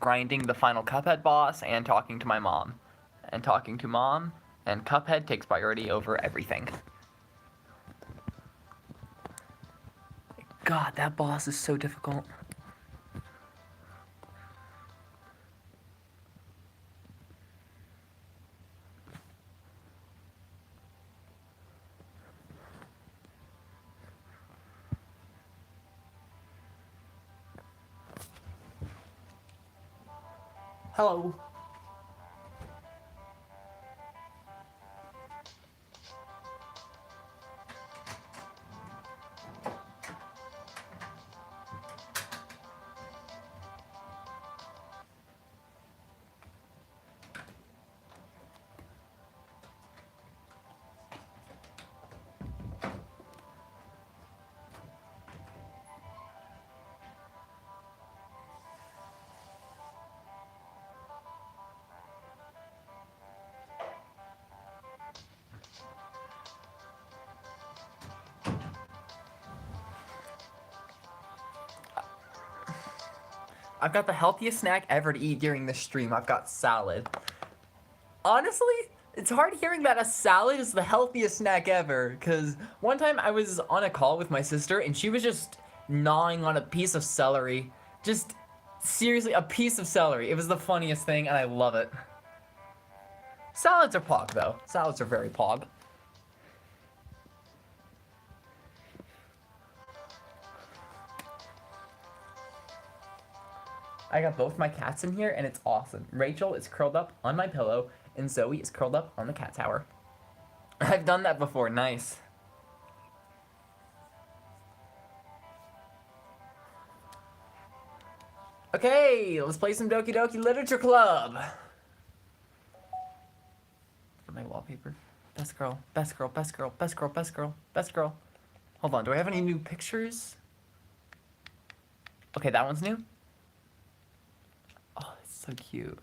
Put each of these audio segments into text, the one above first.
grinding the final Cuphead boss and talking to my mom. And talking to mom, and Cuphead takes priority over everything. God, that boss is so difficult. Hello. I've got the healthiest snack ever to eat during this stream. I've got salad. Honestly, it's hard hearing that a salad is the healthiest snack ever, because one time I was on a call with my sister and she was just gnawing on a piece of celery. Just seriously, a piece of celery. It was the funniest thing and I love it. Salads are pog though. Salads are very pog. I got both my cats in here and it's awesome. Rachel is curled up on my pillow and Zoe is curled up on the cat tower. I've done that before, nice. Okay, let's play some Doki Doki Literature Club. For my wallpaper. Best girl, best girl, best girl, best girl, best girl, best girl. Hold on, do I have any new pictures? Okay, that one's new. Oh, it's so cute.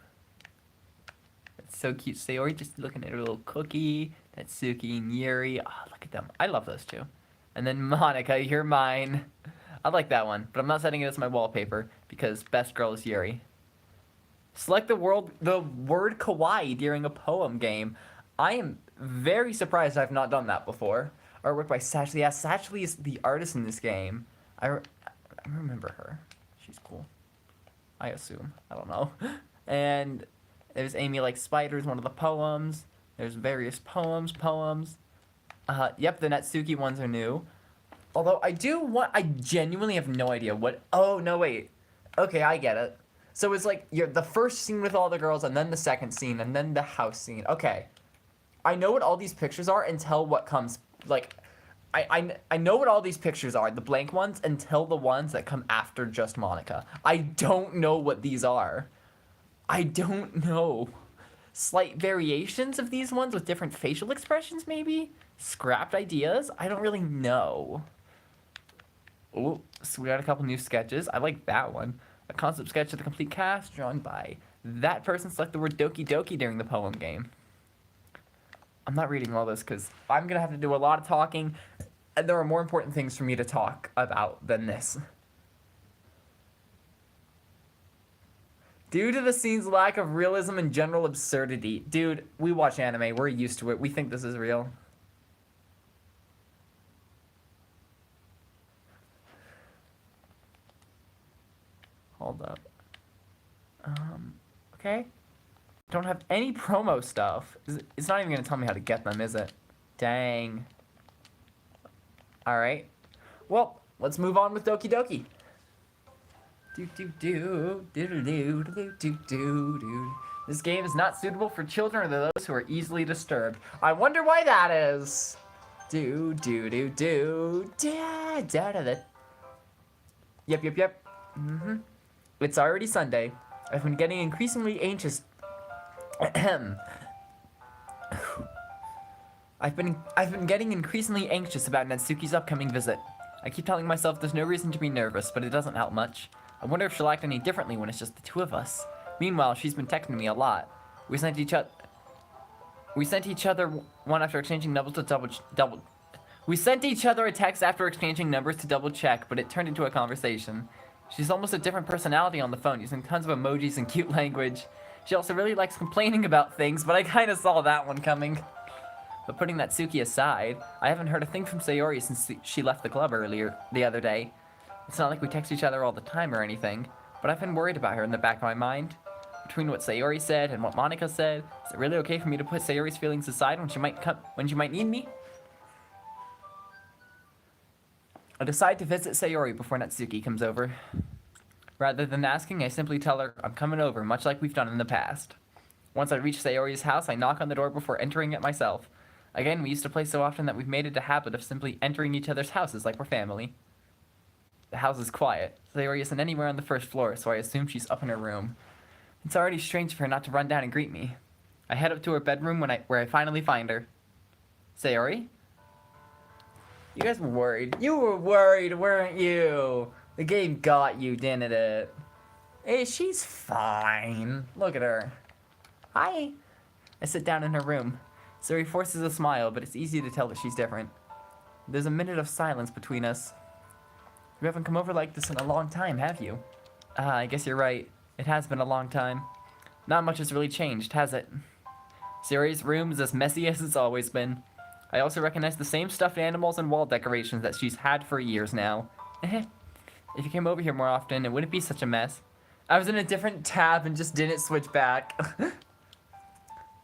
It's so cute. Sayori just looking at her little cookie. Natsuki and Yuri. Oh, look at them. I love those two. And then Monica, you're mine. I like that one, but I'm not setting it as my wallpaper because best girl is Yuri. Select the word kawaii during a poem game. I am very surprised I've not done that before. Artwork by Satchley. Yeah, Satchley is the artist in this game. I remember her. She's cool. I assume. I don't know. And there's Amy Likes Spiders, one of the poems. There's various poems. Yep, the Natsuki ones are new. Although I genuinely have no idea what, oh, no, wait. Okay, I get it. So it's like, you're the first scene with all the girls, and then the second scene, and then the house scene. Okay. I know what all these pictures are until what comes, like, I know what all these pictures are, the blank ones, until the ones that come after just Monica. I don't know what these are. I don't know. Slight variations of these ones with different facial expressions, maybe? Scrapped ideas? I don't really know. Oh, so we got a couple new sketches. I like that one. A concept sketch of the complete cast drawn by that person. Select the word Doki Doki during the poem game. I'm not reading all this because I'm going to have to do a lot of talking, and there are more important things for me to talk about than this. Due to the scene's lack of realism and general absurdity. Dude, we watch anime. We're used to it. We think this is real. Hold up. Okay. Don't have any promo stuff. It's not even going to tell me how to get them, is it? Dang. Alright. Well, let's move on with Doki Doki. This game is not suitable for children or those who are easily disturbed. I wonder why that is. Yep. It's already Sunday. I've been getting increasingly anxious. I've been getting increasingly anxious about Natsuki's upcoming visit. I keep telling myself there's no reason to be nervous, but it doesn't help much. I wonder if she'll act any differently when it's just the two of us. Meanwhile, she's been texting me a lot. We sent each other one after exchanging numbers to We sent each other a text after exchanging numbers to double check, but it turned into a conversation. She's almost a different personality on the phone, using tons of emojis and cute language. She also really likes complaining about things, but I kind of saw that one coming. But putting Natsuki aside, I haven't heard a thing from Sayori since she left the club earlier the other day. It's not like we text each other all the time or anything, but I've been worried about her in the back of my mind. Between what Sayori said and what Monica said, is it really okay for me to put Sayori's feelings aside when she might need me? I decide to visit Sayori before Natsuki comes over. Rather than asking, I simply tell her I'm coming over, much like we've done in the past. Once I reach Sayori's house, I knock on the door before entering it myself. Again, we used to play so often that we've made it a habit of simply entering each other's houses like we're family. The house is quiet. Sayori isn't anywhere on the first floor, so I assume she's up in her room. It's already strange for her not to run down and greet me. I head up to her bedroom where I finally find her. Sayori? You guys were worried. You were worried, weren't you? The game got you, didn't it? Hey, she's fine. Look at her. Hi. I sit down in her room. Sayori forces a smile, but it's easy to tell that she's different. There's a minute of silence between us. You haven't come over like this in a long time, have you? I guess you're right. It has been a long time. Not much has really changed, has it? Sayori's room is as messy as it's always been. I also recognize the same stuffed animals and wall decorations that she's had for years now. If you came over here more often, it wouldn't be such a mess. I was in a different tab and just didn't switch back.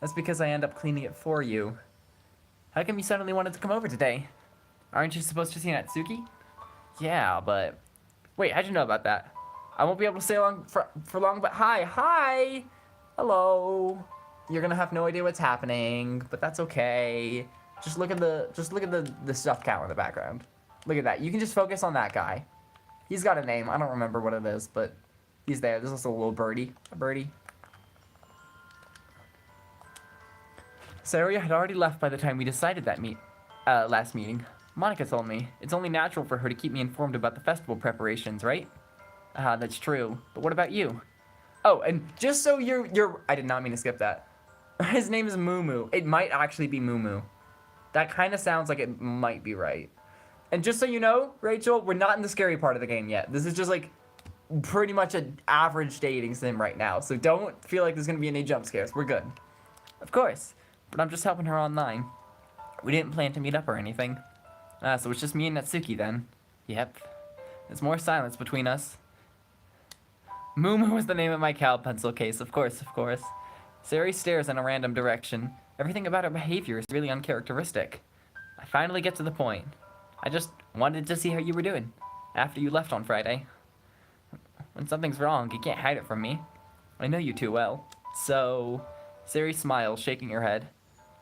That's because I end up cleaning it for you. How come you suddenly wanted to come over today? Aren't you supposed to see Natsuki? Yeah, but... Wait, how'd you know about that? I won't be able to stay along for long, but hi! Hello! You're gonna have no idea what's happening, but that's okay. Just look at the stuff count in the background. Look at that. You can just focus on that guy. He's got a name. I don't remember what it is, but he's there. There's also a little birdie. A birdie. Sayori had already left by the time we decided that last meeting. Monica told me it's only natural for her to keep me informed about the festival preparations, right? That's true. But what about you? Oh, and just so you're I did not mean to skip that. His name is Mumu. It might actually be Mumu. That kind of sounds like it might be right. And just so you know, Rachel, we're not in the scary part of the game yet. This is just like pretty much an average dating sim right now. So don't feel like there's going to be any jump scares. We're good. Of course. But I'm just helping her online. We didn't plan to meet up or anything. So it's just me and Natsuki then. Yep. There's more silence between us. Mumu was the name of my cow pencil case, of course. Sayori stares in a random direction. Everything about her behavior is really uncharacteristic. I finally get to the point. I just wanted to see how you were doing after you left on Friday. When something's wrong, you can't hide it from me. I know you too well. So, Sayori smiles, shaking her head.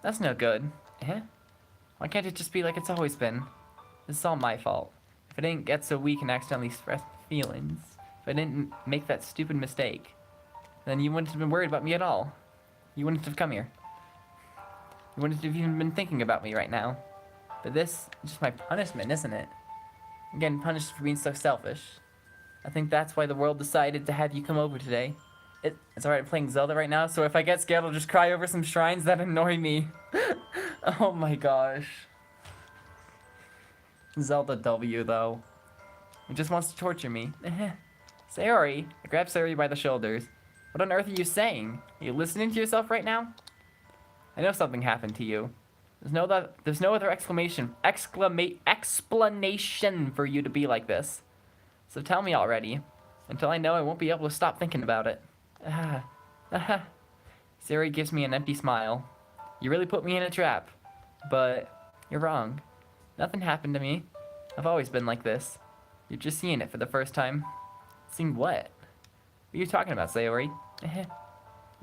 That's no good. Why can't it just be like it's always been? This is all my fault. If I didn't get so weak and accidentally express feelings, if I didn't make that stupid mistake, then you wouldn't have been worried about me at all. You wouldn't have come here. You wouldn't have even been thinking about me right now. But this is just my punishment, isn't it? I'm getting punished for being so selfish. I think that's why the world decided to have you come over today. It's alright, I'm playing Zelda right now, so if I get scared, I'll just cry over some shrines that annoy me. Oh my gosh. Zelda W, though. He just wants to torture me. Sayori. I grab Sayori by the shoulders. What on earth are you saying? Are you listening to yourself right now? I know something happened to you. There's no other explanation for you to be like this. So tell me already. Until I know, I won't be able to stop thinking about it. Sayori gives me an empty smile. You really put me in a trap. But you're wrong. Nothing happened to me. I've always been like this. You're just seeing it for the first time. Seeing what? What are you talking about, Sayori? You're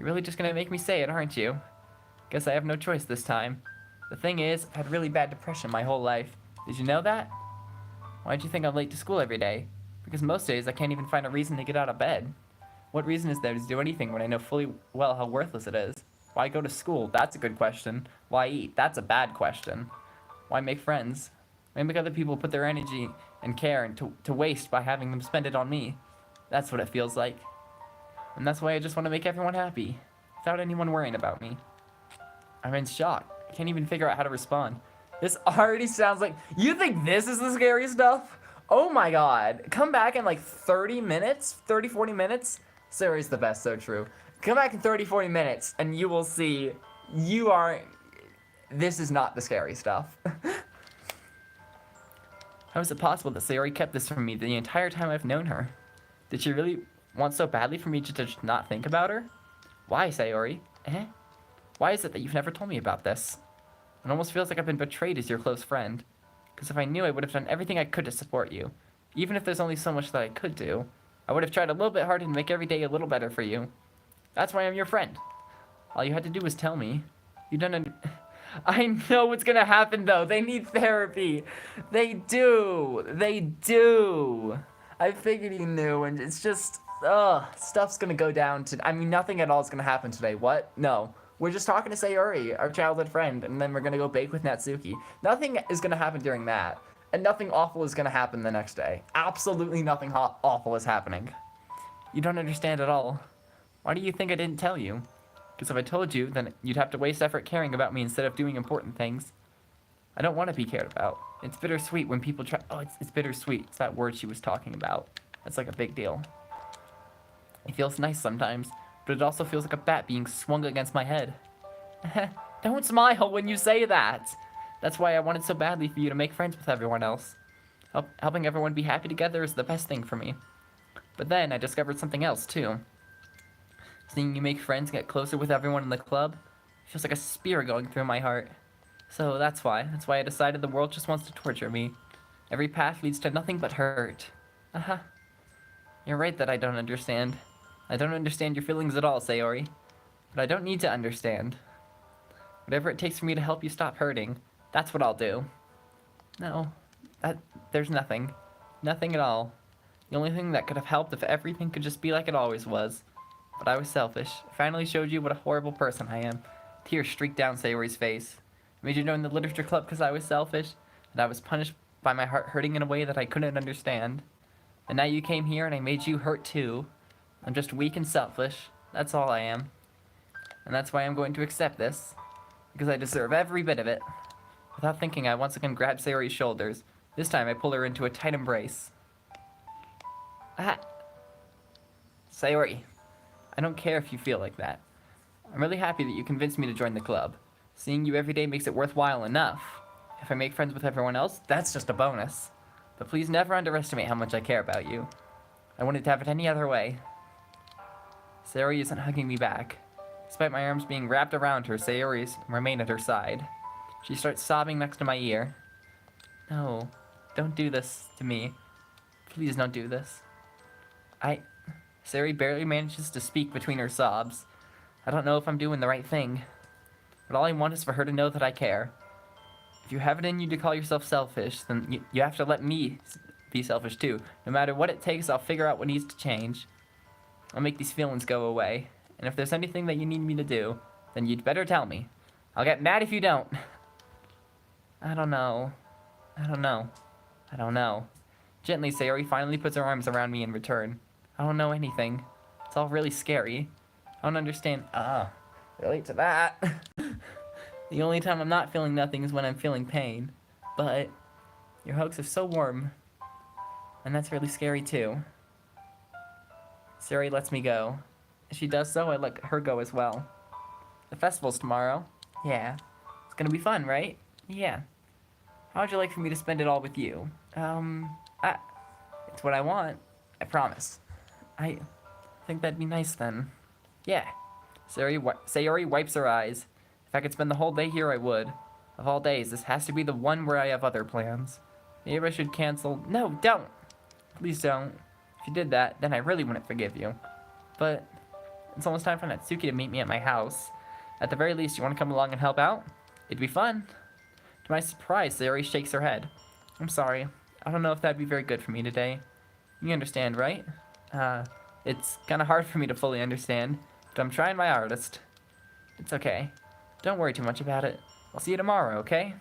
really just gonna make me say it, aren't you? Guess I have no choice this time. The thing is, I've had really bad depression my whole life. Did you know that? Why'd you think I'm late to school every day? Because most days I can't even find a reason to get out of bed. What reason is there to do anything when I know fully well how worthless it is? Why go to school? That's a good question. Why eat? That's a bad question. Why make friends? Why make other people put their energy and care to waste by having them spend it on me? That's what it feels like. And that's why I just want to make everyone happy, without anyone worrying about me. I'm in shock. I can't even figure out how to respond. This already sounds like... You think this is the scary stuff? Oh my god. Come back in like 30 minutes? 30, 40 minutes? Sayori's the best, so true. Come back in 30, 40 minutes and you will see you are... This is not the scary stuff. How is it possible that Sayori kept this from me the entire time I've known her? Did she really want so badly for me to just not think about her? Why, Sayori? Why is it that you've never told me about this? It almost feels like I've been betrayed as your close friend. Because if I knew, I would have done everything I could to support you. Even if there's only so much that I could do, I would have tried a little bit harder to make every day a little better for you. That's why I'm your friend. All you had to do was tell me. You don't I know what's gonna happen though. They need therapy. They do. They do. I figured you knew, and it's just, stuff's gonna go down to, I mean, nothing at all is gonna happen today. What? No. We're just talking to Sayori, our childhood friend, and then we're gonna go bake with Natsuki. Nothing is gonna happen during that, and nothing awful is gonna happen the next day. Absolutely nothing awful is happening. You don't understand at all. Why do you think I didn't tell you? Because if I told you, then you'd have to waste effort caring about me instead of doing important things. I don't want to be cared about. It's bittersweet when people try... Oh, it's bittersweet. It's that word she was talking about. That's like a big deal. It feels nice sometimes, but it also feels like a bat being swung against my head. Don't smile when you say that. That's why I wanted so badly for you to make friends with everyone else. Helping everyone be happy together is the best thing for me. But then I discovered something else, too. Seeing you make friends get closer with everyone in the club feels like a spear going through my heart. So that's why I decided the world just wants to torture me. Every path leads to nothing but hurt. You're right that I don't understand. I don't understand your feelings at all, Sayori. But I don't need to understand. Whatever it takes for me to help you stop hurting, that's what I'll do. No, there's nothing. Nothing at all. The only thing that could have helped if everything could just be like it always was. But I was selfish. I finally showed you what a horrible person I am. Tears streaked down Sayori's face. I made you join the literature club because I was selfish, and I was punished by my heart hurting in a way that I couldn't understand. And now you came here and I made you hurt too. I'm just weak and selfish. That's all I am. And that's why I'm going to accept this. Because I deserve every bit of it. Without thinking, I once again grabbed Sayori's shoulders. This time I pull her into a tight embrace. Sayori, I don't care if you feel like that. I'm really happy that you convinced me to join the club. Seeing you every day makes it worthwhile enough. If I make friends with everyone else, that's just a bonus. But please never underestimate how much I care about you. I wouldn't have it any other way. Sayori isn't hugging me back. Despite my arms being wrapped around her, Sayori's remain at her side. She starts sobbing next to my ear. No, don't do this to me. Please don't do this. Sayori barely manages to speak between her sobs. I don't know if I'm doing the right thing. But all I want is for her to know that I care. If you have it in you to call yourself selfish, then you have to let me be selfish too. No matter what it takes, I'll figure out what needs to change. I'll make these feelings go away. And if there's anything that you need me to do, then you'd better tell me. I'll get mad if you don't. I don't know. Gently, Sayori finally puts her arms around me in return. I don't know anything. It's all really scary. I don't understand. Relate to that. The only time I'm not feeling nothing is when I'm feeling pain. But your hugs are so warm. And that's really scary too. Sayori lets me go. As she does so, I let her go as well. The festival's tomorrow. Yeah. It's gonna be fun, right? Yeah. How would you like for me to spend it all with you? It's what I want. I promise. I think that'd be nice then. Yeah. Sayori wipes her eyes. If I could spend the whole day here, I would. Of all days, this has to be the one where I have other plans. Maybe I should cancel. No, don't! Please don't. If you did that, then I really wouldn't forgive you. But it's almost time for Natsuki to meet me at my house. At the very least, you want to come along and help out? It'd be fun. To my surprise, Sayori shakes her head. I'm sorry. I don't know if that'd be very good for me today. You understand, right? It's kind of hard for me to fully understand, but I'm trying my hardest. It's okay. Don't worry too much about it. I'll see you tomorrow, okay?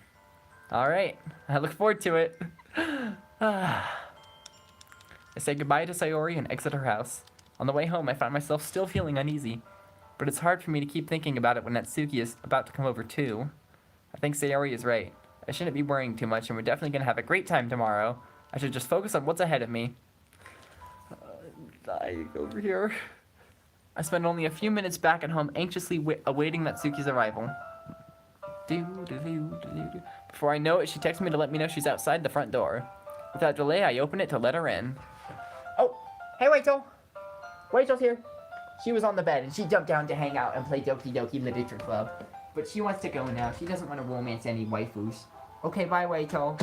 Alright. I look forward to it. I say goodbye to Sayori and exit her house. On the way home, I find myself still feeling uneasy, but it's hard for me to keep thinking about it when Natsuki is about to come over too. I think Sayori is right. I shouldn't be worrying too much, and we're definitely going to have a great time tomorrow. I should just focus on what's ahead of me. Dying over here. I spend only a few minutes back at home anxiously awaiting Natsuki's arrival. Before I know it, she texts me to let me know she's outside the front door. Without delay, I open it to let her in. Oh, hey Rachel! Rachel's here. She was on the bed and she jumped down to hang out and play Doki Doki Literature Club. But she wants to go now. She doesn't want to romance any waifus. Okay, bye Rachel.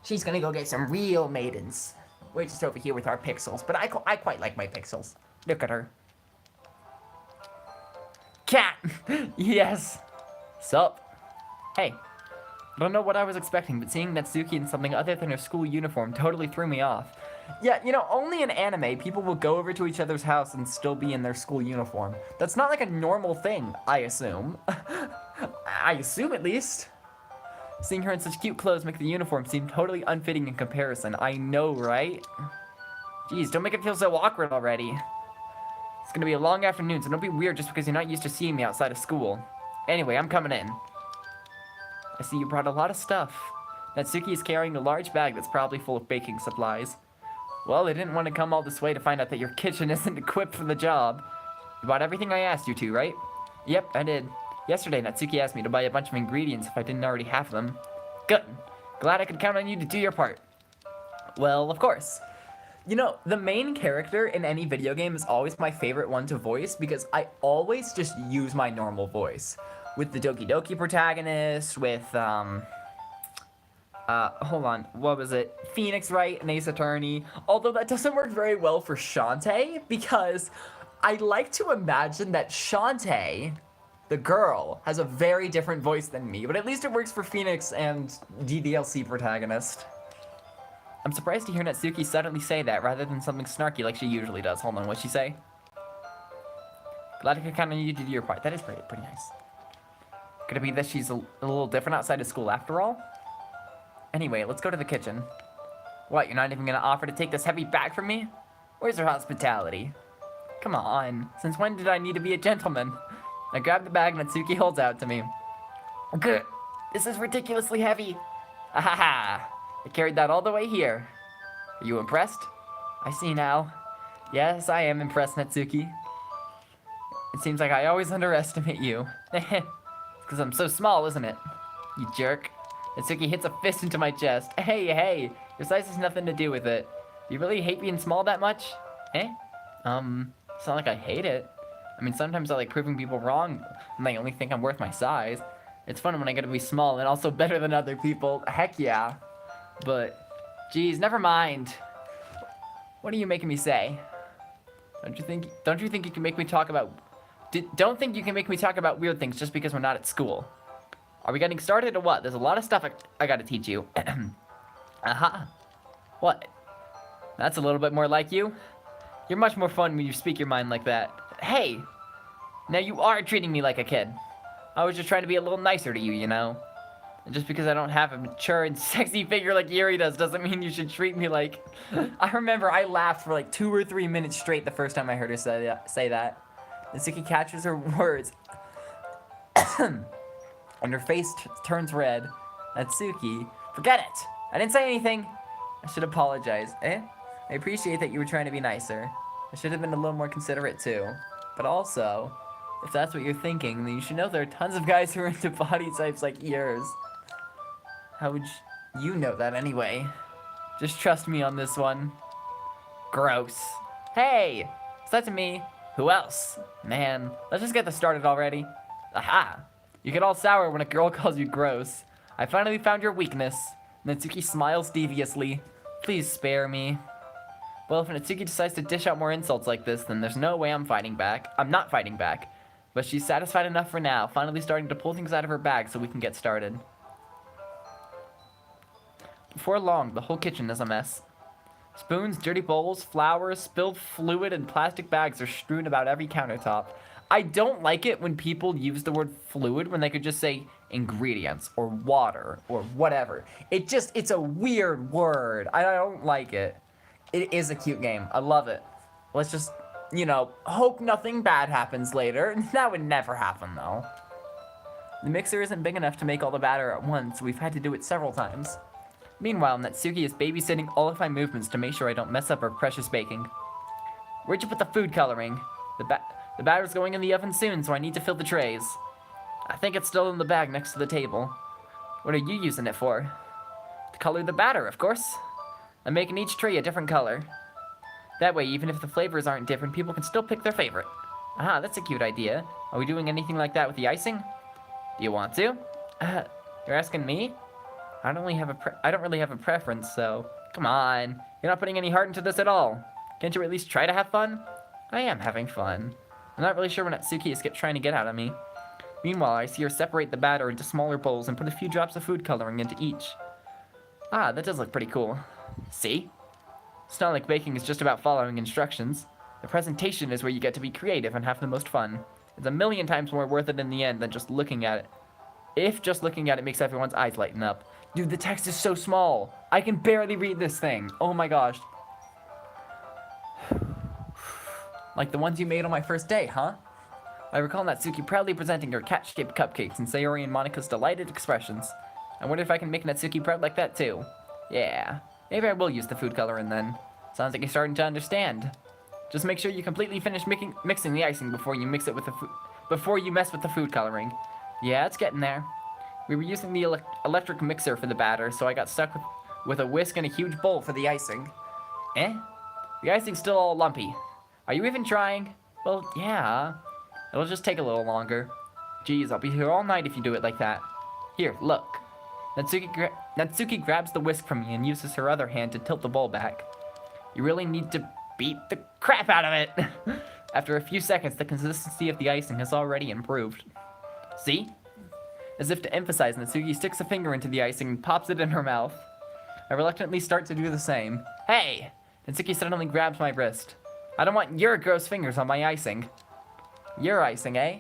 She's gonna go get some real maidens. We're just over here with our pixels, but I quite like my pixels. Look at her. Cat! Yes! Sup? Hey. I don't know what I was expecting, but seeing Natsuki in something other than her school uniform totally threw me off. Yeah, you know, only in anime, people will go over to each other's house and still be in their school uniform. That's not like a normal thing, I assume. I assume, at least. Seeing her in such cute clothes make the uniform seem totally unfitting in comparison. I know, right? Jeez, don't make it feel so awkward already. It's gonna be a long afternoon, so don't be weird just because you're not used to seeing me outside of school. Anyway, I'm coming in. I see you brought a lot of stuff. Natsuki is carrying a large bag that's probably full of baking supplies. Well, I didn't want to come all this way to find out that your kitchen isn't equipped for the job. You bought everything I asked you to, right? Yep, I did. Yesterday, Natsuki asked me to buy a bunch of ingredients if I didn't already have them. Good. Glad I could count on you to do your part. Well, of course. You know, the main character in any video game is always my favorite one to voice because I always just use my normal voice. With the Doki Doki protagonist, with, hold on, what was it? Phoenix Wright and Ace Attorney. Although that doesn't work very well for Shantae, because I like to imagine that Shantae, the girl, has a very different voice than me, but at least it works for Phoenix and DDLC protagonist. I'm surprised to hear Natsuki suddenly say that rather than something snarky like she usually does. Hold on, what'd she say? Glad I could count on you to do your part. That is pretty nice. Could it be that she's a little different outside of school after all? Anyway, let's go to the kitchen. What, you're not even gonna offer to take this heavy bag from me? Where's her hospitality? Come on, since when did I need to be a gentleman? I grab the bag Natsuki holds out to me. Good, this is ridiculously heavy. Ahaha, I carried that all the way here. Are you impressed? I see now. Yes, I am impressed, Natsuki. It seems like I always underestimate you. Because I'm so small, isn't it? You jerk. Natsuki hits a fist into my chest. Hey, your size has nothing to do with it. Do you really hate being small that much? It's not like I hate it. I mean, sometimes I like proving people wrong when they only think I'm worth my size. It's fun when I get to be small and also better than other people. Heck yeah. But, geez, never mind. What are you making me say? Don't you think you can make me talk about... Don't think you can make me talk about weird things just because we're not at school. Are we getting started or what? There's a lot of stuff I gotta teach you. Aha. What? That's a little bit more like you. You're much more fun when you speak your mind like that. Hey! Now you are treating me like a kid. I was just trying to be a little nicer to you, you know? And just because I don't have a mature and sexy figure like Yuri does doesn't mean you should treat me like... I remember I laughed for like 2 or 3 minutes straight the first time I heard her say that. Natsuki catches her words. And her face turns red. Natsuki, forget it! I didn't say anything! I should apologize. I appreciate that you were trying to be nicer. I should have been a little more considerate too. But also, if that's what you're thinking, then you should know there are tons of guys who are into body types like yours. How would you know that anyway? Just trust me on this one. Gross. Hey! Is that to me? Who else? Man, let's just get this started already. Aha! You get all sour when a girl calls you gross. I finally found your weakness. Natsuki smiles deviously. Please spare me. Well, if Natsuki decides to dish out more insults like this, then there's no way I'm fighting back. I'm not fighting back. But she's satisfied enough for now, finally starting to pull things out of her bag so we can get started. Before long, the whole kitchen is a mess. Spoons, dirty bowls, flowers, spilled fluid, and plastic bags are strewn about every countertop. I don't like it when people use the word fluid when they could just say ingredients or water or whatever. It's a weird word. I don't like it. It is a cute game. I love it. Let's just, you know, hope nothing bad happens later. That would never happen, though. The mixer isn't big enough to make all the batter at once, so we've had to do it several times. Meanwhile, Natsuki is babysitting all of my movements to make sure I don't mess up our precious baking. Where'd you put the food coloring? The batter's going in the oven soon, so I need to fill the trays. I think it's still in the bag next to the table. What are you using it for? To color the batter, of course. I'm making each tray a different color. That way, even if the flavors aren't different, people can still pick their favorite. Aha, that's a cute idea. Are we doing anything like that with the icing? Do you want to? You're asking me? I don't really have a preference, so come on. You're not putting any heart into this at all. Can't you at least try to have fun? I am having fun. I'm not really sure what Natsuki is trying to get out of me. Meanwhile, I see her separate the batter into smaller bowls and put a few drops of food coloring into each. Ah, that does look pretty cool. See? It's not like baking is just about following instructions. The presentation is where you get to be creative and have the most fun. It's a million times more worth it in the end than just looking at it. If just looking at it makes everyone's eyes lighten up. Dude, the text is so small. I can barely read this thing. Oh my gosh. Like the ones you made on my first day, huh? I recall Natsuki proudly presenting her cat-shaped cupcakes and Sayori and Monika's delighted expressions. I wonder if I can make Natsuki proud like that too. Yeah, maybe I will use the food coloring then. Sounds like you're starting to understand. Just make sure you completely finish mixing the icing before you mess with the food coloring. Yeah, it's getting there. We were using the electric mixer for the batter, so I got stuck with a whisk and a huge bowl for the icing. Eh? The icing's still all lumpy. Are you even trying? Well, yeah. It'll just take a little longer. Geez, I'll be here all night if you do it like that. Here, look. Natsuki grabs the whisk from me and uses her other hand to tilt the bowl back. You really need to beat the crap out of it! After a few seconds, the consistency of the icing has already improved. See? As if to emphasize, Natsuki sticks a finger into the icing and pops it in her mouth. I reluctantly start to do the same. Hey! Natsuki suddenly grabs my wrist. I don't want your gross fingers on my icing. Your icing, eh?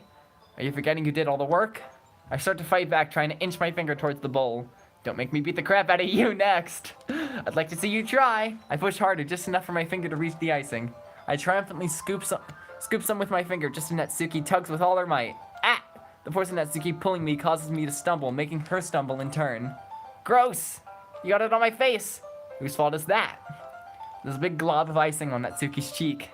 Are you forgetting you did all the work? I start to fight back, trying to inch my finger towards the bowl. Don't make me beat the crap out of you next. I'd like to see you try. I push harder, just enough for my finger to reach the icing. I triumphantly scoop some with my finger, just as Natsuki tugs with all her might. Ah! The force of Natsuki pulling me causes me to stumble, making her stumble in turn. Gross! You got it on my face! Whose fault is that? There's a big glob of icing on Natsuki's cheek.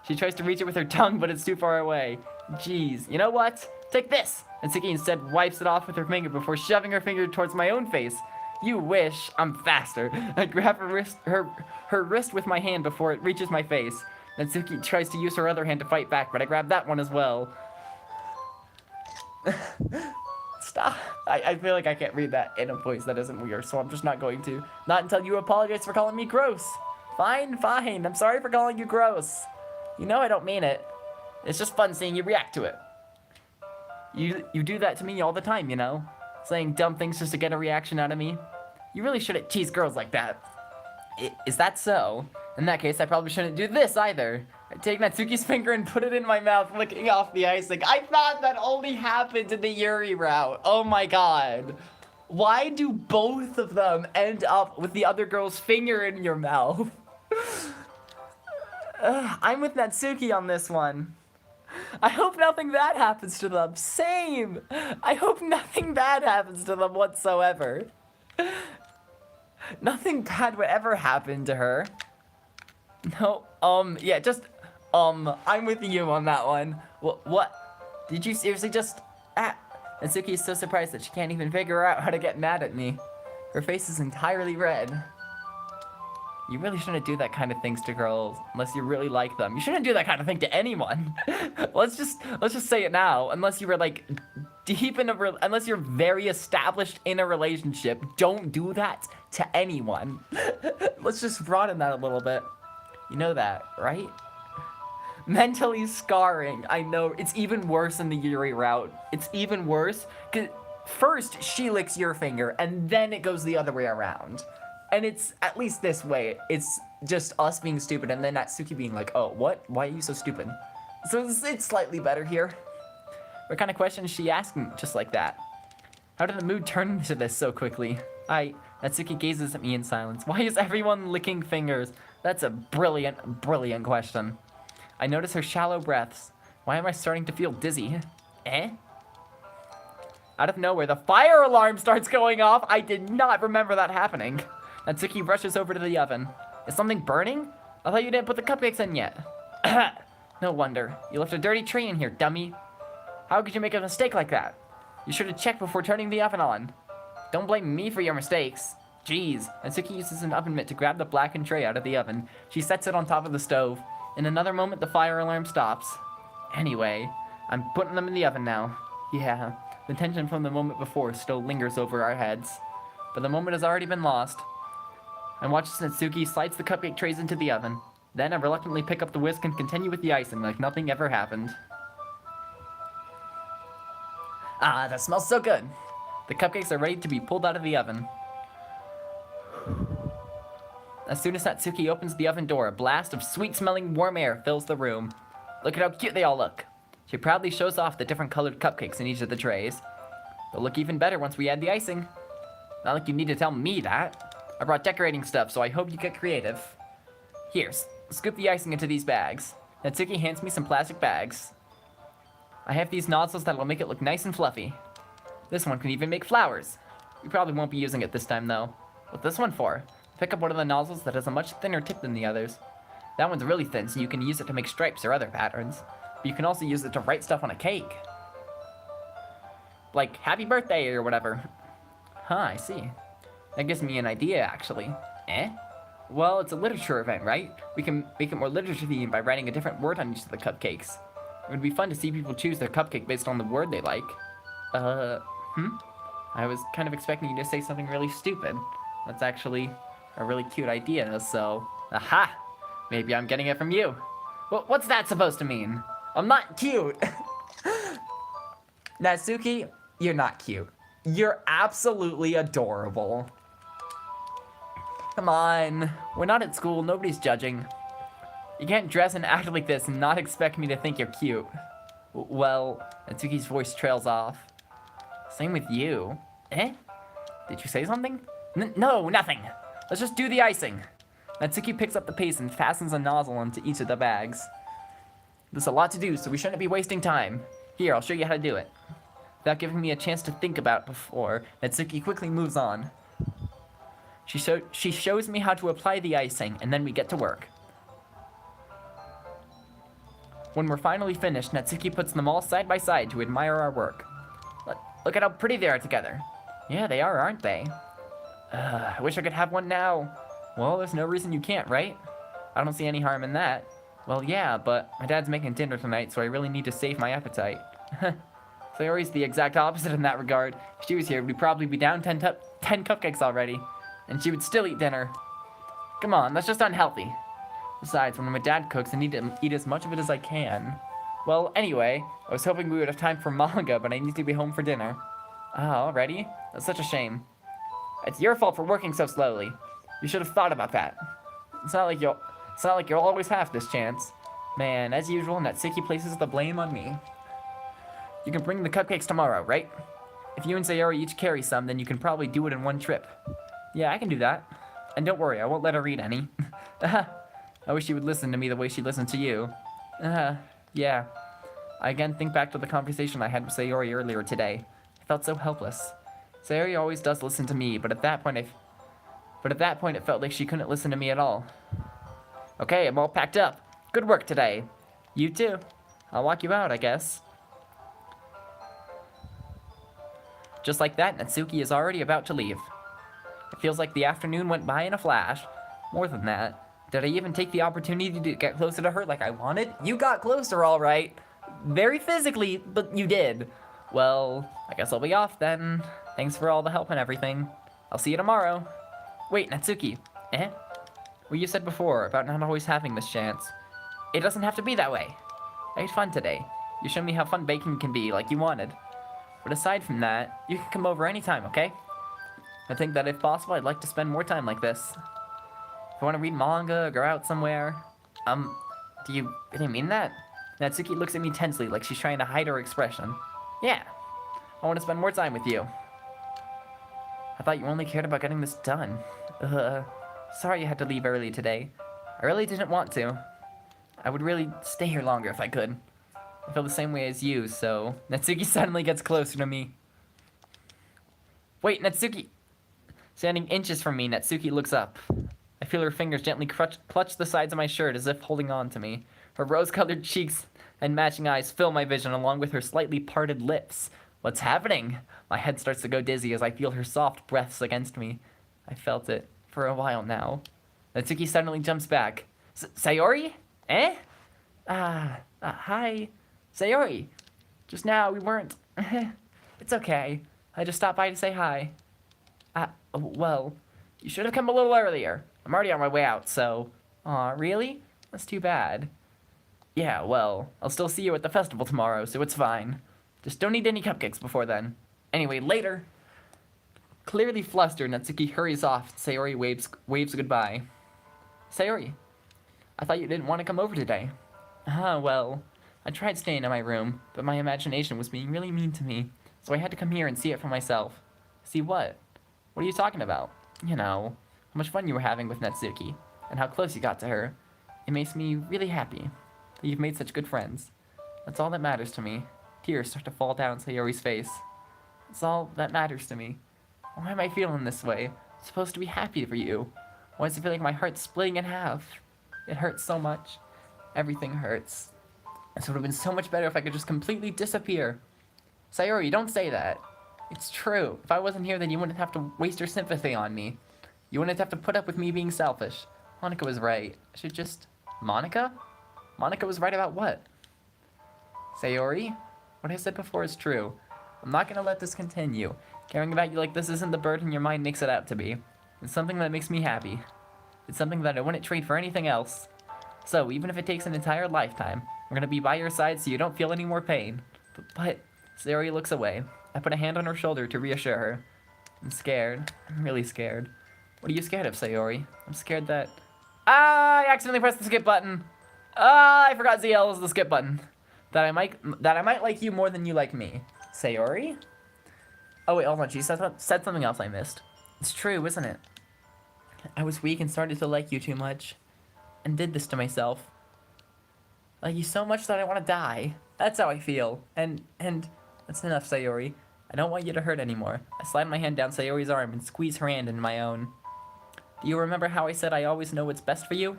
She tries to reach it with her tongue, but it's too far away. Jeez, you know what? Take this! Natsuki instead wipes it off with her finger before shoving her finger towards my own face. You wish. I'm faster. I grab her wrist with my hand before it reaches my face. Natsuki tries to use her other hand to fight back, but I grab that one as well. Stop. I feel like I can't read that in a voice that isn't weird, so I'm just not going to. Not until you apologize for calling me gross. Fine. I'm sorry for calling you gross. You know I don't mean it. It's just fun seeing you react to it. You do that to me all the time, you know? Saying dumb things just to get a reaction out of me. You really shouldn't tease girls like that. Is that so? In that case, I probably shouldn't do this either. I take Natsuki's finger and put it in my mouth, licking off the icing. I thought that only happened in the Yuri route. Oh my god. Why do both of them end up with the other girl's finger in your mouth? I'm with Natsuki on this one. I hope nothing bad happens to them. Same. I hope nothing bad happens to them whatsoever. Nothing bad would ever happen to her. No, yeah, just, I'm with you on that one. What? Did you seriously just, Natsuki is so surprised that she can't even figure out how to get mad at me. Her face is entirely red. You really shouldn't do that kind of things to girls unless you really like them. You shouldn't do that kind of thing to anyone. let's just say it now. Unless you were like deep in unless you're very established in a relationship, don't do that to anyone. Let's just broaden that a little bit. You know that, right? Mentally scarring. I know, it's even worse in the Yuri route. It's even worse, 'cause first she licks your finger, and then it goes the other way around. And it's, at least this way, it's just us being stupid, and then Natsuki being like, oh, what? Why are you so stupid? So it's slightly better here. What kind of question is she asking just like that? How did the mood turn into this so quickly? Natsuki gazes at me in silence. Why is everyone licking fingers? That's a brilliant, brilliant question. I notice her shallow breaths. Why am I starting to feel dizzy? Eh? Out of nowhere, the fire alarm starts going off. I did not remember that happening. Natsuki rushes over to the oven. Is something burning? I thought you didn't put the cupcakes in yet. No wonder. You left a dirty tray in here, dummy. How could you make a mistake like that? You should have checked before turning the oven on. Don't blame me for your mistakes. Jeez. Natsuki uses an oven mitt to grab the blackened tray out of the oven. She sets it on top of the stove. In another moment, the fire alarm stops. Anyway, I'm putting them in the oven now. Yeah, the tension from the moment before still lingers over our heads. But the moment has already been lost. I watch as Natsuki slides the cupcake trays into the oven. Then I reluctantly pick up the whisk and continue with the icing like nothing ever happened. Ah, that smells so good. The cupcakes are ready to be pulled out of the oven. As soon as Natsuki opens the oven door, a blast of sweet-smelling warm air fills the room. Look at how cute they all look. She proudly shows off the different colored cupcakes in each of the trays. They'll look even better once we add the icing. Not like you need to tell me that. I brought decorating stuff, so I hope you get creative. Here, scoop the icing into these bags. Natsuki hands me some plastic bags. I have these nozzles that'll make it look nice and fluffy. This one can even make flowers. We probably won't be using it this time, though. What's this one for? Pick up one of the nozzles that has a much thinner tip than the others. That one's really thin, so you can use it to make stripes or other patterns. But you can also use it to write stuff on a cake. Like, happy birthday or whatever. Huh, I see. That gives me an idea, actually. Eh? Well, it's a literature event, right? We can make it more literature-themed by writing a different word on each of the cupcakes. It would be fun to see people choose their cupcake based on the word they like. I was kind of expecting you to say something really stupid. That's actually a really cute idea, so... Aha! Maybe I'm getting it from you. Well, what's that supposed to mean? I'm not cute! Natsuki, you're not cute. You're absolutely adorable. Come on. We're not at school, nobody's judging. You can't dress and act like this and not expect me to think you're cute. Well, Natsuki's voice trails off. Same with you. Eh? Did you say something? No, nothing. Let's just do the icing. Natsuki picks up the paste and fastens a nozzle onto each of the bags. There's a lot to do, so we shouldn't be wasting time. Here, I'll show you how to do it. Without giving me a chance to think about it before, Natsuki quickly moves on. She shows me how to apply the icing, and then we get to work. When we're finally finished, Natsuki puts them all side by side to admire our work. Look at how pretty they are together. Yeah, they are, aren't they? I wish I could have one now. Well, there's no reason you can't, right? I don't see any harm in that. Well, yeah, but my dad's making dinner tonight, so I really need to save my appetite. Sayori's the exact opposite in that regard. If she was here, we'd probably be down 10 cupcakes already. And she would still eat dinner. Come on, that's just unhealthy. Besides, when my dad cooks, I need to eat as much of it as I can. Well, anyway, I was hoping we would have time for manga, but I need to be home for dinner. Ah, already? That's such a shame. It's your fault for working so slowly. You should have thought about that. It's not like you'll always have this chance. Man, as usual, Natsuki places the blame on me. You can bring the cupcakes tomorrow, right? If you and Sayori each carry some, then you can probably do it in one trip. Yeah, I can do that. And don't worry, I won't let her eat any. I wish she would listen to me the way she listened to you. Yeah. I again think back to the conversation I had with Sayori earlier today. I felt so helpless. Sayori always does listen to me, but at that point it felt like she couldn't listen to me at all. Okay, I'm all packed up. Good work today. You too. I'll walk you out, I guess. Just like that, Natsuki is already about to leave. It feels like the afternoon went by in a flash. More than that. Did I even take the opportunity to get closer to her like I wanted? You got closer, all right. Very physically, but you did. Well, I guess I'll be off then. Thanks for all the help and everything. I'll see you tomorrow. Wait, Natsuki. Eh? What you said before about not always having this chance. It doesn't have to be that way. I had fun today. You showed me how fun baking can be, like you wanted. But aside from that, you can come over anytime, okay? I think that if possible, I'd like to spend more time like this. If I want to read manga or go out somewhere. Do you really mean that? Natsuki looks at me tensely like she's trying to hide her expression. Yeah. I want to spend more time with you. I thought you only cared about getting this done. Sorry you had to leave early today. I really didn't want to. I would really stay here longer if I could. I feel the same way as you, so... Natsuki suddenly gets closer to me. Wait, Natsuki! Standing inches from me, Natsuki looks up. I feel her fingers gently clutch the sides of my shirt as if holding on to me. Her rose-colored cheeks and matching eyes fill my vision along with her slightly parted lips. What's happening? My head starts to go dizzy as I feel her soft breaths against me. I felt it for a while now. Natsuki suddenly jumps back. Sayori? Eh? Hi. Sayori. Just now, we weren't... It's okay. I just stopped by to say hi. Well, you should have come a little earlier. I'm already on my way out, so... Aw, really? That's too bad. Yeah, well, I'll still see you at the festival tomorrow, so it's fine. Just don't eat any cupcakes before then. Anyway, later. Clearly flustered, Natsuki hurries off. Sayori waves goodbye. Sayori, I thought you didn't want to come over today. Well, I tried staying in my room, but my imagination was being really mean to me, so I had to come here and see it for myself. See what? What are you talking about? You know, how much fun you were having with Natsuki, and how close you got to her. It makes me really happy that you've made such good friends. That's all that matters to me. Tears start to fall down Sayori's face. It's all that matters to me. Why am I feeling this way? I'm supposed to be happy for you. Why does it feel like my heart's splitting in half? It hurts so much. Everything hurts. This would have been so much better if I could just completely disappear. Sayori, don't say that. It's true. If I wasn't here, then you wouldn't have to waste your sympathy on me. You wouldn't have to put up with me being selfish. Monica was right. I should just... Monica? Monica was right about what? Sayori? What I said before is true. I'm not gonna let this continue. Caring about you like this isn't the burden your mind makes it out to be. It's something that makes me happy. It's something that I wouldn't trade for anything else. So, even if it takes an entire lifetime, I'm gonna be by your side so you don't feel any more pain. But Sayori looks away. I put a hand on her shoulder to reassure her. I'm scared. I'm really scared. What are you scared of, Sayori? I'm scared that... I accidentally pressed the skip button. I forgot ZL is the skip button. That I might like you more than you like me. Sayori? Oh wait, hold on. She said something else I missed. It's true, isn't it? I was weak and started to like you too much. And did this to myself. Like you so much that I want to die. That's how I feel. And that's enough, Sayori. I don't want you to hurt anymore. I slide my hand down Sayori's arm and squeeze her hand in my own. Do you remember how I said I always know what's best for you?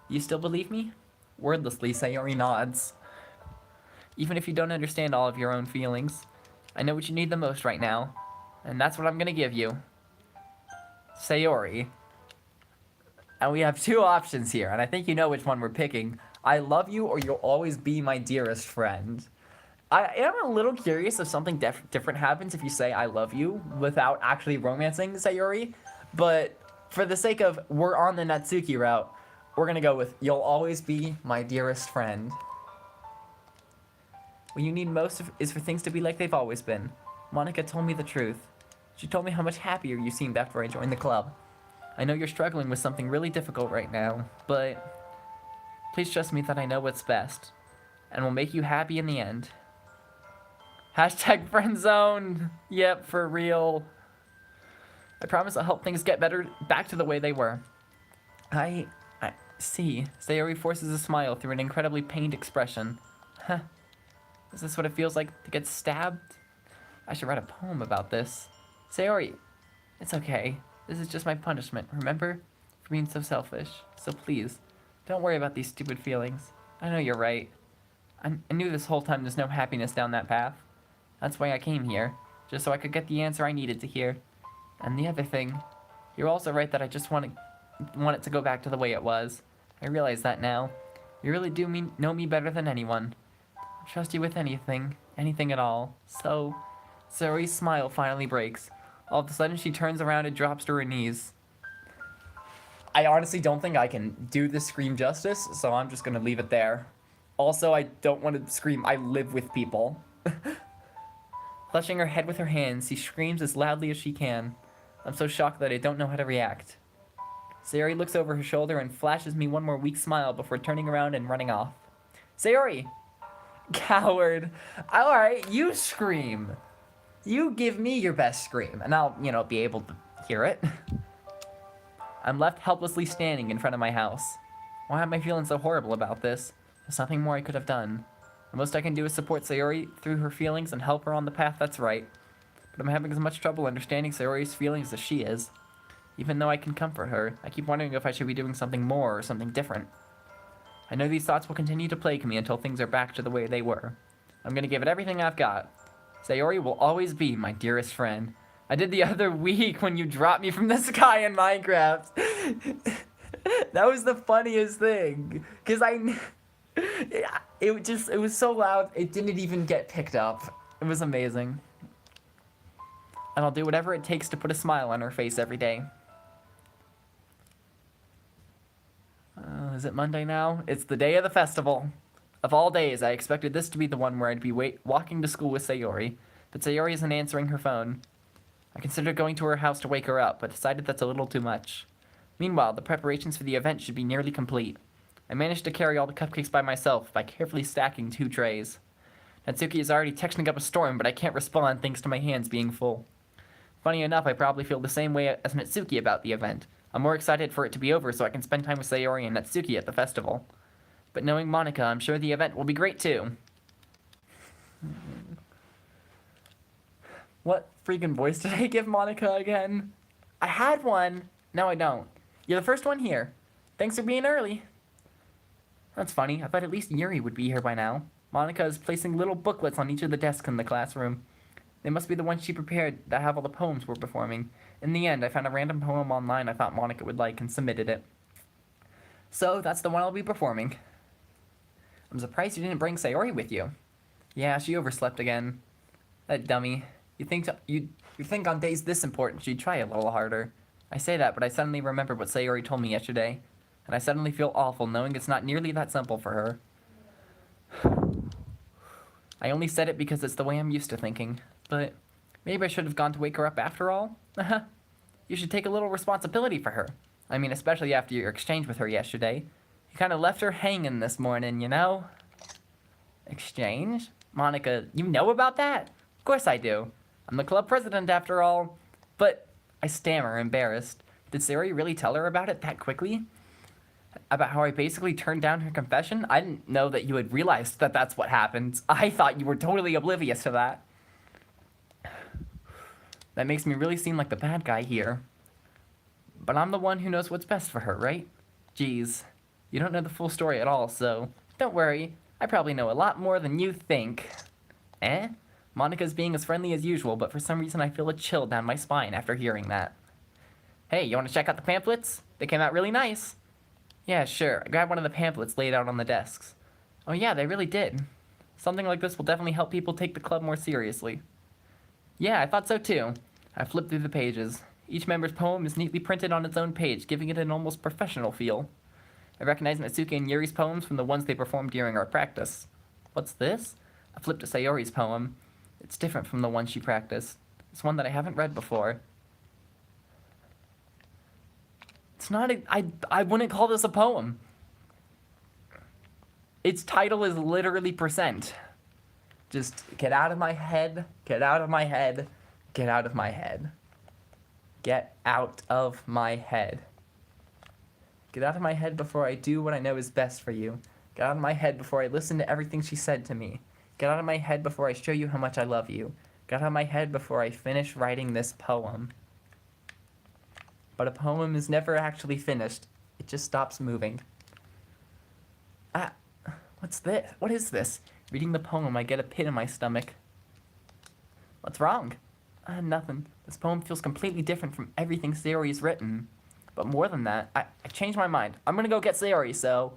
You still believe me? Wordlessly, Sayori nods. Even if you don't understand all of your own feelings, I know what you need the most right now. And that's what I'm gonna give you. Sayori. And we have two options here, and I think you know which one we're picking. I love you or you'll always be my dearest friend. I am a little curious if something different happens if you say I love you without actually romancing Sayori. But for the sake of we're on the Natsuki route, we're gonna go with you'll always be my dearest friend. What you need most is for things to be like they've always been. Monica told me the truth. She told me how much happier you seemed after I joined the club. I know you're struggling with something really difficult right now, but please trust me that I know what's best and will make you happy in the end. Hashtag friendzone. Yep, for real. I promise I'll help things get better, back to the way they were. I see. Sayori forces a smile through an incredibly pained expression. Huh. Is this what it feels like to get stabbed? I should write a poem about this. Sayori, it's okay. This is just my punishment, remember? For being so selfish. So please, don't worry about these stupid feelings. I know you're right. I knew this whole time there's no happiness down that path. That's why I came here, just so I could get the answer I needed to hear. And the other thing, you're also right that I just want it to go back to the way it was. I realize that now. You really do know me better than anyone. I trust you with anything at all. So, Sayori's smile finally breaks. All of a sudden, she turns around and drops to her knees. I honestly don't think I can do this scream justice, so I'm just gonna leave it there. Also, I don't want to scream, I live with people. Clutching her head with her hands, she screams as loudly as she can. I'm so shocked that I don't know how to react. Sayori looks over her shoulder and flashes me one more weak smile before turning around and running off. Sayori! Coward! Alright, you scream. You give me your best scream, and I'll, be able to hear it. I'm left helplessly standing in front of my house. Why am I feeling so horrible about this? There's nothing more I could have done. The most I can do is support Sayori through her feelings and help her on the path that's right. but I'm having as much trouble understanding Sayori's feelings as she is. Even though I can comfort her, I keep wondering if I should be doing something more or something different. I know these thoughts will continue to plague me until things are back to the way they were. I'm gonna give it everything I've got. Sayori will always be my dearest friend. I did the other week when you dropped me from the sky in Minecraft. That was the funniest thing. Because it was so loud, it didn't even get picked up. It was amazing. And I'll do whatever it takes to put a smile on her face every day. Is it Monday now? It's the day of the festival. Of all days, I expected this to be the one where I'd be walking to school with Sayori, but Sayori isn't answering her phone. I considered going to her house to wake her up, but decided that's a little too much. Meanwhile, the preparations for the event should be nearly complete. I managed to carry all the cupcakes by myself by carefully stacking 2 trays. Natsuki is already texting up a storm, but I can't respond thanks to my hands being full. Funny enough, I probably feel the same way as Natsuki about the event. I'm more excited for it to be over so I can spend time with Sayori and Natsuki at the festival. But knowing Monika, I'm sure the event will be great too. What freaking voice did I give Monika again? I had one. No, I don't. You're the first one here. Thanks for being early. That's funny. I thought at least Yuri would be here by now. Monika is placing little booklets on each of the desks in the classroom. They must be the ones she prepared that have all the poems we're performing. In the end, I found a random poem online I thought Monika would like and submitted it. So, that's the one I'll be performing. I'm surprised you didn't bring Sayori with you. Yeah, she overslept again. That dummy. You'd think on days this important she'd try a little harder. I say that, but I suddenly remembered what Sayori told me yesterday, and I suddenly feel awful knowing it's not nearly that simple for her. I only said it because it's the way I'm used to thinking, but maybe I should have gone to wake her up after all? You should take a little responsibility for her. I mean, especially after your exchange with her yesterday. You kind of left her hanging this morning, you know? Exchange? Monika, you know about that? Of course I do. I'm the club president after all. But I stammer, embarrassed. Did Sayori really tell her about it that quickly? About how I basically turned down her confession? I didn't know that you had realized that that's what happened. I thought you were totally oblivious to that. That makes me really seem like the bad guy here. But I'm the one who knows what's best for her, right? Geez, you don't know the full story at all, so don't worry. I probably know a lot more than you think. Eh? Monika's being as friendly as usual, but for some reason I feel a chill down my spine after hearing that. Hey, you want to check out the pamphlets? They came out really nice. Yeah, sure. I grabbed one of the pamphlets laid out on the desks. Oh yeah, they really did. Something like this will definitely help people take the club more seriously. Yeah, I thought so too. I flipped through the pages. Each member's poem is neatly printed on its own page, giving it an almost professional feel. I recognize Natsuki and Yuri's poems from the ones they performed during our practice. What's this? I flipped to Sayori's poem. It's different from the one she practiced. It's one that I haven't read before. It's not I wouldn't call this a poem. Its title is literally percent. Just get out of my head, get out of my head, get out of my head. Get out of my head. Get out of my head before I do what I know is best for you. Get out of my head before I listen to everything she said to me. Get out of my head before I show you how much I love you. Get out of my head before I finish writing this poem. But a poem is never actually finished. It just stops moving. What's this? What is this? Reading the poem, I get a pit in my stomach. What's wrong? Nothing. This poem feels completely different from everything Sayori's written. But more than that, I changed my mind. I'm gonna go get Sayori, so...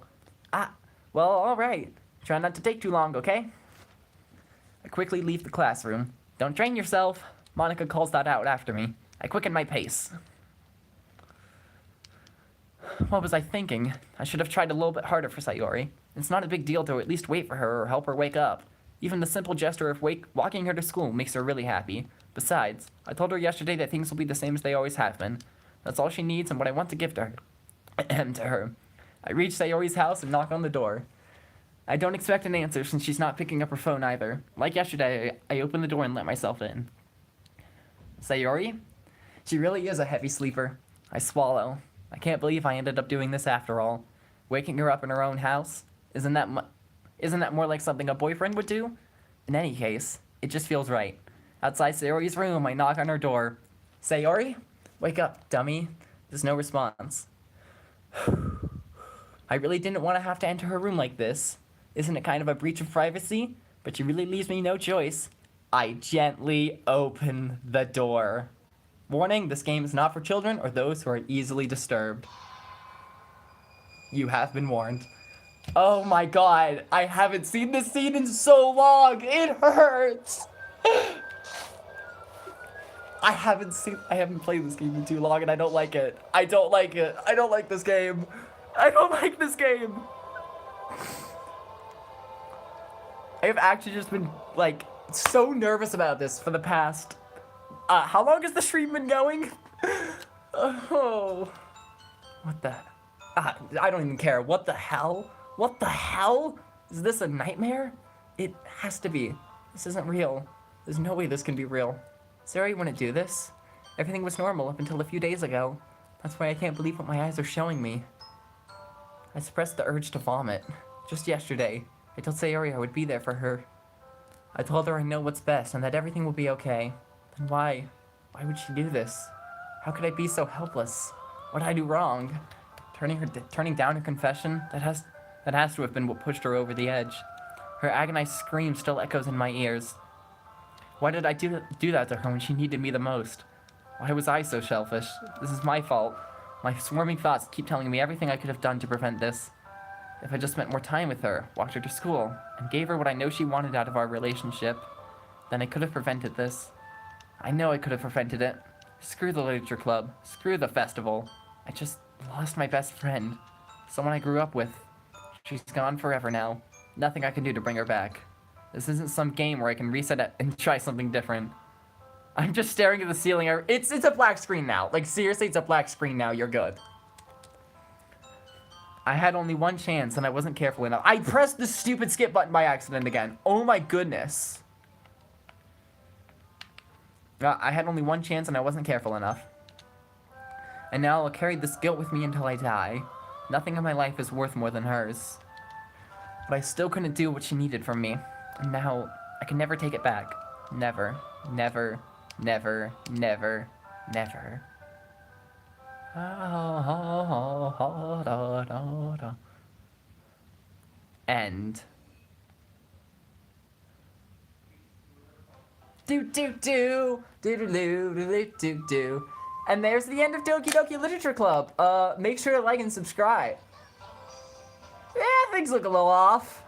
well, alright. Try not to take too long, okay? I quickly leave the classroom. Don't drain yourself. Monika calls that out after me. I quicken my pace. What was I thinking? I should have tried a little bit harder for Sayori. It's not a big deal to at least wait for her or help her wake up. Even the simple gesture of walking her to school makes her really happy. Besides, I told her yesterday that things will be the same as they always have been. That's all she needs and what I want to give to her. I reach Sayori's house and knock on the door. I don't expect an answer since she's not picking up her phone either. Like yesterday, I open the door and let myself in. Sayori? She really is a heavy sleeper. I swallow. I can't believe I ended up doing this after all. Waking her up in her own house? Isn't that more like something a boyfriend would do? In any case, it just feels right. Outside Sayori's room, I knock on her door. Sayori? Wake up, dummy. There's no response. I really didn't want to have to enter her room like this. Isn't it kind of a breach of privacy? But she really leaves me no choice. I gently open the door. Warning, this game is not for children or those who are easily disturbed. You have been warned. Oh my god, I haven't seen this scene in so long. It hurts. I haven't played this game in too long and I don't like it. I don't like it. I don't like this game. I don't like this game. I have actually just been, like, so nervous about this for the past... how long has the stream been going? Oh. What the... I don't even care. What the hell? What the hell? Is this a nightmare? It has to be. This isn't real. There's no way this can be real. Sayori wouldn't do this. Everything was normal up until a few days ago. That's why I can't believe what my eyes are showing me. I suppressed the urge to vomit. Just yesterday, I told Sayori I would be there for her. I told her I know what's best and that everything will be okay. Then why? Why would she do this? How could I be so helpless? What did I do wrong? Turning down her confession? That has to have been what pushed her over the edge. Her agonized scream still echoes in my ears. Why did I do that to her when she needed me the most? Why was I so selfish? This is my fault. My swarming thoughts keep telling me everything I could have done to prevent this. If I just spent more time with her, walked her to school, and gave her what I know she wanted out of our relationship, then I could have prevented this. I know I could have prevented it. Screw the literature club. Screw the festival. I just lost my best friend. Someone I grew up with. She's gone forever now. Nothing I can do to bring her back. This isn't some game where I can reset it and try something different. I'm just staring at the ceiling. It's a black screen now. Like, seriously, it's a black screen now. You're good. I had only one chance and I wasn't careful enough. I pressed the stupid skip button by accident again. Oh my goodness. I had only one chance and I wasn't careful enough. And now I'll carry this guilt with me until I die. Nothing in my life is worth more than hers. But I still couldn't do what she needed from me. And now, I can never take it back. Never, never, never, never, never. End. Do do do do do do do do do. And there's the end of Doki Doki Literature Club. Make sure to like and subscribe. Yeah, things look a little off.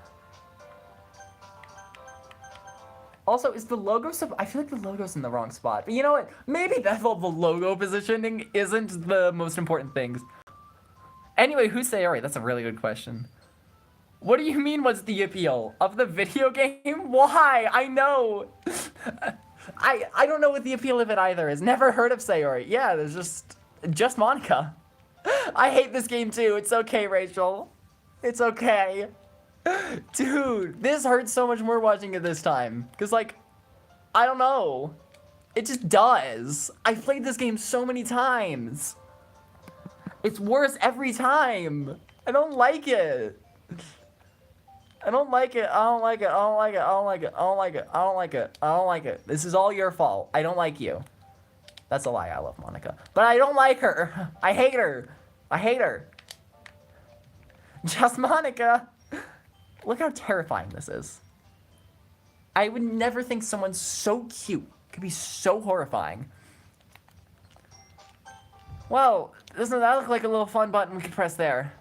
Also, is the logo I feel like the logo's in the wrong spot. But you know what? Maybe the logo positioning isn't the most important things. Anyway, who's Sayori? That's a really good question. What do you mean, what's the appeal? Of the video game? Why? I know. I don't know what the appeal of it either is. Never heard of Sayori. Yeah, there's just Monica. I hate this game too. It's okay, Rachel. It's okay. Dude, this hurts so much more watching it this time. Because, like, I don't know. It just does. I've played this game so many times. It's worse every time. I don't like it. I don't like it. I don't like it. I don't like it. I don't like it. I don't like it. I don't like it. I don't like it. This is all your fault. I don't like you. That's a lie. I love Monica. But I don't like her. I hate her. I hate her. Just Monica. Look how terrifying this is. I would never think someone so cute could be so horrifying. Well, doesn't that look like a little fun button we could press there?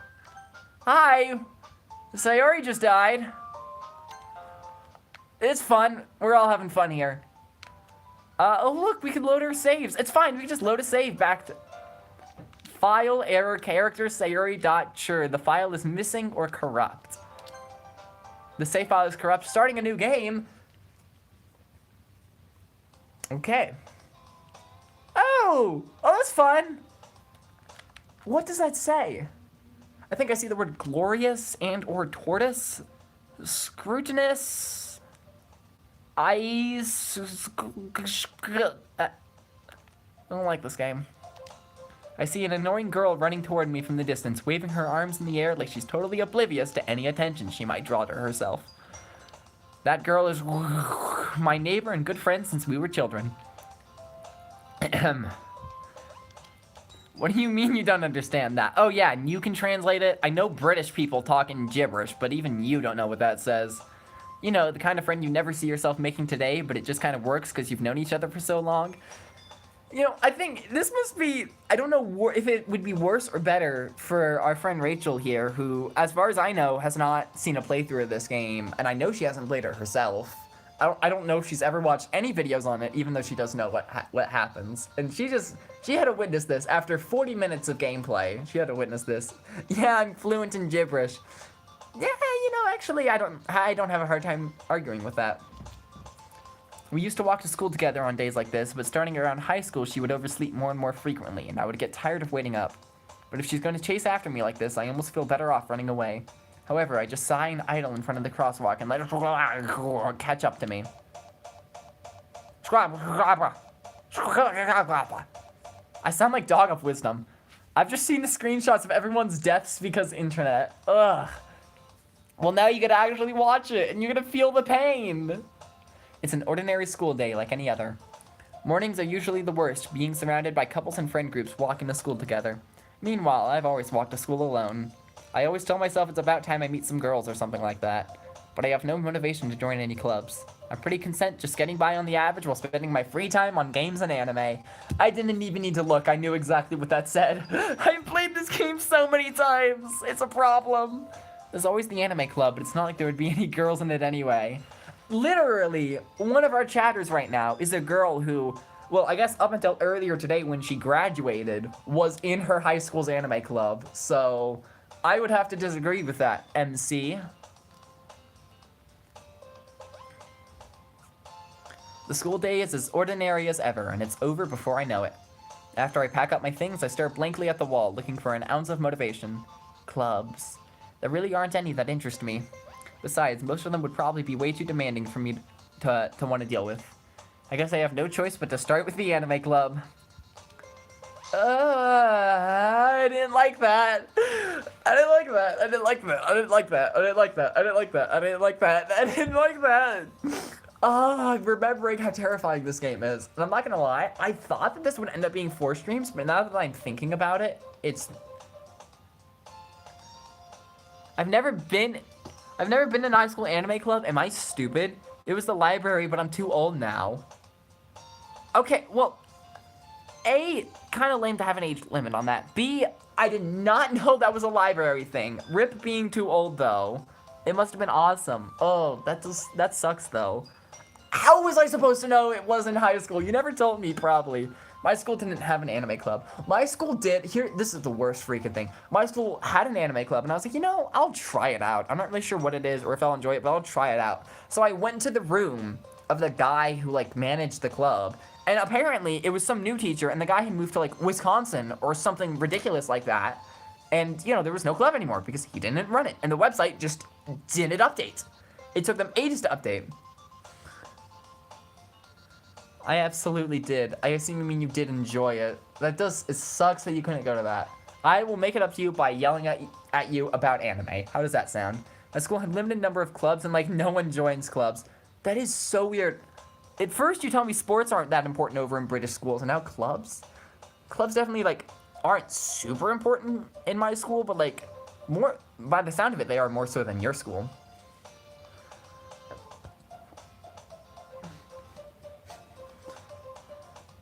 Hi! Sayori just died. It's fun. We're all having fun here. Oh look, we can load our saves. It's fine, we can just load a save back to... File error character Sayori.sure. The file is missing or corrupt. The save file is corrupt. Starting a new game. Okay. Oh, that's fun. What does that say? I think I see the word glorious and or tortoise. Scrutinous. Eyes. I don't like this game. I see an annoying girl running toward me from the distance, waving her arms in the air like she's totally oblivious to any attention she might draw to herself. That girl is my neighbor and good friend since we were children. What do you mean you don't understand that? Oh yeah, and you can translate it? I know British people talking gibberish, but even you don't know what that says. You know, the kind of friend you never see yourself making today, but it just kind of works because you've known each other for so long. You know, I think this must be, I don't know if it would be worse or better for our friend Rachel here, who, as far as I know, has not seen a playthrough of this game, and I know she hasn't played it herself. I don't know if she's ever watched any videos on it, even though she does know what happens. And she had to witness this after 40 minutes of gameplay. She had to witness this. Yeah, I'm fluent in gibberish. Yeah, you know, actually, I don't have a hard time arguing with that. We used to walk to school together on days like this, but starting around high school, she would oversleep more and more frequently, and I would get tired of waiting up. But if she's going to chase after me like this, I almost feel better off running away. However, I just sigh and idle in front of the crosswalk and let her catch up to me. I sound like Dog of Wisdom. I've just seen the screenshots of everyone's deaths because internet. Ugh. Well, now you get to actually watch it, and you're gonna feel the pain. It's an ordinary school day like any other. Mornings are usually the worst, being surrounded by couples and friend groups walking to school together. Meanwhile, I've always walked to school alone. I always tell myself it's about time I meet some girls or something like that, but I have no motivation to join any clubs. I'm pretty content just getting by on the average while spending my free time on games and anime. I didn't even need to look, I knew exactly what that said. I've played this game so many times, it's a problem. There's always the anime club, but it's not like there would be any girls in it anyway. Literally, one of our chatters right now is a girl who, well, I guess up until earlier today when she graduated, was in her high school's anime club, so I would have to disagree with that, MC. The school day is as ordinary as ever, and it's over before I know it. After I pack up my things, I stare blankly at the wall, looking for an ounce of motivation. Clubs. There really aren't any that interest me. Besides, most of them would probably be way too demanding for me to want to deal with. I guess I have no choice but to start with the anime club. I didn't like that. I didn't like that. I didn't like that. I didn't like that. I didn't like that. I didn't like that. I didn't like that. I didn't like that. I'm remembering how terrifying this game is. And I'm not gonna lie, I thought that this would end up being 4 streams, but now that I'm thinking about it, it's... I've never been in an high school anime club. Am I stupid? It was the library, but I'm too old now. Okay, well, A, kind of lame to have an age limit on that. B, I did not know that was a library thing. RIP being too old, though. It must have been awesome. Oh, that sucks, though. How was I supposed to know it was in high school? You never told me, probably. My school didn't have an anime club. My school did. Here, this is the worst freaking thing. My school had an anime club, and I was like, you know, I'll try it out. I'm not really sure what it is or if I'll enjoy it, but I'll try it out. So I went to the room of the guy who, like, managed the club, and apparently it was some new teacher, and the guy had moved to, like, Wisconsin or something ridiculous like that. And, you know, there was no club anymore because he didn't run it, and the website just didn't update. It took them ages to update. I absolutely did. I assume you mean you did enjoy it. It sucks that you couldn't go to that. I will make it up to you by yelling at you about anime. How does that sound? My school had limited number of clubs and, like, no one joins clubs. That is so weird. At first you tell me sports aren't that important over in British schools, and now clubs? Clubs definitely, like, aren't super important in my school, but, like, more, by the sound of it, they are more so than your school.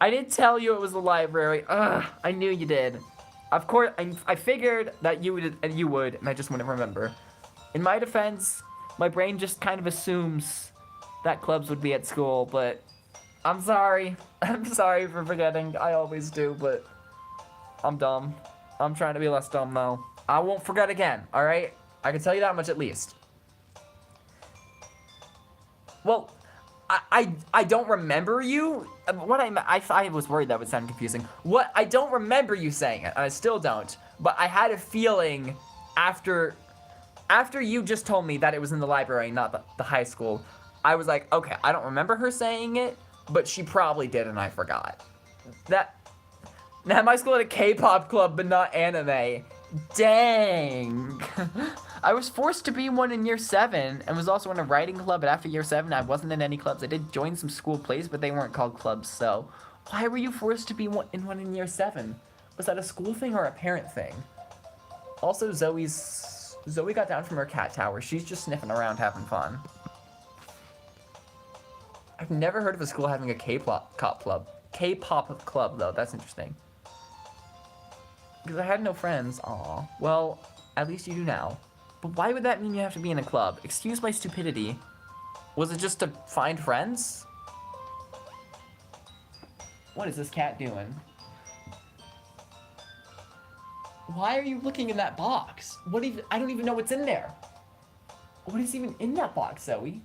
I did tell you it was the library. Ugh, I knew you did. Of course, I figured that you would, and I just wouldn't remember. In my defense, my brain just kind of assumes that clubs would be at school, but I'm sorry. I'm sorry for forgetting. I always do, but I'm dumb. I'm trying to be less dumb, though. I won't forget again, alright? I can tell you that much at least. Well, I don't remember you. I was worried that would sound confusing. I don't remember you saying it, and I still don't. But I had a feeling after you just told me that it was in the library, not the high school. I was like, okay, I don't remember her saying it, but she probably did, and I forgot. Now my school had a K-pop club, but not anime. Dang. I was forced to be one in year 7 and was also in a writing club, but after year 7 I wasn't in any clubs. I did join some school plays, but they weren't called clubs, so why were you forced to be one in year 7? Was that a school thing or a parent thing? Also, Zoe got down from her cat tower. She's just sniffing around having fun. I've never heard of a school having a K-pop club. K-pop club, though. That's interesting. Because I had no friends. Aw. Well, at least you do now. But why would that mean you have to be in a club? Excuse my stupidity. Was it just to find friends? What is this cat doing? Why are you looking in that box? I don't even know what's in there. What is even in that box, Zoe?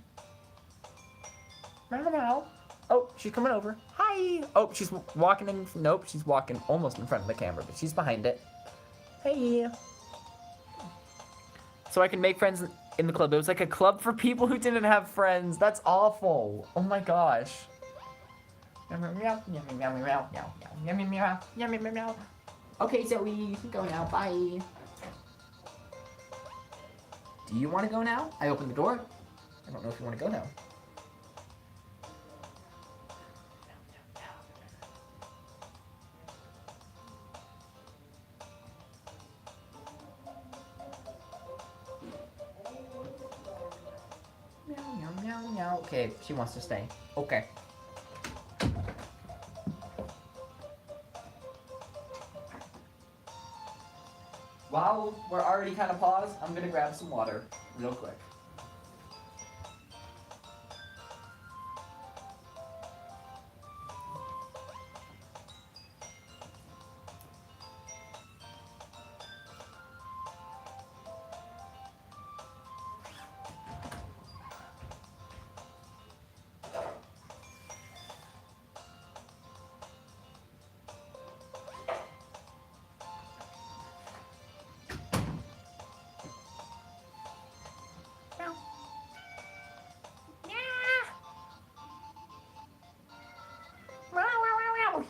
Meow, meow. Oh, she's coming over. Hi. Oh, she's walking in. Nope, she's walking almost in front of the camera, but she's behind it. Hey. So I can make friends in the club. It was like a club for people who didn't have friends. That's awful. Oh my gosh. Meow, meow, meow, meow, meow, meow, meow, meow, meow, meow, meow, meow. Okay, Zoe, you can go now. Bye. Do you want to go now? I opened the door. I don't know if you want to go now. Meow, meow, meow, meow. Okay, she wants to stay. Okay. While we're already kind of paused, I'm gonna grab some water real quick.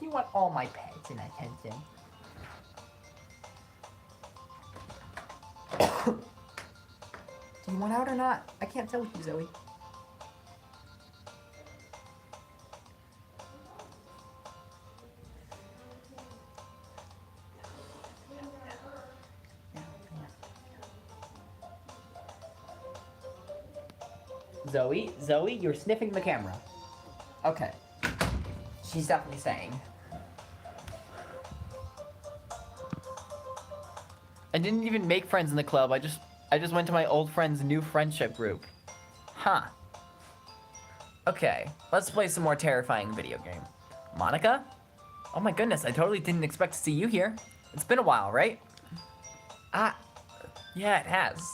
You want all my pets and attention. Do you want out or not? I can't tell with you, Zoe. Zoe, you're sniffing the camera. Okay. She's definitely staying. I didn't even make friends in the club. I just went to my old friend's new friendship group. Huh. Okay, let's play some more terrifying video game. Monica? Oh my goodness, I totally didn't expect to see you here. It's been a while, right? Yeah, it has.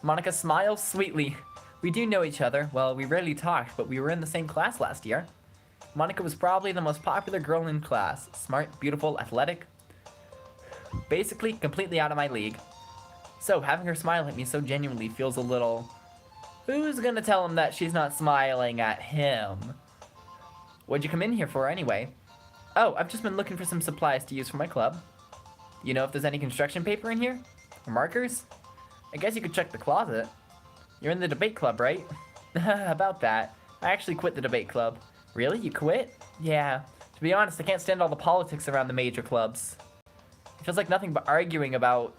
Monica smiles sweetly. We do know each other. Well, we rarely talked, but we were in the same class last year. Monica was probably the most popular girl in class. Smart, beautiful, athletic. Basically, completely out of my league. So, having her smile at me so genuinely feels a little... Who's gonna tell him that she's not smiling at him? What'd you come in here for anyway? Oh, I've just been looking for some supplies to use for my club. You know if there's any construction paper in here? Or markers? I guess you could check the closet. You're in the debate club, right? About that. I actually quit the debate club. Really? You quit? Yeah. To be honest, I can't stand all the politics around the major clubs. It feels like nothing but arguing about...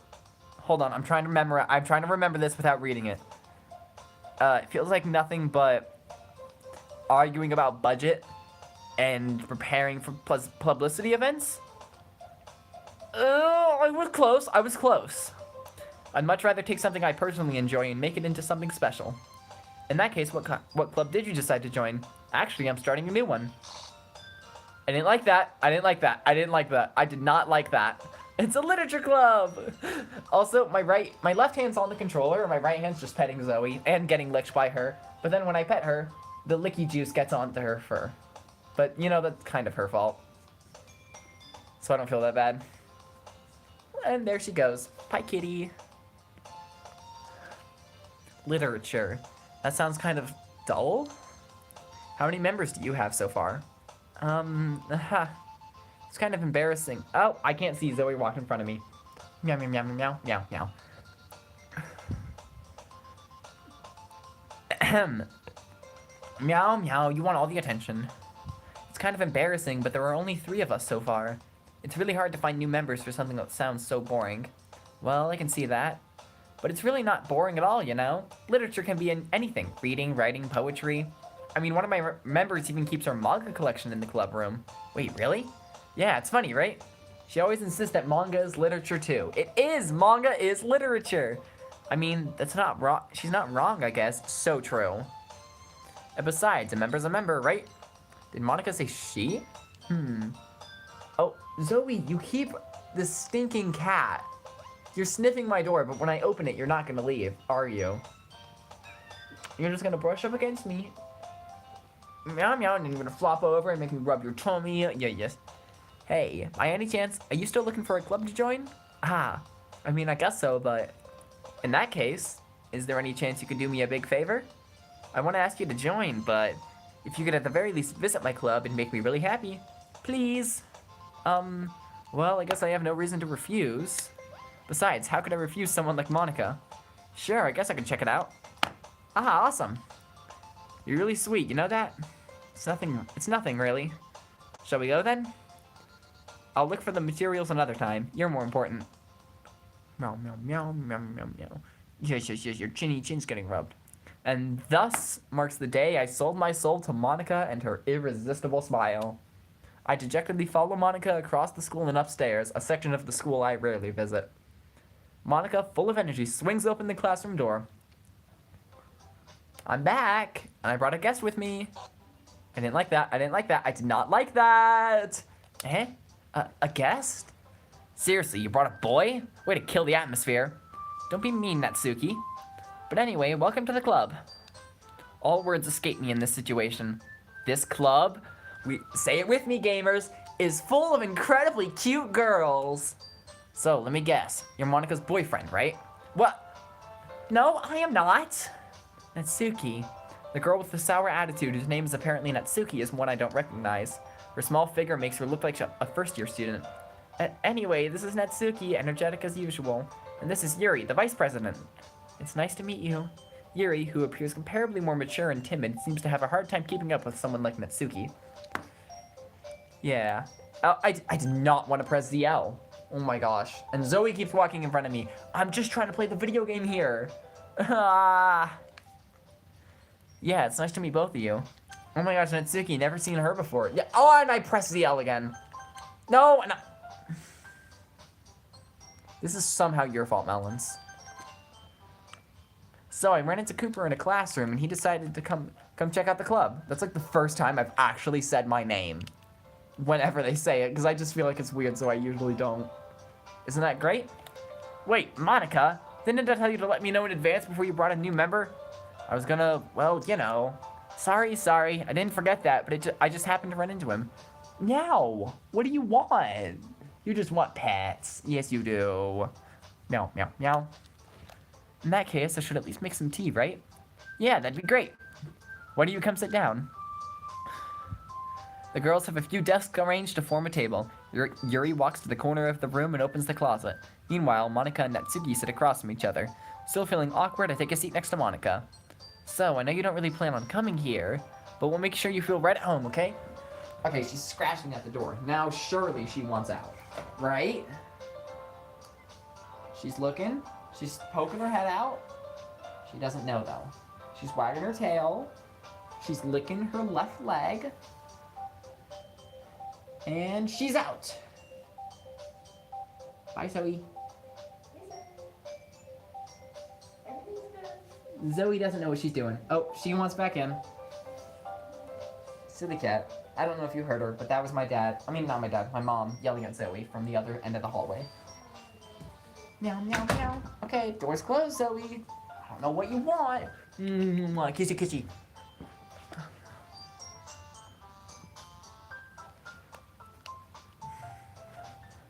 Hold on, I'm trying to remember this without reading it. It feels like nothing but arguing about budget and preparing for publicity events. I was close. I'd much rather take something I personally enjoy and make it into something special. In that case, what club did you decide to join? Actually, I'm starting a new one. I didn't like that. I did not like that. It's a literature club. Also, my left hand's on the controller, and my right hand's just petting Zoe and getting licked by her. But then when I pet her, the licky juice gets onto her fur. But, you know, that's kind of her fault. So I don't feel that bad. And there she goes. Bye, kitty. Literature. That sounds kind of dull. How many members do you have so far? It's kind of embarrassing. Oh, I can't see Zoe walk in front of me. Meow, meow, meow, meow, meow, meow. Ahem. Meow, meow, you want all the attention. It's kind of embarrassing, but there are only 3 of us so far. It's really hard to find new members for something that sounds so boring. Well, I can see that. But it's really not boring at all, you know? Literature can be in anything. Reading, writing, poetry. I mean, one of my members even keeps her manga collection in the club room. Wait, really? Yeah, it's funny, right? She always insists that manga is literature too. It is! Manga is literature! I mean, that's not wrong. She's not wrong, I guess. So true. And besides, a member's a member, right? Did Monica say she? Oh, Zoe, you keep this stinking cat. You're sniffing my door, but when I open it, you're not gonna leave, are you? You're just gonna brush up against me. Meow meow, and then you're gonna flop over and make me rub your tummy. Yeah, yes. Hey, by any chance, are you still looking for a club to join? I mean, I guess so, but in that case, is there any chance you could do me a big favor? I want to ask you to join, but if you could at the very least visit my club and make me really happy, please. Well, I guess I have no reason to refuse. Besides, how could I refuse someone like Monica? Sure, I guess I can check it out. Awesome. You're really sweet, you know that? It's nothing really. Shall we go then? I'll look for the materials another time. You're more important. Meow, meow, meow, meow, meow, meow. Yes, yes, yes, your chin's getting rubbed. And thus marks the day I sold my soul to Monica and her irresistible smile. I dejectedly follow Monica across the school and upstairs, a section of the school I rarely visit. Monica, full of energy, swings open the classroom door. I'm back, and I brought a guest with me. I didn't like that. I didn't like that. I did not like that. Eh? A guest? Seriously, you brought a boy? Way to kill the atmosphere. Don't be mean, Natsuki. But anyway, welcome to the club. All words escape me in this situation. This club, say it with me, gamers, is full of incredibly cute girls. So, let me guess. You're Monica's boyfriend, right? What? No, I am not. Natsuki. The girl with the sour attitude whose name is apparently Natsuki is one I don't recognize. Her small figure makes her look like a first-year student. Anyway, this is Natsuki, energetic as usual. And this is Yuri, the vice president. It's nice to meet you. Yuri, who appears comparably more mature and timid, seems to have a hard time keeping up with someone like Natsuki. Yeah. I did not want to press ZL. Oh my gosh. And Zoe keeps walking in front of me. I'm just trying to play the video game here. Yeah, it's nice to meet both of you. Oh my gosh, Natsuki, never seen her before. Yeah. Oh, and I pressed ZL again. No, and This is somehow your fault, Melons. So I ran into Cooper in a classroom, and he decided to come check out the club. That's like the first time I've actually said my name whenever they say it, because I just feel like it's weird, so I usually don't. Isn't that great? Wait, Monica, didn't I tell you to let me know in advance before you brought a new member? I was gonna, well, you know. Sorry, I didn't forget that, but I just happened to run into him. Meow, what do you want? You just want pets. Yes, you do. Meow, meow, meow. In that case, I should at least make some tea, right? Yeah, that'd be great. Why don't you come sit down? The girls have a few desks arranged to form a table. Yuri walks to the corner of the room and opens the closet. Meanwhile, Monica and Natsuki sit across from each other. Still feeling awkward, I take a seat next to Monica. So, I know you don't really plan on coming here, but we'll make sure you feel right at home, okay? Okay, she's scratching at the door. Now, surely she wants out, right? She's looking. She's poking her head out. She doesn't know, though. She's wagging her tail. She's licking her left leg. And she's out. Bye, Zoe. Zoe doesn't know what she's doing. Oh, she wants back in. Silly cat. I don't know if you heard her, but that was my dad. I mean, not my dad, my mom yelling at Zoe from the other end of the hallway. Meow, meow, meow. Okay, door's closed, Zoe. I don't know what you want. Kissy, kissy.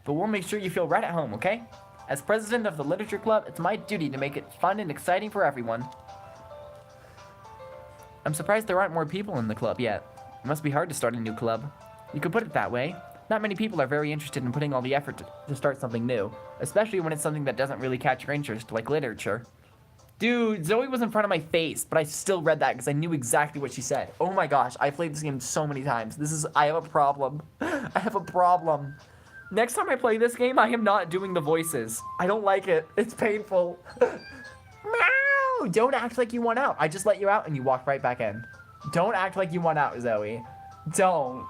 But we'll make sure you feel right at home, okay? As president of the literature club, it's my duty to make it fun and exciting for everyone. I'm surprised there aren't more people in the club yet. It must be hard to start a new club. You could put it that way. Not many people are very interested in putting all the effort to start something new, especially when it's something that doesn't really catch your interest, like literature. Dude, Zoe was in front of my face, but I still read that because I knew exactly what she said. Oh my gosh, I played this game so many times. I have a problem. I have a problem. Next time I play this game, I am not doing the voices. I don't like it. It's painful. Meow! Don't act like you want out. I just let you out and you walk right back in. Don't act like you want out, Zoe. Don't.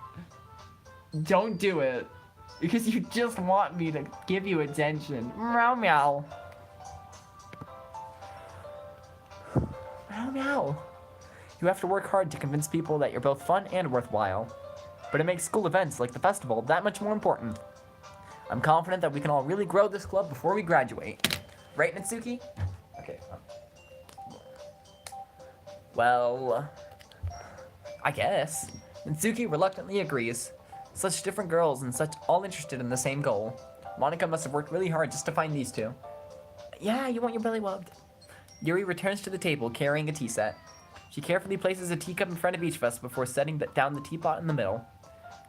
Don't do it. Because you just want me to give you attention. Meow meow. Meow meow. You have to work hard to convince people that you're both fun and worthwhile. But it makes school events like the festival that much more important. I'm confident that we can all really grow this club before we graduate. Right, Natsuki? Okay. Well, I guess. Natsuki reluctantly agrees. Such different girls and such all interested in the same goal. Monica must have worked really hard just to find these two. Yeah, you want your belly rubbed. Yuri returns to the table carrying a tea set. She carefully places a teacup in front of each of us before setting down the teapot in the middle.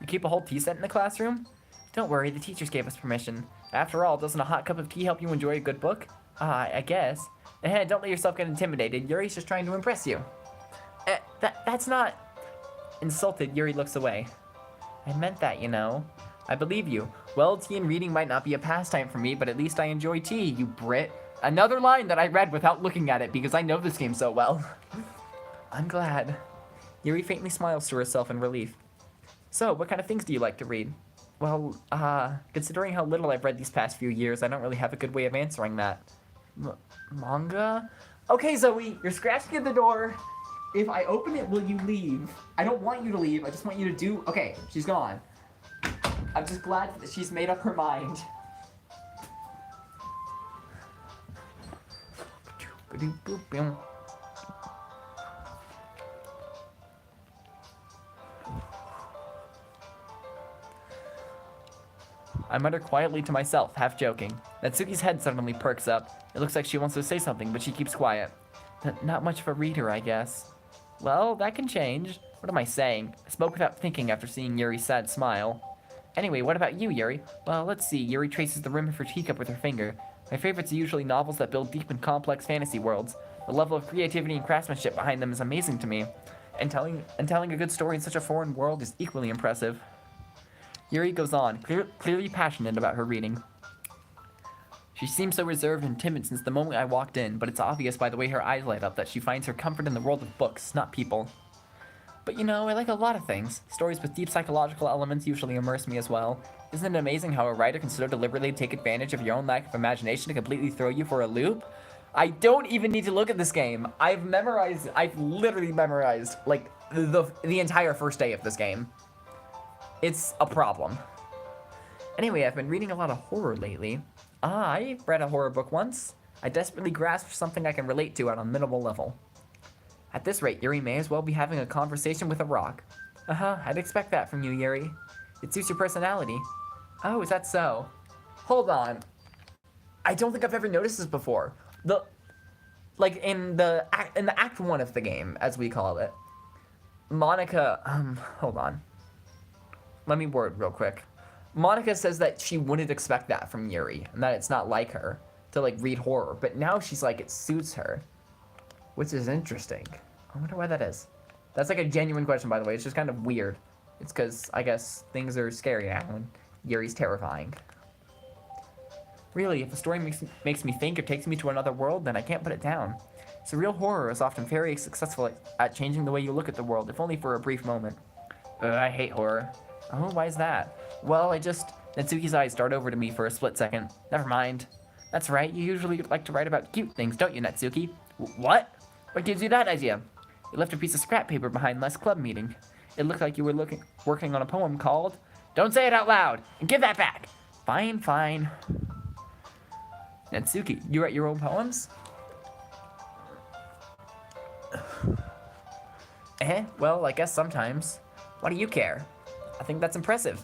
You keep a whole tea set in the classroom? Don't worry, the teachers gave us permission. After all, doesn't a hot cup of tea help you enjoy a good book? I guess. Don't let yourself get intimidated. Yuri's just trying to impress you. That's not... Insulted, Yuri looks away. I meant that, you know. I believe you. Well, tea and reading might not be a pastime for me, but at least I enjoy tea, you Brit. Another line that I read without looking at it because I know this game so well. I'm glad. Yuri faintly smiles to herself in relief. So, what kind of things do you like to read? Well, considering how little I've read these past few years, I don't really have a good way of answering that. Manga? Okay, Zoe, you're scratching at the door. If I open it, will you leave? I don't want you to leave, I just want you to do... Okay, she's gone. I'm just glad that she's made up her mind. I mutter quietly to myself, half joking. Natsuki's head suddenly perks up. It looks like she wants to say something, but she keeps quiet. Not much of a reader, I guess. Well, that can change. What am I saying? I spoke without thinking after seeing Yuri's sad smile. Anyway, what about you, Yuri? Well, let's see. Yuri traces the rim of her teacup with her finger. My favorites are usually novels that build deep and complex fantasy worlds. The level of creativity and craftsmanship behind them is amazing to me. And telling a good story in such a foreign world is equally impressive. Yuri goes on, clearly passionate about her reading. She seems so reserved and timid since the moment I walked in, but it's obvious by the way her eyes light up that she finds her comfort in the world of books, not people. But you know, I like a lot of things. Stories with deep psychological elements usually immerse me as well. Isn't it amazing how a writer can so deliberately take advantage of your own lack of imagination to completely throw you for a loop? I don't even need to look at this game. I've literally memorized, like, the entire first day of this game. It's a problem. Anyway, I've been reading a lot of horror lately. I read a horror book once. I desperately grasped something I can relate to at a minimal level. At this rate, Yuri may as well be having a conversation with a rock. I'd expect that from you, Yuri. It suits your personality. Oh, is that so? Hold on. I don't think I've ever noticed this before. In the act 1 of the game, as we call it, Monica, hold on. Let me word real quick. Monica says that she wouldn't expect that from Yuri, and that it's not like her to, like, read horror, but now she's like, it suits her, which is interesting. I wonder why that is. That's, like, a genuine question, by the way. It's just kind of weird. It's because, I guess, things are scary now, and Yuri's terrifying. Really, if a story makes me think or takes me to another world, then I can't put it down. Surreal horror is often very successful at changing the way you look at the world, if only for a brief moment. I hate horror. Oh, why is that? Well, Natsuki's eyes dart over to me for a split second. Never mind. That's right, you usually like to write about cute things, don't you, Natsuki? What? What gives you that idea? You left a piece of scrap paper behind last club meeting. It looked like you were working on a poem called... Don't say it out loud, and give that back! Fine. Natsuki, you write your own poems? Well, I guess sometimes. Why do you care? I think that's impressive.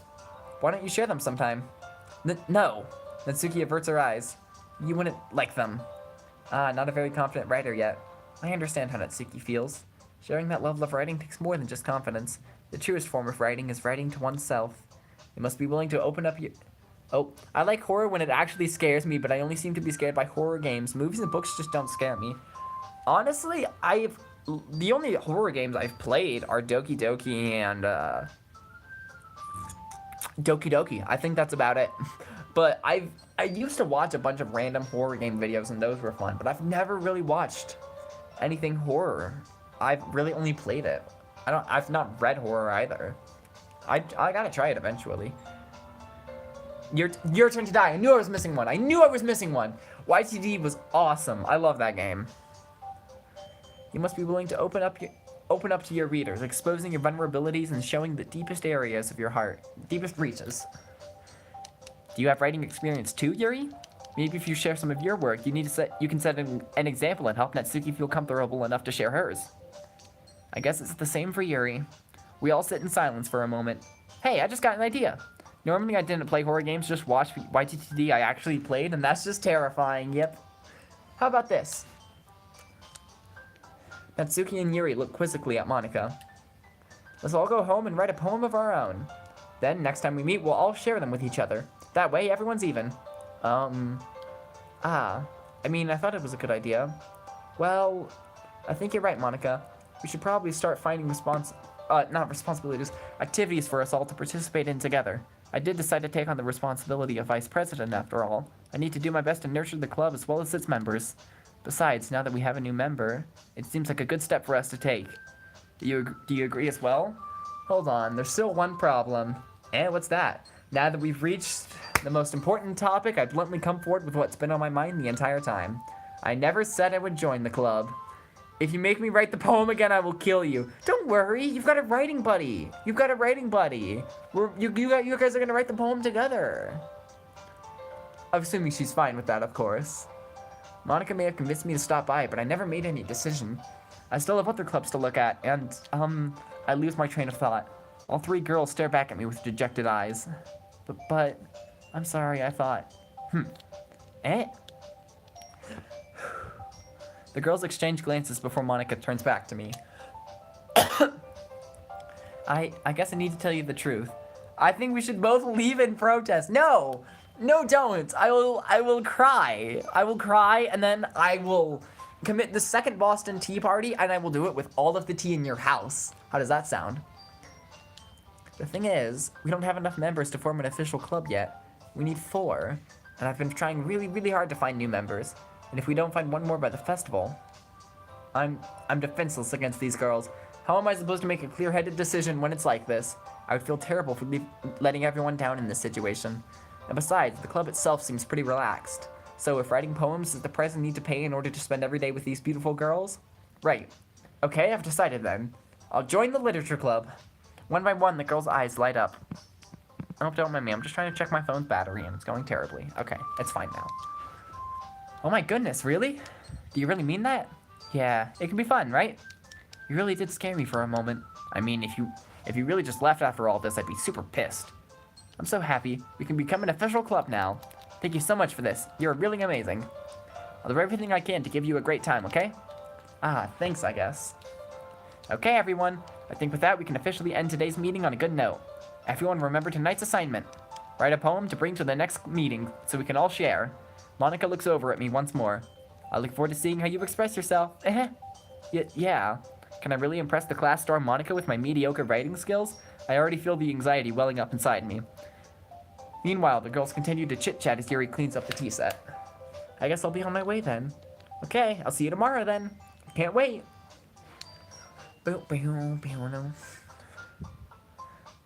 Why don't you share them sometime? No. Natsuki averts her eyes. You wouldn't like them. Not a very confident writer yet. I understand how Natsuki feels. Sharing that level of writing takes more than just confidence. The truest form of writing is writing to oneself. You must be willing to open up your... Oh, I like horror when it actually scares me, but I only seem to be scared by horror games. Movies and books just don't scare me. Honestly, the only horror games I've played are Doki Doki and Doki Doki. I think that's about it. But I used to watch a bunch of random horror game videos and those were fun, but I've never really watched anything horror. I've really only played it. I've not read horror either. I gotta try it eventually. Your turn to die. I knew I was missing one. I knew I was missing one. YTD was awesome. I love that game. You must be willing to open up to your readers, exposing your vulnerabilities and showing the deepest areas of your heart, deepest reaches. Do you have writing experience too, Yuri? Maybe if you share some of your work, you can set an example and help Natsuki feel comfortable enough to share hers. I guess it's the same for Yuri. We all sit in silence for a moment. Hey, I just got an idea. Normally I didn't play horror games, just watch YTTD I actually played, and that's just terrifying, yep. How about this? Natsuki and Yuri look quizzically at Monika. Let's all go home and write a poem of our own. Then, next time we meet, we'll all share them with each other. That way, everyone's even. I mean, I thought it was a good idea. Well, I think you're right, Monika. We should probably start finding activities for us all to participate in together. I did decide to take on the responsibility of vice president, after all. I need to do my best to nurture the club as well as its members. Besides, now that we have a new member, it seems like a good step for us to take. Do you agree as well? Hold on, there's still one problem. And what's that? Now that we've reached the most important topic, I bluntly come forward with what's been on my mind the entire time. I never said I would join the club. If you make me write the poem again, I will kill you. Don't worry, you've got a writing buddy. You guys are gonna write the poem together. I'm assuming she's fine with that, of course. Monika may have convinced me to stop by, but I never made any decision. I still have other clubs to look at, and, I lose my train of thought. All three girls stare back at me with dejected eyes. But, I'm sorry, I thought. Eh? The girls exchange glances before Monika turns back to me. I guess I need to tell you the truth. I think we should both leave in protest. No! No, don't! I will cry. I will cry, and then I will commit the second Boston Tea Party, and I will do it with all of the tea in your house. How does that sound? The thing is, we don't have enough members to form an official club yet. We need 4, and I've been trying really, really hard to find new members. And if we don't find one more by the festival, I'm defenseless against these girls. How am I supposed to make a clear-headed decision when it's like this? I would feel terrible for letting everyone down in this situation. And besides, the club itself seems pretty relaxed. So if writing poems is the price I need to pay in order to spend every day with these beautiful girls? Right. Okay, I've decided then. I'll join the literature club. One by one, the girls' eyes light up. Oh, don't mind me. I'm just trying to check my phone's battery, and it's going terribly. Okay, it's fine now. Oh my goodness, really? Do you really mean that? Yeah, it can be fun, right? You really did scare me for a moment. I mean, if you really just left after all this, I'd be super pissed. I'm so happy. We can become an official club now. Thank you so much for this. You're really amazing. I'll do everything I can to give you a great time, okay? Thanks, I guess. Okay, everyone. I think with that, we can officially end today's meeting on a good note. Everyone remember tonight's assignment. Write a poem to bring to the next meeting so we can all share. Monika looks over at me once more. I look forward to seeing how you express yourself. Yeah. Can I really impress the class star Monika with my mediocre writing skills? I already feel the anxiety welling up inside me. Meanwhile, the girls continue to chit-chat as Yuri cleans up the tea set. I guess I'll be on my way then. Okay, I'll see you tomorrow then. Can't wait.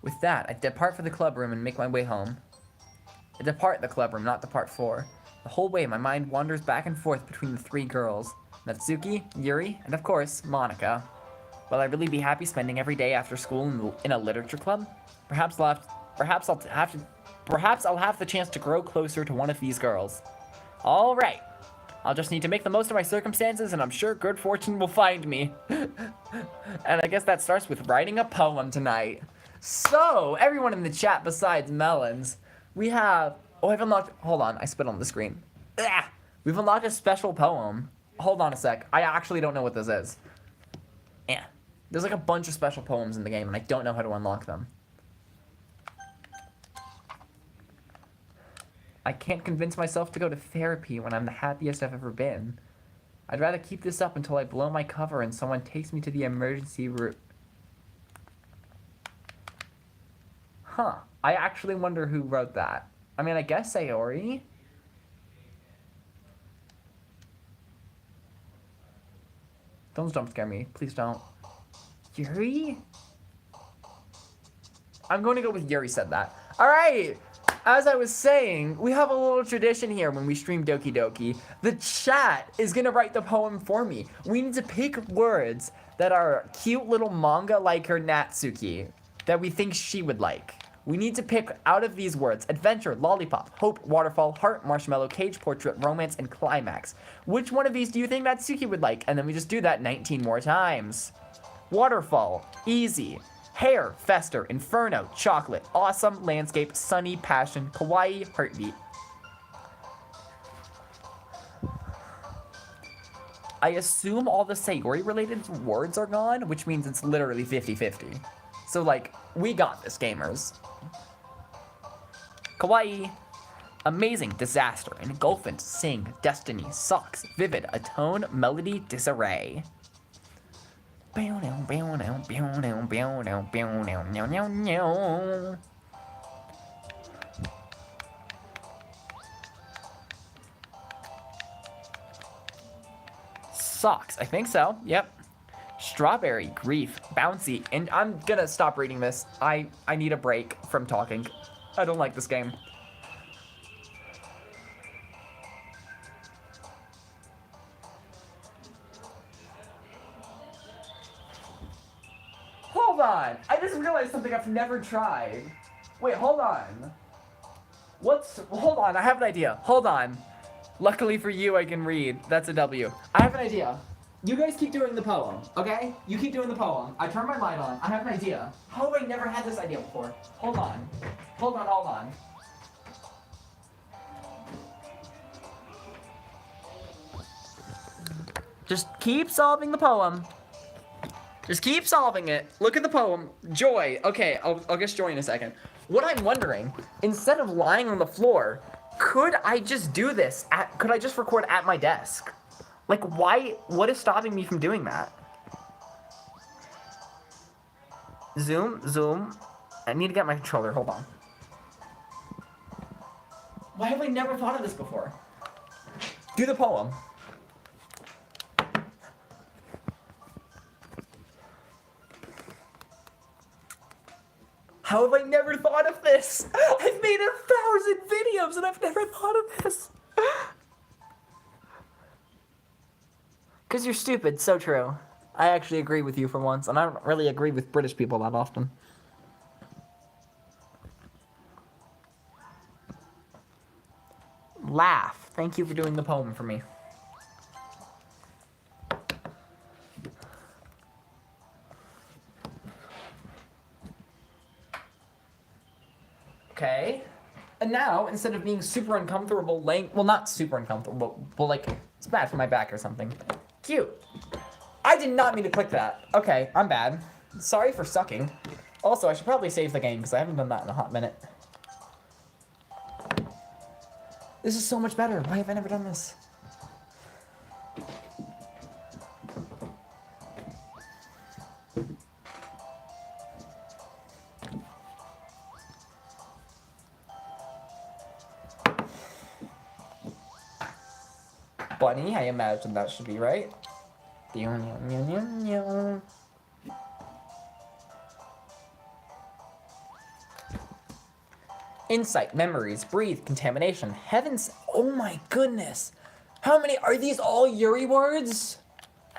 With that, I depart for the club room and make my way home. I depart the club room, not depart for. The whole way, my mind wanders back and forth between the 3 girls. Natsuki, Yuri, and of course, Monika. Will I really be happy spending every day after school in a literature club? Perhaps I'll have the chance to grow closer to one of these girls. All right. I'll just need to make the most of my circumstances, and I'm sure good fortune will find me. And I guess that starts with writing a poem tonight. So, everyone in the chat besides Melons, we have... Oh, I've unlocked... Hold on, I spit on the screen. We've unlocked a special poem. Hold on a sec. I actually don't know what this is. Yeah. There's like a bunch of special poems in the game, and I don't know how to unlock them. I can't convince myself to go to therapy when I'm the happiest I've ever been. I'd rather keep this up until I blow my cover and someone takes me to the emergency room. Huh. I actually wonder who wrote that. I mean, I guess Sayori. Don't jump scare me. Please don't. Yuri? I'm going to go with Yuri said that. Alright! As I was saying, we have a little tradition here when we stream Doki Doki. The chat is going to write the poem for me. We need to pick words that are cute little manga like her Natsuki that we think she would like. We need to pick out of these words: adventure, lollipop, hope, waterfall, heart, marshmallow, cage, portrait, romance, and climax. Which one of these do you think Natsuki would like? And then we just do that 19 more times. Waterfall, easy. Hair, fester, inferno, chocolate, awesome, landscape, sunny, passion, kawaii, heartbeat. I assume all the Sayori related words are gone, which means it's literally 50-50. So like, we got this, gamers. Kawaii. Amazing, disaster, engulfant, sing, destiny, socks, vivid, atone, melody, disarray. Socks, I think so, yep. Strawberry, grief, bouncy, and I'm gonna stop reading this. I need a break from talking. I don't like this game. Hold on! I just realized something I've never tried. Wait, hold on. Hold on, I have an idea. Hold on. Luckily for you, I can read. That's a W. I have an idea. You guys keep doing the poem, okay? You keep doing the poem. I turn my light on. I have an idea. How have I never had this idea before? Hold on. Hold on, hold on. Just keep solving the poem. Just keep solving it. Look at the poem. Joy. Okay, I'll guess joy in a second. What I'm wondering, instead of lying on the floor, could I just do this? Could I just record at my desk? Like, why? What is stopping me from doing that? Zoom. I need to get my controller. Hold on. Why have I never thought of this before? Do the poem. How have I never thought of this? I've made 1,000 videos and I've never thought of this. Because you're stupid, so true. I actually agree with you for once, and I don't really agree with British people that often. Laugh. Thank you for doing the poem for me. Okay. And now, instead of being super uncomfortable laying... Well, not super uncomfortable, but like, it's bad for my back or something. Cute. I did not mean to click that. Okay, I'm bad. Sorry for sucking. Also, I should probably save the game because I haven't done that in a hot minute. This is so much better. Why have I never done this? Bunny, I imagine that should be right. Insight, memories, breathe, contamination, heavens. Oh my goodness. How many, are these all Yuri words?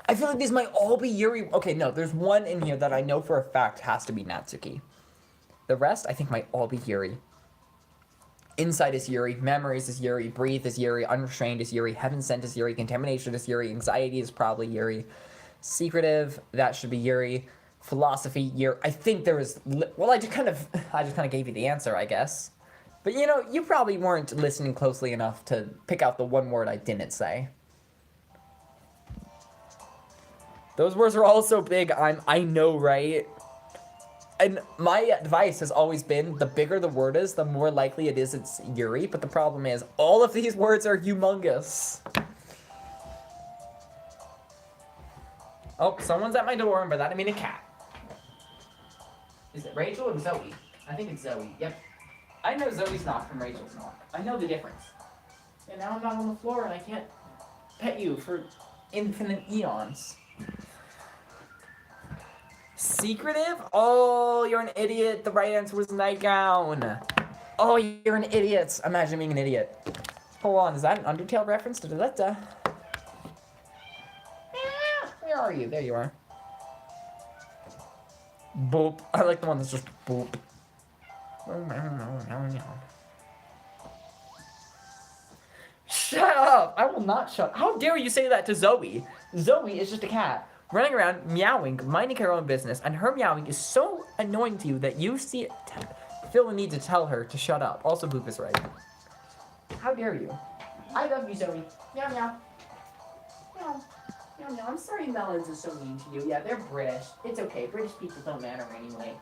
I feel like these might all be Yuri. Okay, no, there's one in here that I know for a fact has to be Natsuki. The rest, I think, might all be Yuri. Insight is Yuri, memories is Yuri, breathe is Yuri, unrestrained is Yuri, heaven sent is Yuri, contamination is Yuri, anxiety is probably Yuri, secretive, that should be Yuri, philosophy, Yuri. I think there was, well, I just kind of gave you the answer, I guess. But you know, you probably weren't listening closely enough to pick out the one word I didn't say. Those words are all so big, I know, right? And my advice has always been, the bigger the word is, the more likely it is it's Yuri. But the problem is, all of these words are humongous. Oh, someone's at my door, but that I mean a cat. Is it Rachel or Zoe? I think it's Zoe. Yep. I know Zoe's knock from Rachel's knock. I know the difference. And now I'm not on the floor and I can't pet you for infinite eons. Secretive? Oh, you're an idiot. The right answer was nightgown. Oh, you're an idiot. Imagine being an idiot. Hold on, is that an Undertale reference? Da-da-da-da. Where are you? There you are. Boop. I like the one that's just boop. Shut up! I will not shut. How dare you say that to Zoe? Zoe is just a cat running around meowing, minding her own business, and her meowing is so annoying to you that you feel the need to tell her to shut up. Also, Boop is right. How dare you? I love you, Zoe. Meow meow. Meow. Meow meow. I'm sorry Melons is so mean to you. Yeah, they're British. It's okay. British people don't matter anyway.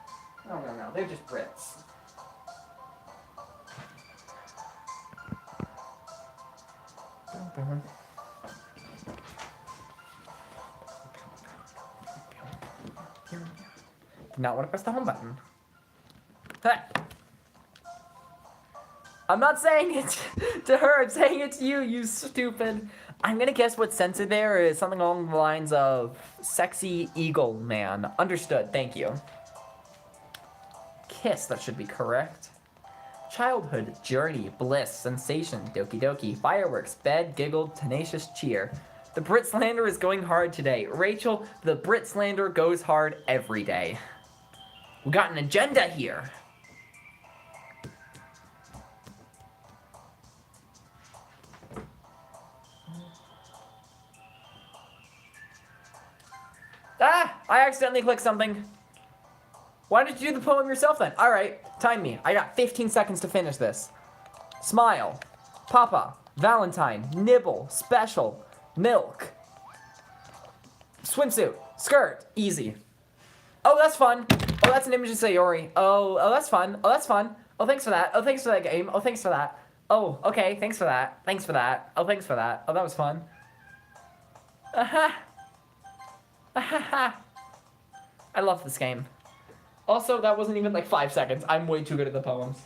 No. They're just Brits. Did not want to press the home button. Hey. I'm not saying it to her, I'm saying it to you, you stupid. I'm gonna guess what sensor there is something along the lines of sexy eagle man. Understood, thank you. Kiss, that should be correct. Childhood, journey, bliss, sensation, doki doki, fireworks, bed, giggle, tenacious cheer. The Brit slander is going hard today. Rachel, the Brit slander goes hard every day. We got an agenda here. Ah! I accidentally clicked something. Why did you do the poem yourself then? Alright, time me. I got 15 seconds to finish this. Smile. Papa. Valentine. Nibble. Special. Milk. Swimsuit. Skirt. Easy. Oh, that's fun. Oh, that's an image of Sayori. Oh, that's fun. Oh, that's fun. Oh, thanks for that. Oh, thanks for that game. Oh, thanks for that. Oh, okay. Thanks for that. Thanks for that. Oh, thanks for that. Oh, that was fun. Aha. Aha. I love this game. Also, that wasn't even like 5 seconds. I'm way too good at the poems.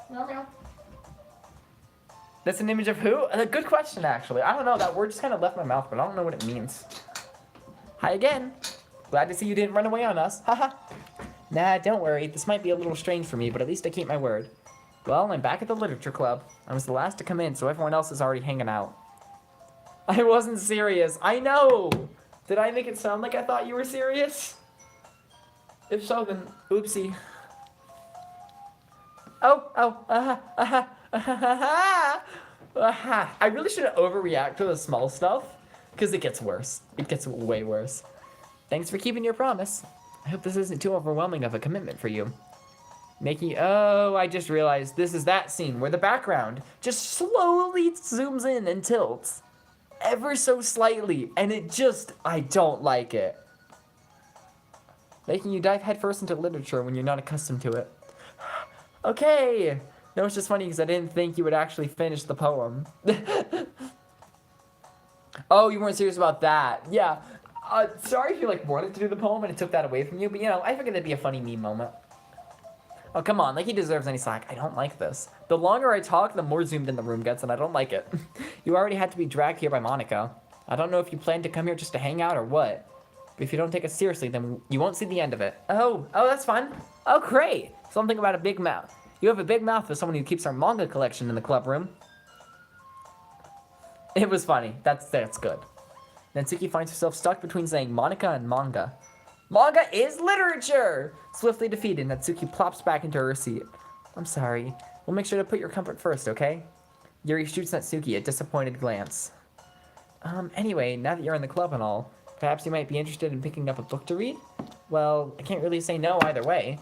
Meow, meow. That's an image of who? A good question, actually. I don't know. That word just kind of left my mouth, but I don't know what it means. Hi again. Glad to see you didn't run away on us. Haha. Nah, don't worry. This might be a little strange for me, but at least I keep my word. Well, I'm back at the literature club. I was the last to come in, so everyone else is already hanging out. I wasn't serious. I know! Did I make it sound like I thought you were serious? If so, then oopsie. I really shouldn't overreact to the small stuff, because it gets worse. It gets way worse. Thanks for keeping your promise. I hope this isn't too overwhelming of a commitment for you. Oh, I just realized this is that scene where the background just slowly zooms in and tilts. Ever so slightly, and I don't like it. Making you dive headfirst into literature when you're not accustomed to it. Okay. No, it's just funny because I didn't think you would actually finish the poem. Oh, you weren't serious about that. Yeah. Sorry if you wanted to do the poem and it took that away from you, but I figured that'd be a funny meme moment. Oh, come on, he deserves any slack. I don't like this. The longer I talk, the more zoomed in the room gets, and I don't like it. You already had to be dragged here by Monica. I don't know if you plan to come here just to hang out or what. But if you don't take it seriously, then you won't see the end of it. Oh, that's fun. Oh, great. Something about a big mouth. You have a big mouth for someone who keeps our manga collection in the club room. It was funny. That's good. Natsuki finds herself stuck between saying Monica and manga. Manga is literature! Swiftly defeated, Natsuki plops back into her seat. I'm sorry. We'll make sure to put your comfort first, okay? Yuri shoots Natsuki a disappointed glance. Anyway, now that you're in the club and all, perhaps you might be interested in picking up a book to read? Well, I can't really say no either way.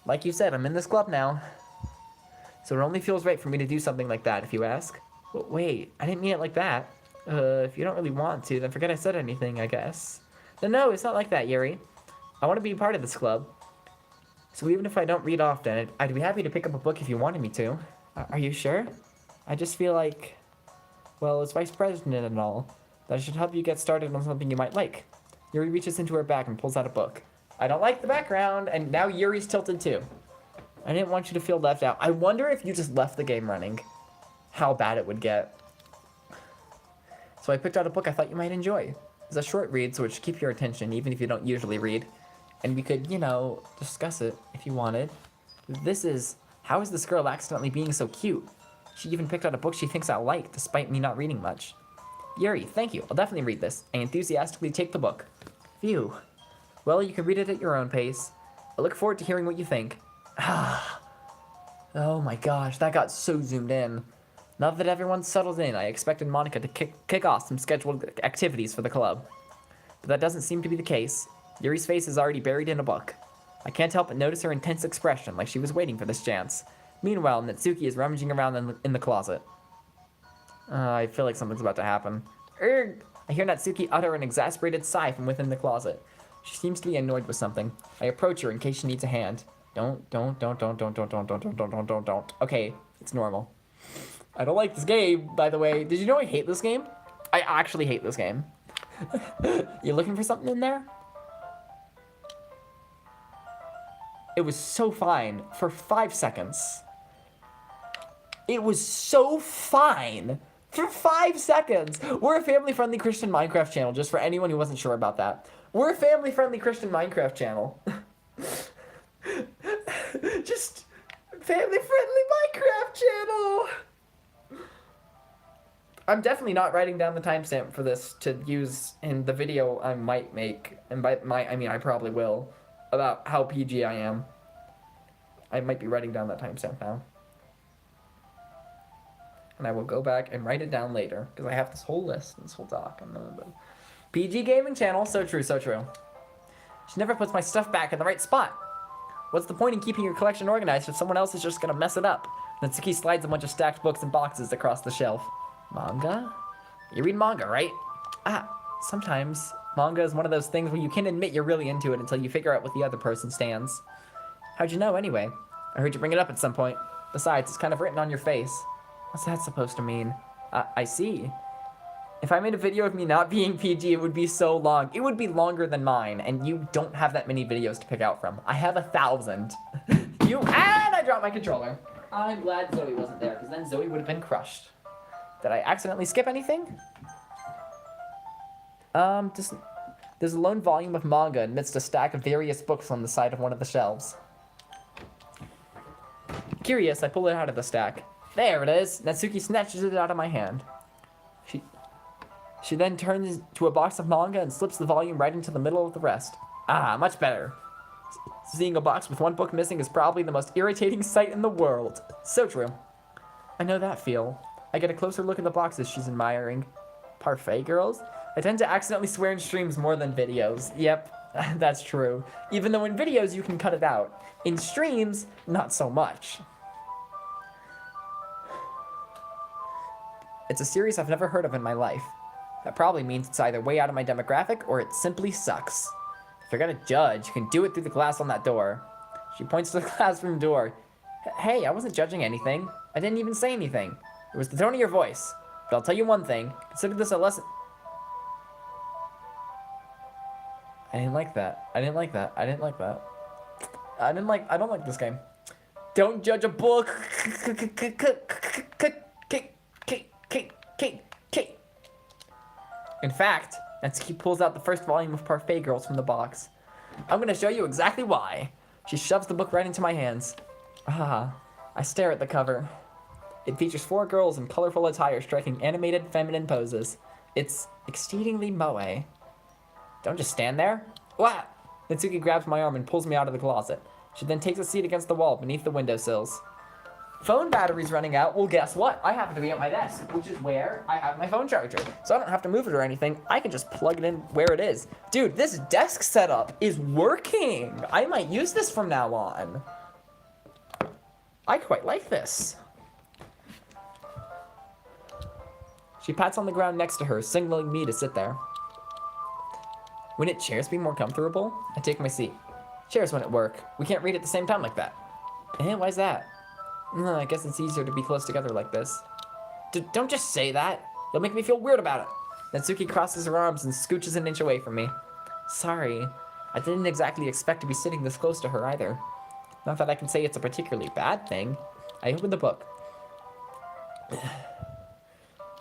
Like you said, I'm in this club now. So it only feels right for me to do something like that, if you ask. But wait, I didn't mean it like that. If you don't really want to, then forget I said anything, I guess. No, it's not like that, Yuri. I want to be part of this club. So even if I don't read often, I'd be happy to pick up a book if you wanted me to. Are you sure? I just feel like... Well, as vice president and all, that should help you get started on something you might like. Yuri reaches into her bag and pulls out a book. I don't like the background, and now Yuri's tilted too. I didn't want you to feel left out. I wonder if you just left the game running, how bad it would get. So I picked out a book I thought you might enjoy. It's a short read, so it should keep your attention, even if you don't usually read. And we could, you know, discuss it if you wanted. This is, how is this girl accidentally being so cute? She even picked out a book she thinks I'll like, despite me not reading much. Yuri, thank you. I'll definitely read this. I enthusiastically take the book. Phew. Well, you can read it at your own pace. I look forward to hearing what you think. Oh my gosh, that got so zoomed in. Now that everyone's settled in, I expected Monica to kick off some scheduled activities for the club. But that doesn't seem to be the case. Yuri's face is already buried in a book. I can't help but notice her intense expression, like she was waiting for this chance. Meanwhile, Natsuki is rummaging around in the closet. I feel like something's about to happen. Erg! I hear Natsuki utter an exasperated sigh from within the closet. She seems to be annoyed with something. I approach her in case she needs a hand. Don't. Okay, it's normal. I don't like this game, by the way. Did you know I hate this game? I actually hate this game. You looking for something in there? It was so fine for 5 seconds. It was so fine for 5 seconds. We're a family-friendly Christian Minecraft channel, just for anyone who wasn't sure about that. We're a family-friendly Christian Minecraft channel. Just family-friendly Minecraft channel. I'm definitely not writing down the timestamp for this to use in the video I might make. And by I mean I probably will. About how PG I am. I might be writing down that timestamp now. And I will go back and write it down later. Because I have this whole list, this whole doc. PG Gaming Channel, so true, so true. She never puts my stuff back in the right spot. What's the point in keeping your collection organized if someone else is just gonna mess it up? Natsuki slides a bunch of stacked books and boxes across the shelf. Manga? You read manga, right? Sometimes. Manga is one of those things where you can't admit you're really into it until you figure out what the other person stands. How'd you know, anyway? I heard you bring it up at some point. Besides, it's kind of written on your face. What's that supposed to mean? I see. If I made a video of me not being PG, it would be so long. It would be longer than mine, and you don't have that many videos to pick out from. I have 1,000. And I dropped my controller. I'm glad Zoe wasn't there, because then Zoe would have been crushed. Did I accidentally skip anything? There's a lone volume of manga amidst a stack of various books on the side of one of the shelves. Curious, I pull it out of the stack. There it is. Natsuki snatches it out of my hand. She then turns to a box of manga and slips the volume right into the middle of the rest. Much better. Seeing a box with one book missing is probably the most irritating sight in the world. So true. I know that feel. I get a closer look at the boxes she's admiring. Parfait girls? I tend to accidentally swear in streams more than videos. Yep, that's true. Even though in videos you can cut it out. In streams, not so much. It's a series I've never heard of in my life. That probably means it's either way out of my demographic or it simply sucks. If you're gonna judge, you can do it through the glass on that door. She points to the classroom door. Hey, I wasn't judging anything. I didn't even say anything. It was the tone of your voice. But I'll tell you one thing. Consider this a lesson. I didn't like that. I don't like this game. Don't judge a book. In fact, Natsuki pulls out the first volume of Parfait Girls from the box. I'm gonna show you exactly why. She shoves the book right into my hands. I stare at the cover. It features 4 girls in colorful attire striking animated feminine poses. It's exceedingly moe. Don't just stand there. What? Natsuki grabs my arm and pulls me out of the closet. She then takes a seat against the wall beneath the windowsills. Phone battery's running out. Well, guess what? I happen to be at my desk, which is where I have my phone charger. So I don't have to move it or anything. I can just plug it in where it is. Dude, this desk setup is working. I might use this from now on. I quite like this. She pats on the ground next to her, signaling me to sit there. Wouldn't chairs be more comfortable? I take my seat. Chairs wouldn't work. We can't read at the same time like that. Why's that? I guess it's easier to be close together like this. Don't just say that. You'll make me feel weird about it. Natsuki crosses her arms and scooches an inch away from me. Sorry, I didn't exactly expect to be sitting this close to her either. Not that I can say it's a particularly bad thing. I opened the book.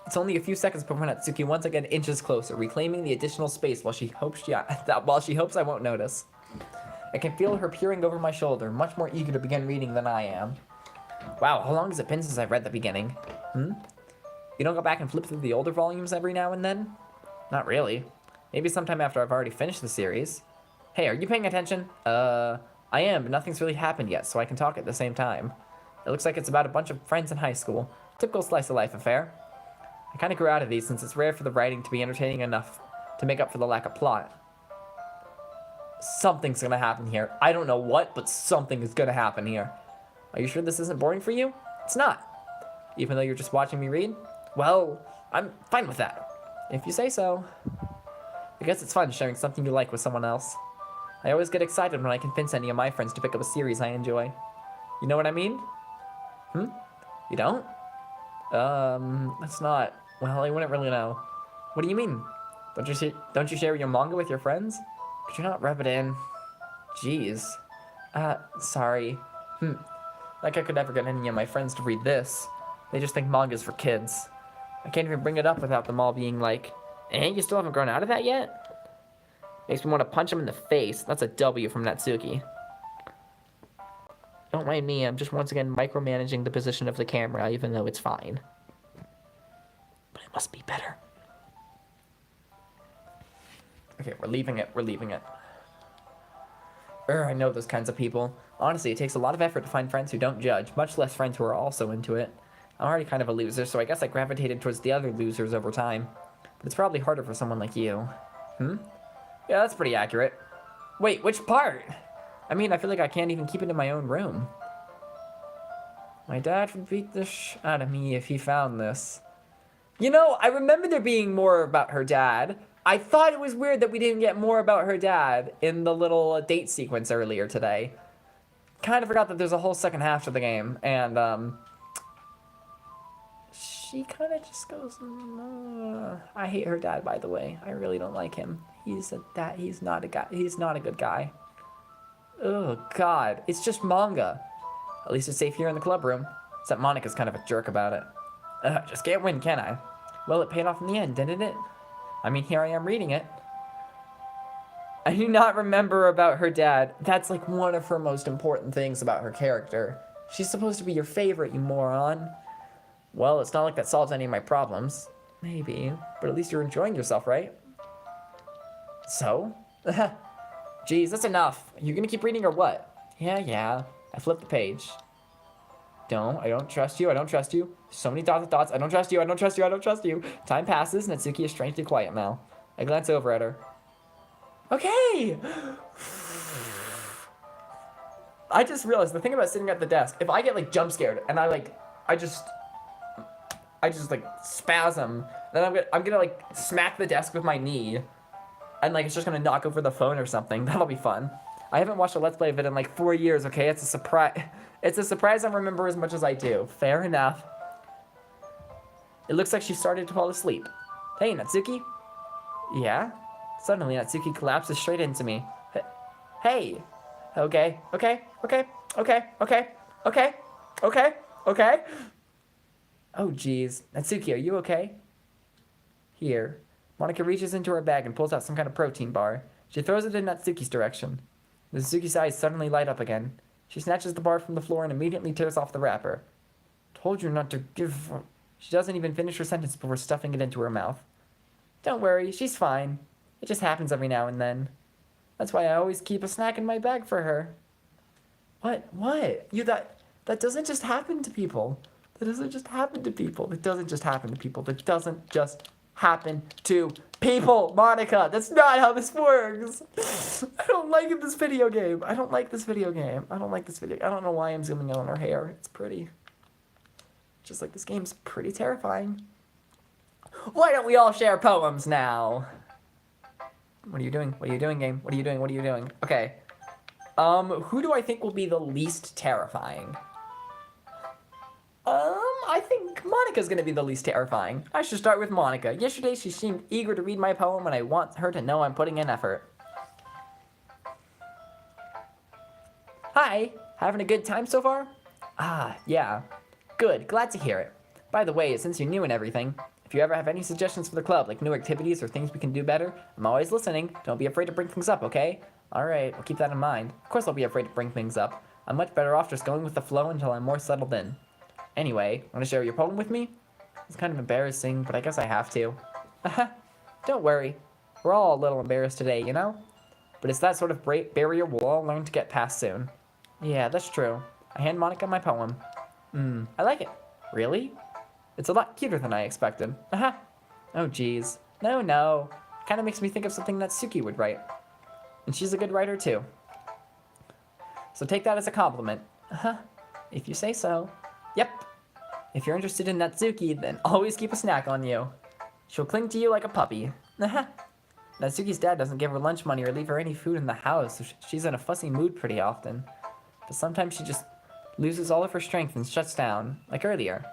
It's only a few seconds before Natsuki once again inches closer, reclaiming the additional space while she hopes I won't notice. I can feel her peering over my shoulder, much more eager to begin reading than I am. Wow, how long has it been since I've read the beginning? You don't go back and flip through the older volumes every now and then? Not really. Maybe sometime after I've already finished the series. Hey, are you paying attention? I am, but nothing's really happened yet, so I can talk at the same time. It looks like it's about a bunch of friends in high school. Typical slice of life affair. I kind of grew out of these since it's rare for the writing to be entertaining enough to make up for the lack of plot. Something's gonna happen here. I don't know what, but something is gonna happen here. Are you sure this isn't boring for you? It's not. Even though you're just watching me read? Well, I'm fine with that. If you say so. I guess it's fun sharing something you like with someone else. I always get excited when I convince any of my friends to pick up a series I enjoy. You know what I mean? You don't? That's not... Well, I wouldn't really know. What do you mean? Don't you share your manga with your friends? Could you not rub it in? Jeez. Sorry. Like I could ever get any of my friends to read this. They just think manga's for kids. I can't even bring it up without them all being like, you still haven't grown out of that yet? Makes me want to punch him in the face. That's a W from Natsuki. Don't mind me, I'm just once again micromanaging the position of the camera, even though it's fine. But it must be better. Okay, we're leaving it. I know those kinds of people. Honestly, it takes a lot of effort to find friends who don't judge, much less friends who are also into it. I'm already kind of a loser, so I guess I gravitated towards the other losers over time. But it's probably harder for someone like you. Yeah, that's pretty accurate. Wait, which part? I mean, I feel like I can't even keep it in my own room. My dad would beat the out of me if he found this. You know, I remember there being more about her dad. I thought it was weird that we didn't get more about her dad in the little date sequence earlier today. Kind of forgot that there's a whole second half to the game, and, she kind of just goes, I hate her dad, by the way. I really don't like him. He's not a good guy. Oh, God. It's just manga. At least it's safe here in the club room. Except Monica's kind of a jerk about it. Just can't win, can I? Well, it paid off in the end, didn't it? I mean, here I am reading it. I do not remember about her dad. That's like one of her most important things about her character. She's supposed to be your favorite, you moron. Well, it's not like that solves any of my problems. Maybe, but at least you're enjoying yourself, right? So? Jeez, that's enough. Are you gonna keep reading or what? Yeah. I flipped the page. I don't trust you. So many thoughts. I don't trust you. Time passes. Natsuki is strangely quiet now. I glance over at her. Okay! I just realized the thing about sitting at the desk, if I get like jump scared and I just like spasm, then I'm gonna like smack the desk with my knee and like it's just gonna knock over the phone or something. That'll be fun. I haven't watched a Let's Play of it in like 4 years, okay? It's a surprise. It's a surprise I remember as much as I do. Fair enough. It looks like she started to fall asleep. Hey, Natsuki? Yeah? Suddenly, Natsuki collapses straight into me. Hey! Okay. Oh, geez. Natsuki, are you okay? Here. Monica reaches into her bag and pulls out some kind of protein bar. She throws it in Natsuki's direction. Natsuki's eyes suddenly light up again. She snatches the bar from the floor and immediately tears off the wrapper. Told you not to give... She doesn't even finish her sentence before stuffing it into her mouth. Don't worry, she's fine. It just happens every now and then. That's why I always keep a snack in my bag for her. What? That doesn't just happen to people. That doesn't just happen to people, Monica! That's not how this works! I don't like this video game. I don't know why I'm zooming in on her hair. It's pretty. Just like this game's pretty terrifying. Why don't we all share poems now? What are you doing, game? What are you doing? Okay. Who do I think will be the least terrifying? I think Monica's gonna be the least terrifying. I should start with Monica. Yesterday she seemed eager to read my poem and I want her to know I'm putting in effort. Hi, having a good time so far? Ah, yeah. Good, glad to hear it. By the way, since you're new and everything, if you ever have any suggestions for the club, like new activities or things we can do better, I'm always listening. Don't be afraid to bring things up, okay? Alright, I'll keep that in mind. Of course I'll be afraid to bring things up. I'm much better off just going with the flow until I'm more settled in. Anyway, want to share your poem with me? It's kind of embarrassing, but I guess I have to. Don't worry. We're all a little embarrassed today, you know? But it's that sort of barrier we'll all learn to get past soon. Yeah, that's true. I hand Monica my poem. I like it. Really? It's a lot cuter than I expected. Oh, geez. No. Kind of makes me think of something that Natsuki would write. And she's a good writer, too. So take that as a compliment. If you say so. Yep. If you're interested in Natsuki, then always keep a snack on you. She'll cling to you like a puppy. Natsuki's dad doesn't give her lunch money or leave her any food in the house, so she's in a fussy mood pretty often. But sometimes she just loses all of her strength and shuts down, like earlier.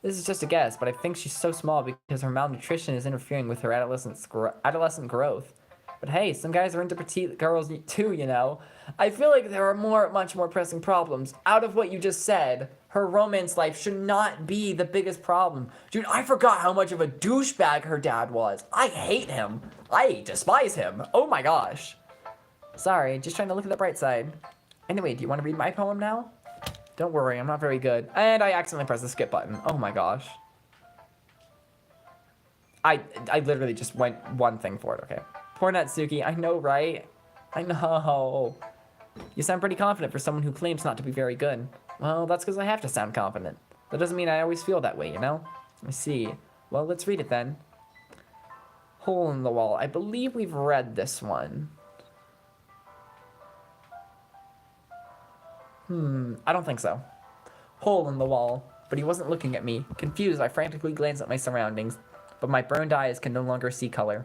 This is just a guess, but I think she's so small because her malnutrition is interfering with her adolescent growth. But hey, some guys are into petite girls too, you know. I feel like there are much more pressing problems. Out of what you just said, her romance life should not be the biggest problem. Dude, I forgot how much of a douchebag her dad was. I hate him. I despise him. Oh my gosh. Sorry, just trying to look at the bright side. Anyway, do you want to read my poem now? Don't worry, I'm not very good. And I accidentally pressed the skip button. Oh my gosh. I literally just went one thing for it, okay. Poor Natsuki, I know, right? I know. You sound pretty confident for someone who claims not to be very good. Well, that's because I have to sound confident. That doesn't mean I always feel that way, you know? I see. Well, let's read it then. Hole in the Wall. I believe we've read this one. I don't think so. Hole in the wall. But he wasn't looking at me. Confused, I frantically glanced at my surroundings, but my burned eyes can no longer see color.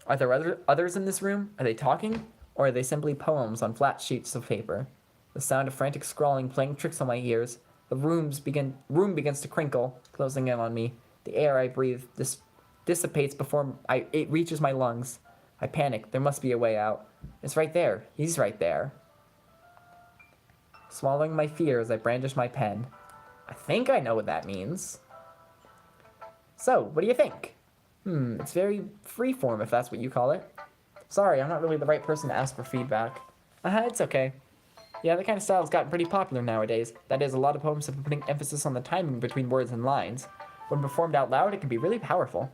Are there others in this room? Are they talking? Or are they simply poems on flat sheets of paper? The sound of frantic scrawling playing tricks on my ears. The room begins to crinkle, closing in on me. The air I breathe dissipates before it reaches my lungs. I panic. There must be a way out. It's right there. He's right there. Swallowing my fears, I brandish my pen. I think I know what that means. So, what do you think? It's very freeform, if that's what you call it. Sorry, I'm not really the right person to ask for feedback. It's okay. Yeah, that kind of style's gotten pretty popular nowadays. That is, a lot of poems have been putting emphasis on the timing between words and lines. When performed out loud, it can be really powerful.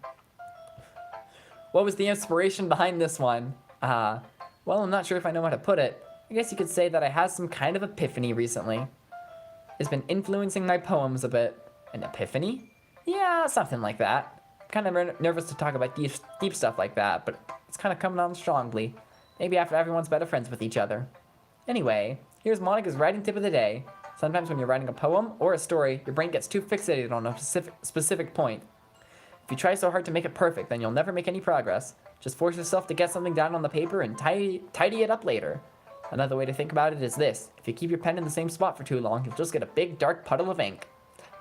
What was the inspiration behind this one? Well, I'm not sure if I know how to put it. I guess you could say that I had some kind of epiphany recently. It's been influencing my poems a bit. An epiphany? Yeah, something like that. I'm kind of nervous to talk about deep stuff like that, but it's kind of coming on strongly. Maybe after everyone's better friends with each other. Anyway, here's Monica's writing tip of the day. Sometimes when you're writing a poem or a story, your brain gets too fixated on a specific point. If you try so hard to make it perfect, then you'll never make any progress. Just force yourself to get something down on the paper and tidy it up later. Another way to think about it is this. If you keep your pen in the same spot for too long, you'll just get a big dark puddle of ink.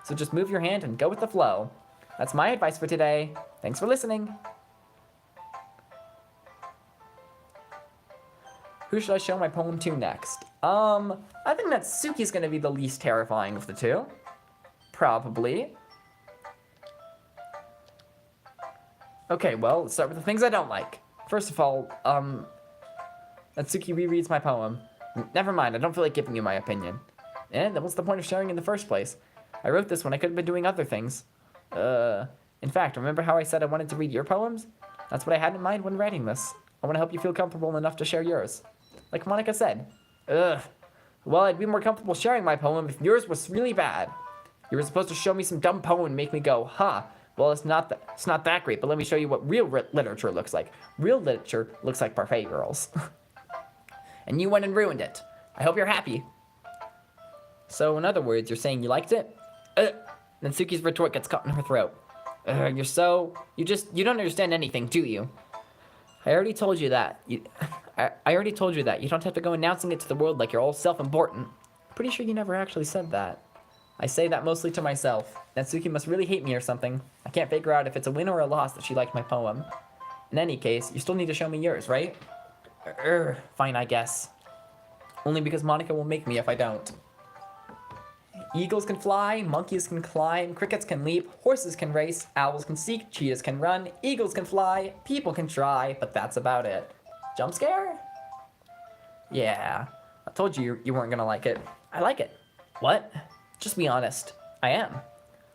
So just move your hand and go with the flow. That's my advice for today. Thanks for listening. Who should I show my poem to next? I think Natsuki's gonna be the least terrifying of the two. Probably. Okay, well, let's start with the things I don't like. First of all, Natsuki rereads my poem. Never mind, I don't feel like giving you my opinion. And then what's the point of sharing in the first place? I wrote this when I could have been doing other things. In fact, remember how I said I wanted to read your poems? That's what I had in mind when writing this. I want to help you feel comfortable enough to share yours. Like Monica said. Well, I'd be more comfortable sharing my poem if yours was really bad. You were supposed to show me some dumb poem and make me go, huh, well, it's not that great, but let me show you what real literature looks like. Real literature looks like parfait girls. And you went and ruined it. I hope you're happy. So, in other words, you're saying you liked it? Natsuki's retort gets caught in her throat. You don't understand anything, do you? I already told you that. I already told you that. You don't have to go announcing it to the world like you're all self-important. Pretty sure you never actually said that. I say that mostly to myself. Natsuki must really hate me or something. I can't figure out if it's a win or a loss that she liked my poem. In any case, you still need to show me yours, right? Fine, I guess. Only because Monica will make me if I don't. Eagles can fly, monkeys can climb, crickets can leap, horses can race, owls can seek, cheetahs can run, eagles can fly, people can try, but that's about it. Jump scare? Yeah, I told you you weren't gonna like it. I like it. What? Just be honest. I am.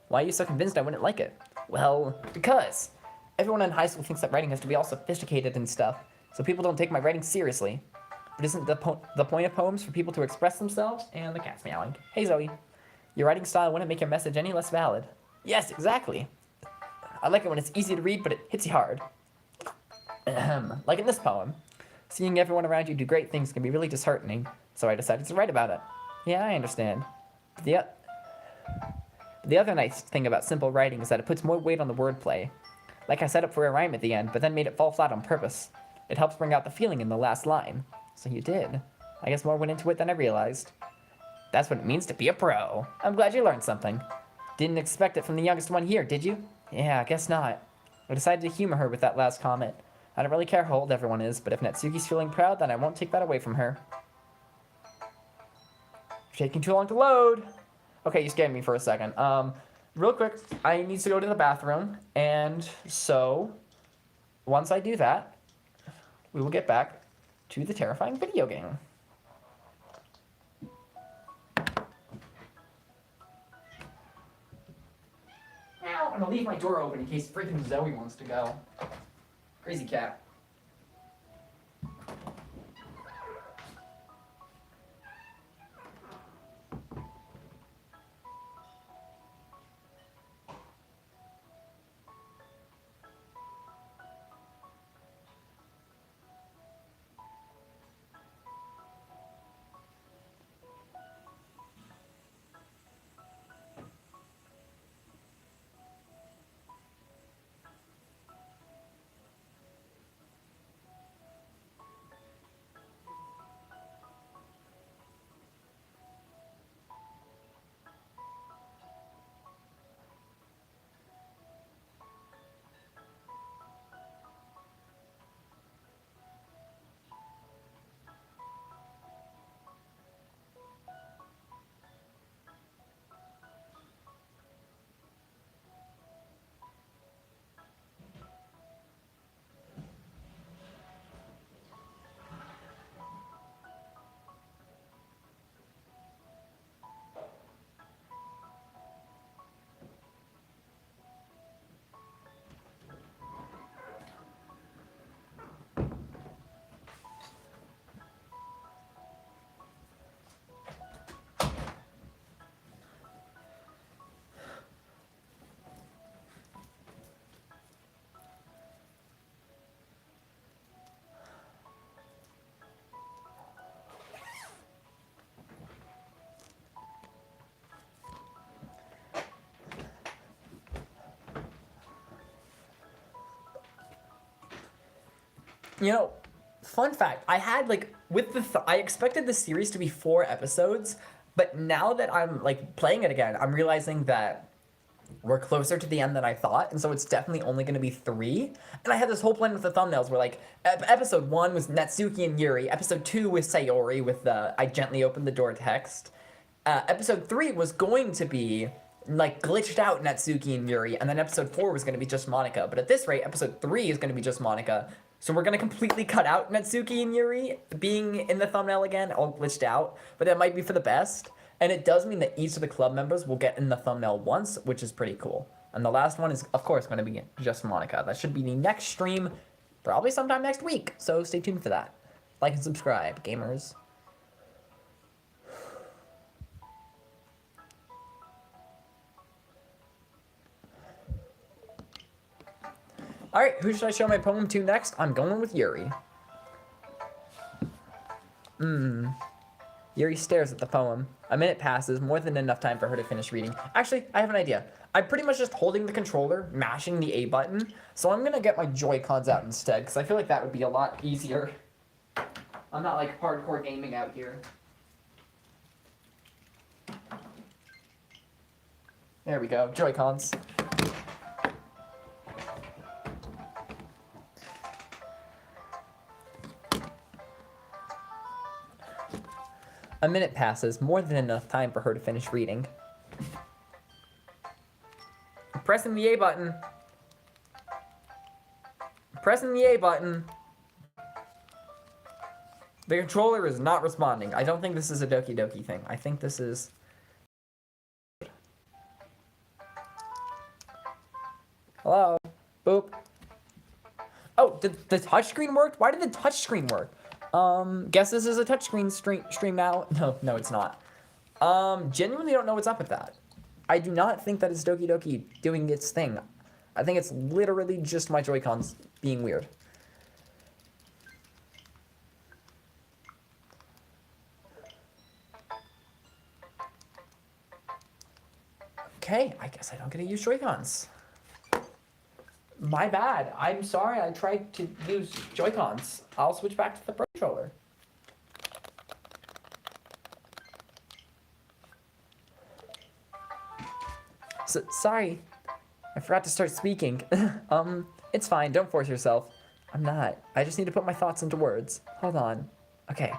Why are you so convinced I wouldn't like it? Well, because everyone in high school thinks that writing has to be all sophisticated and stuff, so people don't take my writing seriously. But isn't the point of poems for people to express themselves? And the cat's meowing. Hey, Zoe. Your writing style wouldn't make your message any less valid. Yes, exactly. I like it when it's easy to read, but it hits you hard. Like in this poem. Seeing everyone around you do great things can be really disheartening, so I decided to write about it. Yeah, I understand. The other nice thing about simple writing is that it puts more weight on the wordplay. Like I set up for a rhyme at the end, but then made it fall flat on purpose. It helps bring out the feeling in the last line. So you did. I guess more went into it than I realized. That's what it means to be a pro. I'm glad you learned something. Didn't expect it from the youngest one here, did you? Yeah, I guess not. I decided to humor her with that last comment. I don't really care how old everyone is, but if Natsuki's feeling proud, then I won't take that away from her. Taking too long to load. Okay, you scared me for a second. Real quick, I need to go to the bathroom, and so once I do that, we will get back to the terrifying video game. Now I'm gonna leave my door open in case freaking Zoe wants to go. Crazy cat. You know, fun fact, I had, like, with I expected the series to be 4 episodes, but now that I'm, like, playing it again, I'm realizing that we're closer to the end than I thought, and so it's definitely only going to be 3. And I had this whole plan with the thumbnails where, like, episode 1 was Natsuki and Yuri, episode 2 was Sayori with the I gently opened the door text. Episode 3 was going to be, like, glitched out Natsuki and Yuri, and then episode 4 was going to be just Monica. But at this rate, episode 3 is going to be just Monica. So we're going to completely cut out Natsuki and Yuri being in the thumbnail again, all glitched out. But that might be for the best. And it does mean that each of the club members will get in the thumbnail once, which is pretty cool. And the last one is, of course, going to be just Monica. That should be the next stream, probably sometime next week. So stay tuned for that. Like and subscribe, gamers. Alright, who should I show my poem to next? I'm going with Yuri. Yuri stares at the poem. A minute passes, more than enough time for her to finish reading. Actually, I have an idea. I'm pretty much just holding the controller, mashing the A button, so I'm gonna get my Joy-Cons out instead, because I feel like that would be a lot easier. I'm not, like, hardcore gaming out here. There we go. Joy-Cons. A minute passes, more than enough time for her to finish reading. I'm pressing the A button. I'm pressing the A button. The controller is not responding. I don't think this is a Doki Doki thing. I think this is... Hello? Boop. Oh, the touchscreen worked? Why did the touchscreen work? Guess this is a touchscreen stream now. No, it's not. Genuinely don't know what's up with that. I do not think that it's Doki Doki doing its thing. I think it's literally just my Joy-Cons being weird. Okay, I guess I don't get to use Joy-Cons. My bad. I'm sorry I tried to use Joy-Cons. I'll switch back to the Pro Controller. Sorry. I forgot to start speaking. It's fine. Don't force yourself. I'm not. I just need to put my thoughts into words. Hold on. Okay.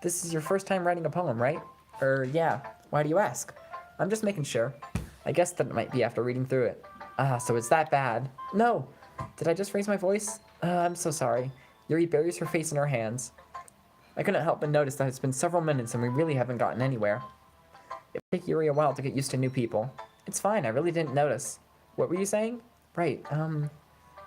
This is your first time writing a poem, right? Yeah. Why do you ask? I'm just making sure. I guess that it might be after reading through it. So it's that bad. No. Did I just raise my voice? I'm so sorry. Yuri buries her face in her hands. I couldn't help but notice that it's been several minutes and we really haven't gotten anywhere. It would take Yuri a while to get used to new people. It's fine, I really didn't notice. What were you saying? Right,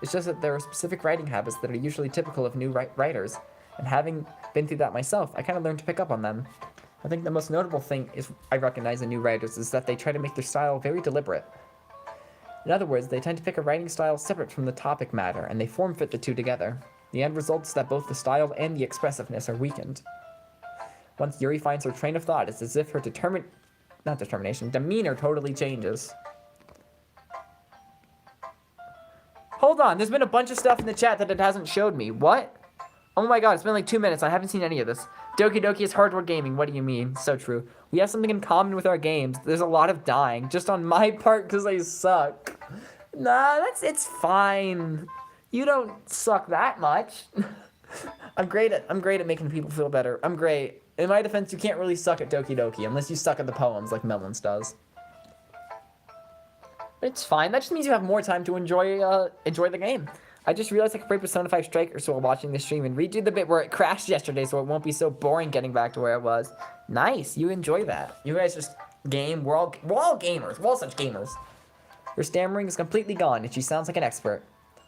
it's just that there are specific writing habits that are usually typical of new writers. And having been through that myself, I kind of learned to pick up on them. I think the most notable thing I recognize in new writers is that they try to make their style very deliberate. In other words, they tend to pick a writing style separate from the topic matter, and they form-fit the two together. The end result is that both the style and the expressiveness are weakened. Once Yuri finds her train of thought, it's as if her demeanor totally changes. Hold on, there's been a bunch of stuff in the chat that it hasn't showed me. What? Oh my god, it's been like 2 minutes, I haven't seen any of this. Doki Doki is hardcore gaming, what do you mean? So true. We have something in common with our games. There's a lot of dying, just on my part because I suck. Nah, it's fine. You don't suck that much. I'm great at making people feel better. I'm great. In my defense, you can't really suck at Doki Doki unless you suck at the poems like Melons does. But it's fine. That just means you have more time to enjoy the game. I just realized I could play Persona 5 Strikers while watching the stream and redo the bit where it crashed yesterday so it won't be so boring getting back to where it was. Nice. You enjoy that. You guys just game. We're all gamers. We're all such gamers. Her stammering is completely gone and she sounds like an expert.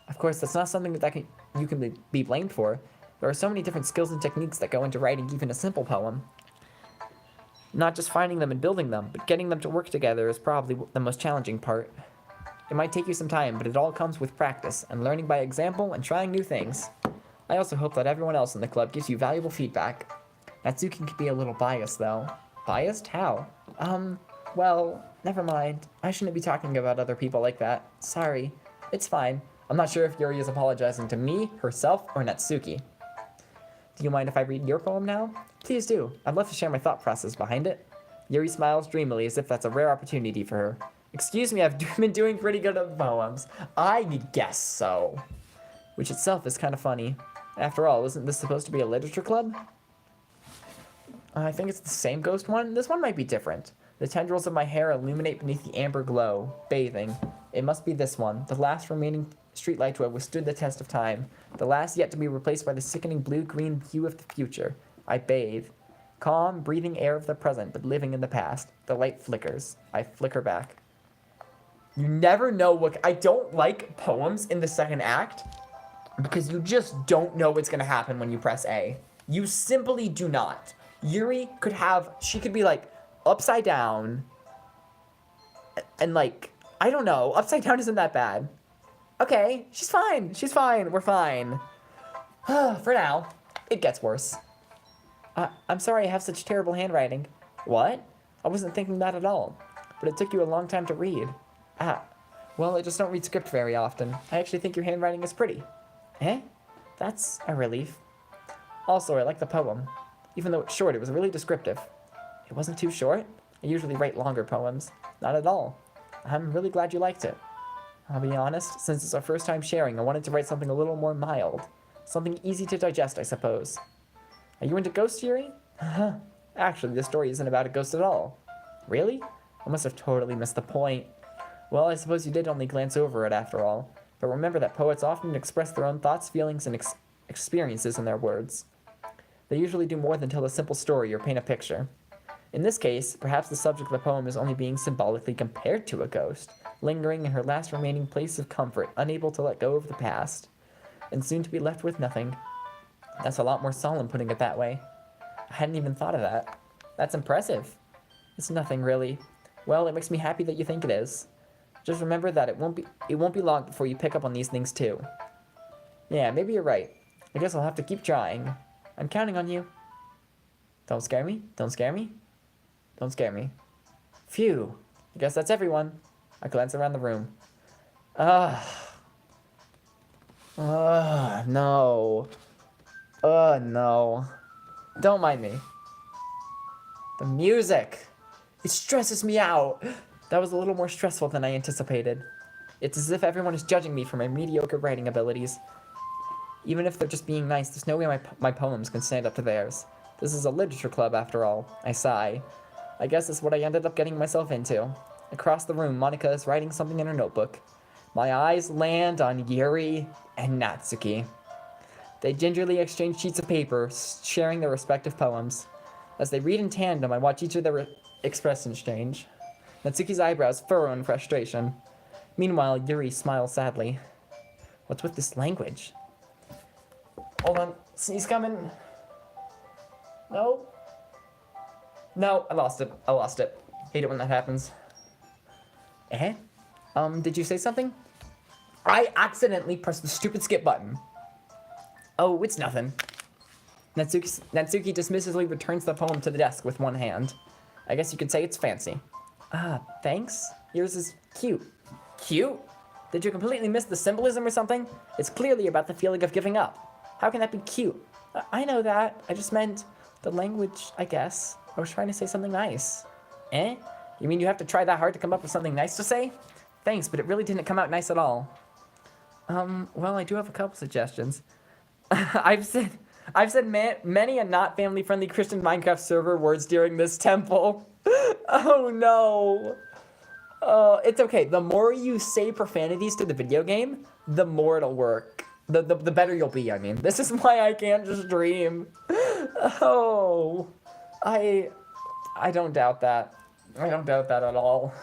Of course, that's not something that you can be blamed for. There are so many different skills and techniques that go into writing even a simple poem. Not just finding them and building them, but getting them to work together is probably the most challenging part. It might take you some time, but it all comes with practice and learning by example and trying new things. I also hope that everyone else in the club gives you valuable feedback. Natsuki can be a little biased, though. Biased? How? Well, never mind. I shouldn't be talking about other people like that. Sorry. It's fine. I'm not sure if Yuri is apologizing to me, herself, or Natsuki. Do you mind if I read your poem now? Please do. I'd love to share my thought process behind it. Yuri smiles dreamily as if that's a rare opportunity for her. Excuse me, I've been doing pretty good at poems. I guess so. Which itself is kind of funny. After all, isn't this supposed to be a literature club? I think it's the same ghost one. This one might be different. The tendrils of my hair illuminate beneath the amber glow, bathing. It must be this one, the last remaining streetlight to have withstood the test of time, the last yet to be replaced by the sickening blue-green hue of the future. I bathe. Calm, breathing air of the present, but living in the past. The light flickers. I flicker back. You never know what... I don't like poems in the second act because you just don't know what's going to happen when you press A. You simply do not. Yuri could have... She could be, like, upside down and, like... I don't know. Upside down isn't that bad. Okay, she's fine. She's fine. We're fine. For now. It gets worse. I'm sorry I have such terrible handwriting. What? I wasn't thinking that at all. But it took you a long time to read. Well, I just don't read script very often. I actually think your handwriting is pretty. Eh? That's a relief. Also, I like the poem. Even though it's short, it was really descriptive. It wasn't too short. I usually write longer poems. Not at all. I'm really glad you liked it. I'll be honest, since it's our first time sharing, I wanted to write something a little more mild. Something easy to digest, I suppose. Are you into ghosts, Yuri? Actually, this story isn't about a ghost at all. Really? I must have totally missed the point. Well, I suppose you did only glance over it after all. But remember that poets often express their own thoughts, feelings, and experiences in their words. They usually do more than tell a simple story or paint a picture. In this case, perhaps the subject of the poem is only being symbolically compared to a ghost, lingering in her last remaining place of comfort, unable to let go of the past, and soon to be left with nothing. That's a lot more solemn putting it that way. I hadn't even thought of that. That's impressive. It's nothing really. Well, it makes me happy that you think it is. Just remember that it won't be long before you pick up on these things too. Yeah, maybe you're right. I guess I'll have to keep trying. I'm counting on you. Don't scare me. Don't scare me. Don't scare me. Phew. I guess that's everyone. I glance around the room. No. No. Don't mind me. The music. It stresses me out. That was a little more stressful than I anticipated. It's as if everyone is judging me for my mediocre writing abilities. Even if they're just being nice, there's no way my poems can stand up to theirs. This is a literature club, after all. I sigh. I guess that's what I ended up getting myself into. Across the room, Monika is writing something in her notebook. My eyes land on Yuri and Natsuki. They gingerly exchange sheets of paper, sharing their respective poems. As they read in tandem, I watch each of their expressions change. Natsuki's eyebrows furrow in frustration. Meanwhile, Yuri smiles sadly. What's with this language? Hold on. Sneeze coming. No. No, I lost it. Hate it when that happens. Did you say something? I accidentally pressed the stupid skip button. Oh, it's nothing. Natsuki dismissively returns the poem to the desk with one hand. I guess you could say it's fancy. Thanks. Yours is cute. Cute? Did you completely miss the symbolism or something? It's clearly about the feeling of giving up. How can that be cute? I know that. I just meant the language, I guess. I was trying to say something nice. You mean you have to try that hard to come up with something nice to say? Thanks, but it really didn't come out nice at all. Well, I do have a couple suggestions. I've said many a not family-friendly Christian Minecraft server words during this temple. Oh no. It's okay. The more you say profanities to the video game, the more it'll work. The better you'll be, I mean. This is why I can't just dream. Oh. I don't doubt that. I don't doubt that at all.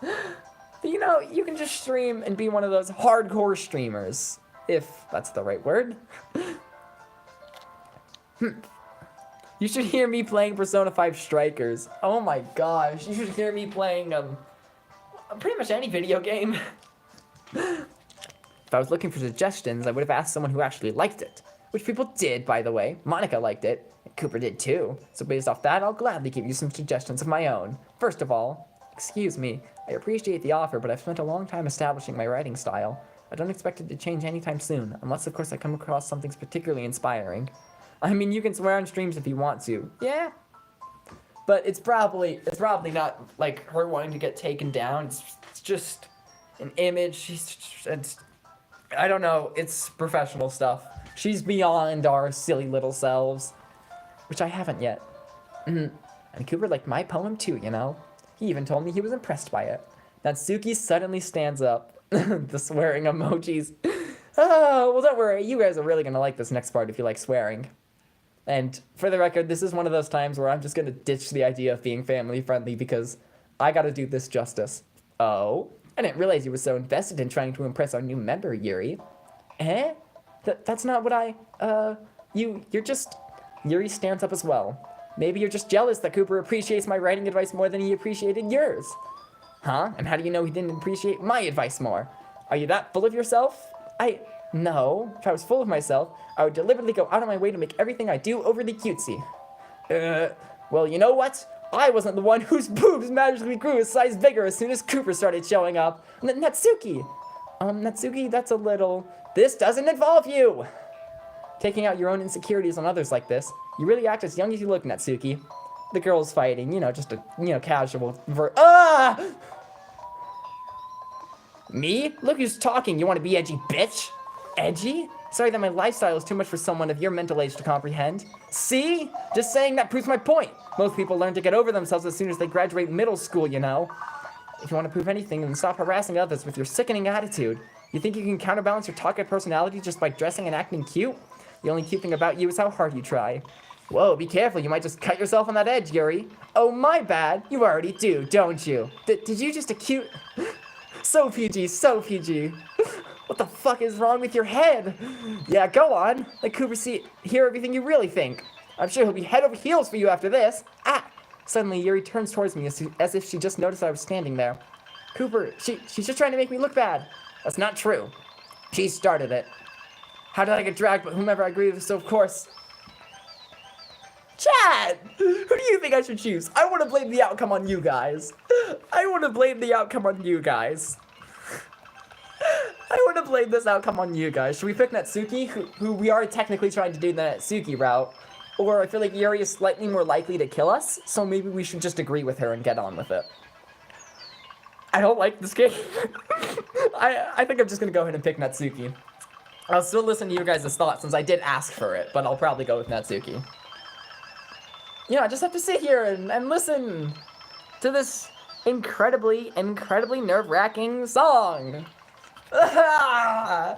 But you know, you can just stream and be one of those hardcore streamers. If that's the right word. You should hear me playing Persona 5 Strikers. Oh my gosh. You should hear me playing, pretty much any video game. If I was looking for suggestions, I would have asked someone who actually liked it. Which people did, by the way. Monika liked it. And Cooper did too. So based off that, I'll gladly give you some suggestions of my own. First of all, excuse me, I appreciate the offer, but I've spent a long time establishing my writing style. I don't expect it to change anytime soon, unless of course I come across something particularly inspiring. I mean, you can swear on streams if you want to. Yeah. But it's probably not like her wanting to get taken down. It's just an image. I don't know. It's professional stuff. She's beyond our silly little selves, which I haven't yet. And Cooper liked my poem too, you know. He even told me he was impressed by it. Natsuki suddenly stands up. The swearing emojis. Oh, well, don't worry. You guys are really gonna like this next part if you like swearing. And for the record, this is one of those times where I'm just gonna ditch the idea of being family friendly because I gotta do this justice. Oh, I didn't realize you were so invested in trying to impress our new member, Yuri. That's not what you're just... Yuri stands up as well. Maybe you're just jealous that Cooper appreciates my writing advice more than he appreciated yours. Huh? And how do you know he didn't appreciate my advice more? Are you that full of yourself? No. If I was full of myself, I would deliberately go out of my way to make everything I do overly cutesy. Well, you know what? I wasn't the one whose boobs magically grew a size bigger as soon as Cooper started showing up. Natsuki! Natsuki, that's a little... This doesn't involve you! Taking out your own insecurities on others like this, you really act as young as you look, Natsuki. The girl's fighting, just a, casual Me? Look who's talking. You want to be edgy, bitch? Edgy? Sorry that my lifestyle is too much for someone of your mental age to comprehend. See? Just saying that proves my point. Most people learn to get over themselves as soon as they graduate middle school, you know. If you want to prove anything, then stop harassing others with your sickening attitude. You think you can counterbalance your talkative personality just by dressing and acting cute? The only cute thing about you is how hard you try. Whoa, be careful, you might just cut yourself on that edge, Yuri. Oh, my bad. You already do, don't you? Did you just acute... So PG, so PG. What the fuck is wrong with your head? Yeah, go on. Let Cooper hear everything you really think. I'm sure he'll be head over heels for you after this. Ah! Suddenly, Yuri turns towards me as if she just noticed I was standing there. Cooper, she's just trying to make me look bad. That's not true. She started it. How did I get dragged? But whomever I agree with, so of course... Chad! Who do you think I should choose? I want to blame the outcome on you guys. I want to blame the outcome on you guys. I want to blame this outcome on you guys. Should we pick Natsuki, who we are technically trying to do the Natsuki route? Or I feel like Yuri is slightly more likely to kill us, so maybe we should just agree with her and get on with it. I don't like this game. I think I'm just going to go ahead and pick Natsuki. I'll still listen to you guys' thoughts since I did ask for it, but I'll probably go with Natsuki. You know, I just have to sit here and listen to this incredibly nerve-wracking song. I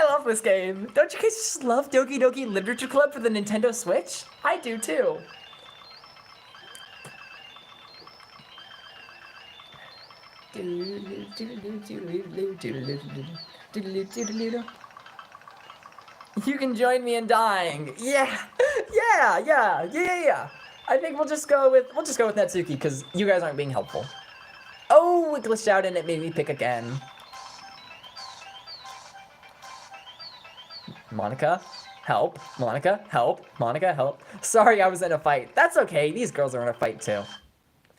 love this game. Don't you guys just love Doki Doki Literature Club for the Nintendo Switch? I do too. You can join me in dying. Yeah. I think we'll just go with Natsuki because you guys aren't being helpful. Oh, it glitched out and it made me pick again. Monica, help. Monica, help. Monica, help. Sorry, I was in a fight. That's okay. These girls are in a fight too.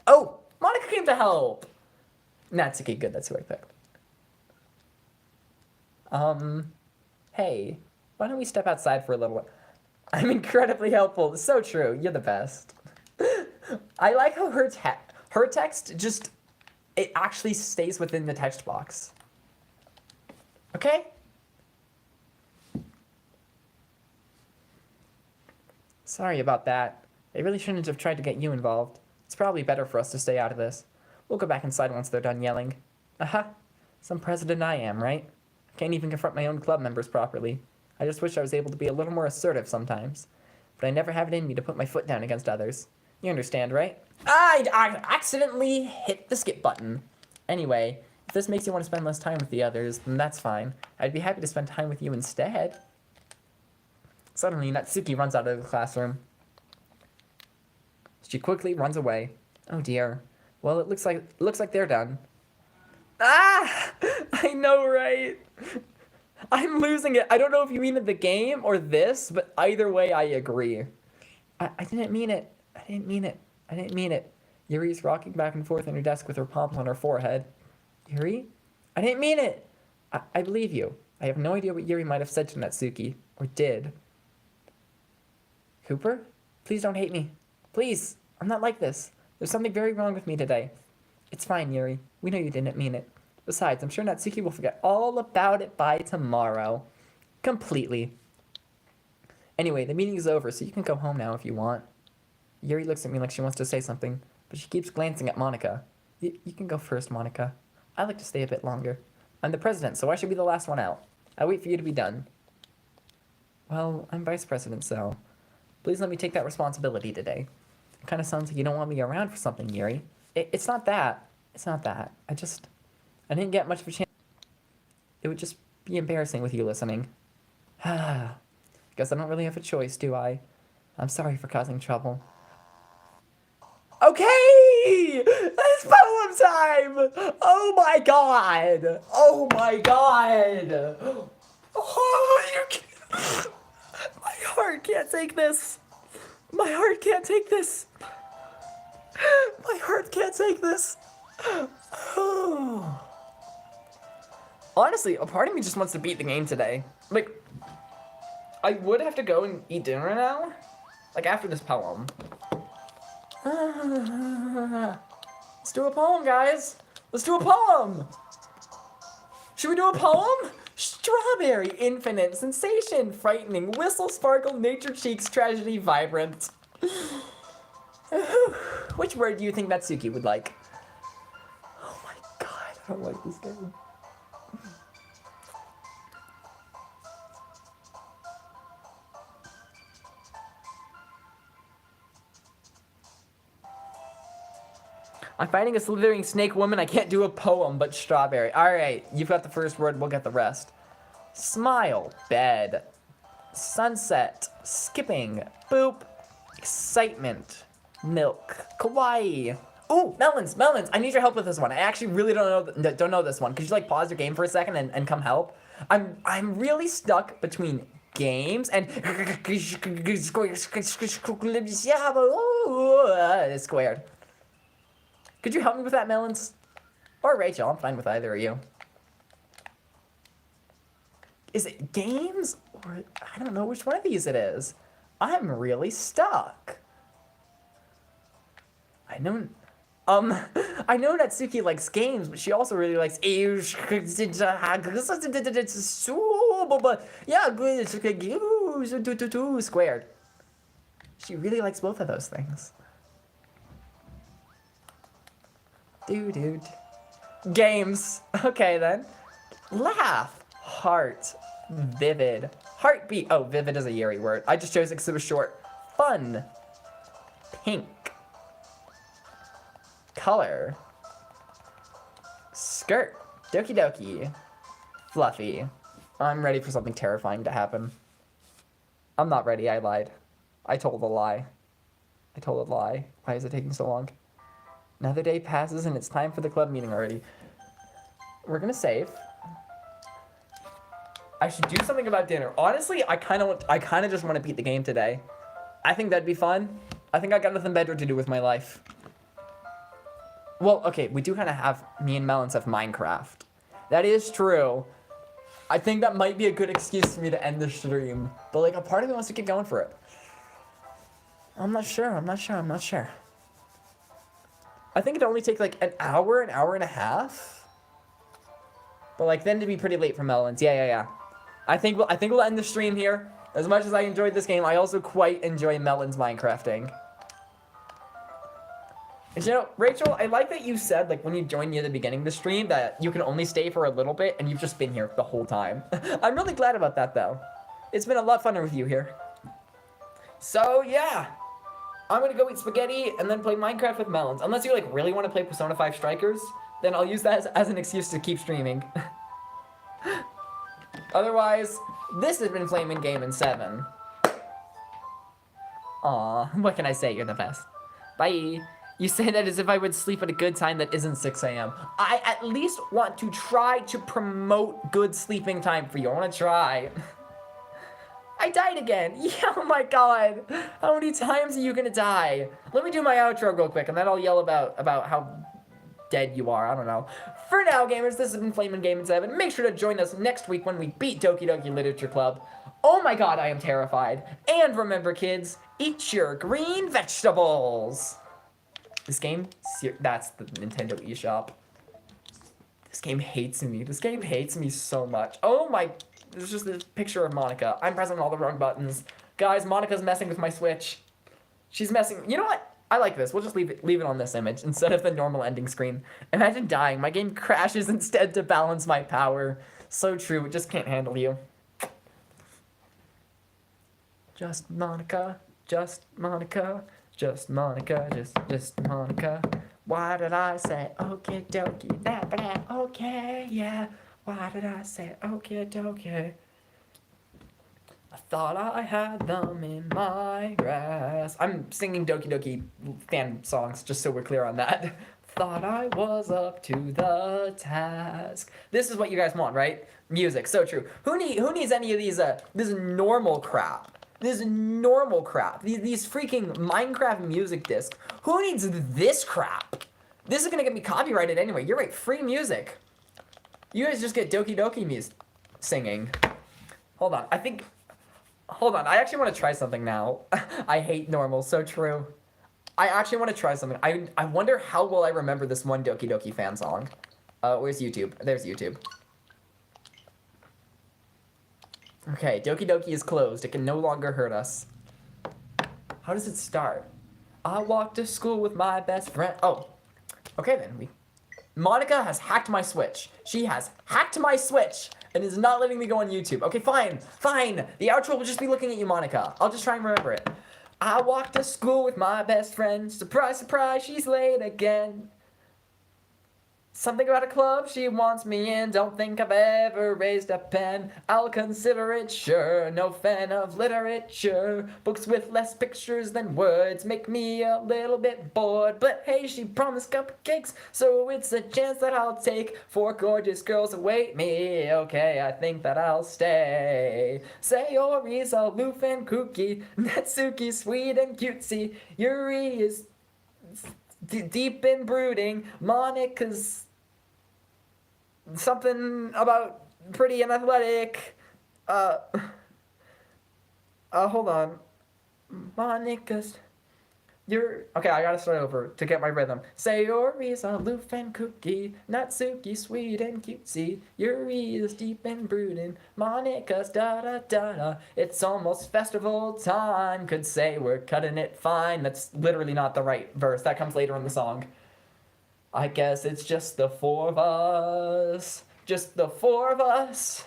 Oh, Monica came to help. Natsuki, good. That's who I picked. Hey, why don't we step outside for a little while? I'm incredibly helpful. It's so true. You're the best. I like how her text just, it actually stays within the text box. Okay? Sorry about that. They really shouldn't have tried to get you involved. It's probably better for us to stay out of this. We'll go back inside once they're done yelling. Aha! Some president I am, right? I can't even confront my own club members properly. I just wish I was able to be a little more assertive sometimes. But I never have it in me to put my foot down against others. You understand, right? I accidentally hit the skip button. Anyway, if this makes you want to spend less time with the others, then that's fine. I'd be happy to spend time with you instead. Suddenly, Natsuki runs out of the classroom. She quickly runs away. Oh dear. Well, it looks like they're done. Ah! I know, right? I'm losing it. I don't know if you mean the game or this, but either way, I agree. I didn't mean it. I didn't mean it. Yuri's rocking back and forth on her desk with her palms on her forehead. Yuri? I didn't mean it. I believe you. I have no idea what Yuri might have said to Natsuki, or did. Cooper? Please don't hate me. Please. I'm not like this. There's something very wrong with me today. It's fine, Yuri. We know you didn't mean it. Besides, I'm sure Natsuki will forget all about it by tomorrow. Completely. Anyway, the meeting is over, so you can go home now if you want. Yuri looks at me like she wants to say something, but she keeps glancing at Monica. You can go first, Monica. I like to stay a bit longer. I'm the president, so I should be the last one out. I'll wait for you to be done. Well, I'm vice president, so... Please let me take that responsibility today. It kind of sounds like you don't want me around for something, Yuri. It's not that. It's not that. I didn't get much of a chance. It would just be embarrassing with you listening. Guess I don't really have a choice, do I? I'm sorry for causing trouble. Okay! It's poem time! Oh my god! Oh my god! Oh, you can't... My heart can't take this. My heart can't take this. My heart can't take this. Honestly, a part of me just wants to beat the game today. Like, I would have to go and eat dinner now. Like, after this poem. Let's do a poem, guys. Let's do a poem. Should we do a poem? Strawberry, infinite, sensation, frightening, whistle, sparkle, nature cheeks, tragedy, vibrant. Which word do you think Natsuki would like? Oh my god, I don't like this game. I'm fighting a slithering snake woman. I can't do a poem, but strawberry. All right, you've got the first word. We'll get the rest. Smile, bed, sunset, skipping, boop, excitement, milk, kawaii. Ooh, melons. I need your help with this one. I actually really don't know this one. Could you like pause your game for a second and come help? I'm really stuck between games and it's squared. Could you help me with that, Melons? Or Rachel, I'm fine with either of you. Is it games? Or I don't know which one of these it is. I'm really stuck. I know Natsuki likes games, but she also really likes squared. She really likes both of those things. Dude. Games. Okay then. Laugh. Heart. Vivid. Heartbeat. Oh, vivid is a Yuri word. I just chose it because it was short. Fun. Pink. Color. Skirt. Doki Doki. Fluffy. I'm ready for something terrifying to happen. I'm not ready. I lied. I told a lie. Why is it taking so long? Another day passes and it's time for the club meeting already. We're gonna save. I should do something about dinner. Honestly, I kind of just want to beat the game today. I think that'd be fun. I think I got nothing better to do with my life. Well, okay, we do kind of have, me and Melons have Minecraft. That is true. I think that might be a good excuse for me to end the stream. But like, a part of me wants to keep going for it. I'm not sure. I think it'd only take like an hour and a half. But like then it'd be pretty late for Melons. Yeah. I think we'll end the stream here. As much as I enjoyed this game, I also quite enjoy Melons Minecrafting. And you know, Rachel, I like that you said like when you joined near the beginning of the stream that you can only stay for a little bit and you've just been here the whole time. I'm really glad about that though. It's been a lot funner with you here. So yeah. I'm gonna go eat spaghetti and then play Minecraft with Melons. Unless you like really want to play Persona 5 Strikers, then I'll use that as an excuse to keep streaming. Otherwise, this has been Flamin' Gamin' 7. Aw, what can I say? You're the best. Bye. You say that as if I would sleep at a good time that isn't 6 a.m. I at least want to try to promote good sleeping time for you. I want to try. I died again. Yeah, oh my god. How many times are you gonna die? Let me do my outro real quick, and then I'll yell about how dead you are. I don't know. For now, gamers, this has been Flamin' Gamin' 7. Make sure to join us next week when we beat Doki Doki Literature Club. Oh my god, I am terrified. And remember, kids, eat your green vegetables. This game, that's the Nintendo eShop. This game hates me. This game hates me so much. Oh my... There's just this picture of Monica. I'm pressing all the wrong buttons. Guys, Monica's messing with my Switch. She's messing... You know what? I like this. We'll just leave it on this image instead of the normal ending screen. Imagine dying. My game crashes instead to balance my power. So true. It just can't handle you. Just Monica. Just Monica. Just Monica. Just Monica. Why did I say okie dokie? That, okay, yeah. Why did I say okie dokie? I thought I had them in my grasp. I'm singing Doki Doki fan songs, just so we're clear on that. Thought I was up to the task. This is what you guys want, right? Music, so true. Who needs any of these, this normal crap? This normal crap. These freaking Minecraft music discs. Who needs this crap? This is gonna get me copyrighted anyway. You're right, free music. You guys just get Doki Doki music singing. Hold on, I actually want to try something now. I hate normal, so true. I actually want to try something. I wonder how well I remember this one Doki Doki fan song. Where's YouTube? There's YouTube. Okay, Doki Doki is closed. It can no longer hurt us. How does it start? I walked to school with my best friend. Oh, okay then. Monica has hacked my Switch. She has hacked my Switch and is not letting me go on YouTube. Okay, fine. The outro will just be looking at you, Monica. I'll just try and remember it. I walked to school with my best friend. Surprise, surprise, she's late again. Something about a club she wants me in. Don't think I've ever raised a pen. I'll consider it, sure. No fan of literature. Books with less pictures than words make me a little bit bored. But hey, she promised cupcakes, so it's a chance that I'll take. 4 gorgeous girls await me. Okay, I think that I'll stay. Sayori's aloof and kooky. Natsuki sweet and cutesy. Yuri is deep in brooding. Monica's something about pretty and athletic. Hold on. Monica's. Okay, I gotta start over to get my rhythm. Sayori's aloof and kooky. Natsuki sweet and cutesy. Yuri is deep and brooding. Monica's da-da-da-da. It's almost festival time. Could say we're cutting it fine. That's literally not the right verse. That comes later in the song. I guess it's just the 4 of us. Just the 4 of us.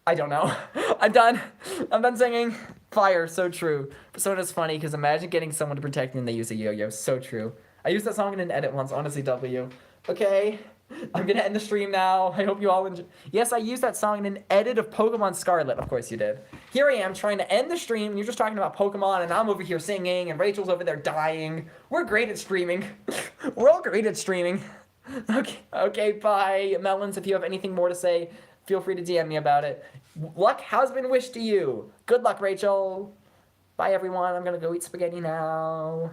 I don't know. I'm done singing. Fire, so true. Persona's funny because imagine getting someone to protect you and they use a yo-yo. So true. I used that song in an edit once, honestly, W. Okay, I'm gonna end the stream now. I hope you all enjoy. Yes, I used that song in an edit of Pokemon Scarlet. Of course you did. Here I am trying to end the stream, and you're just talking about Pokemon, and I'm over here singing, and Rachel's over there dying. We're great at streaming. We're all great at streaming. Okay, bye. Melons, if you have anything more to say, feel free to DM me about it. Luck has been wished to you. Good luck, Rachel. Bye, everyone. I'm gonna go eat spaghetti now.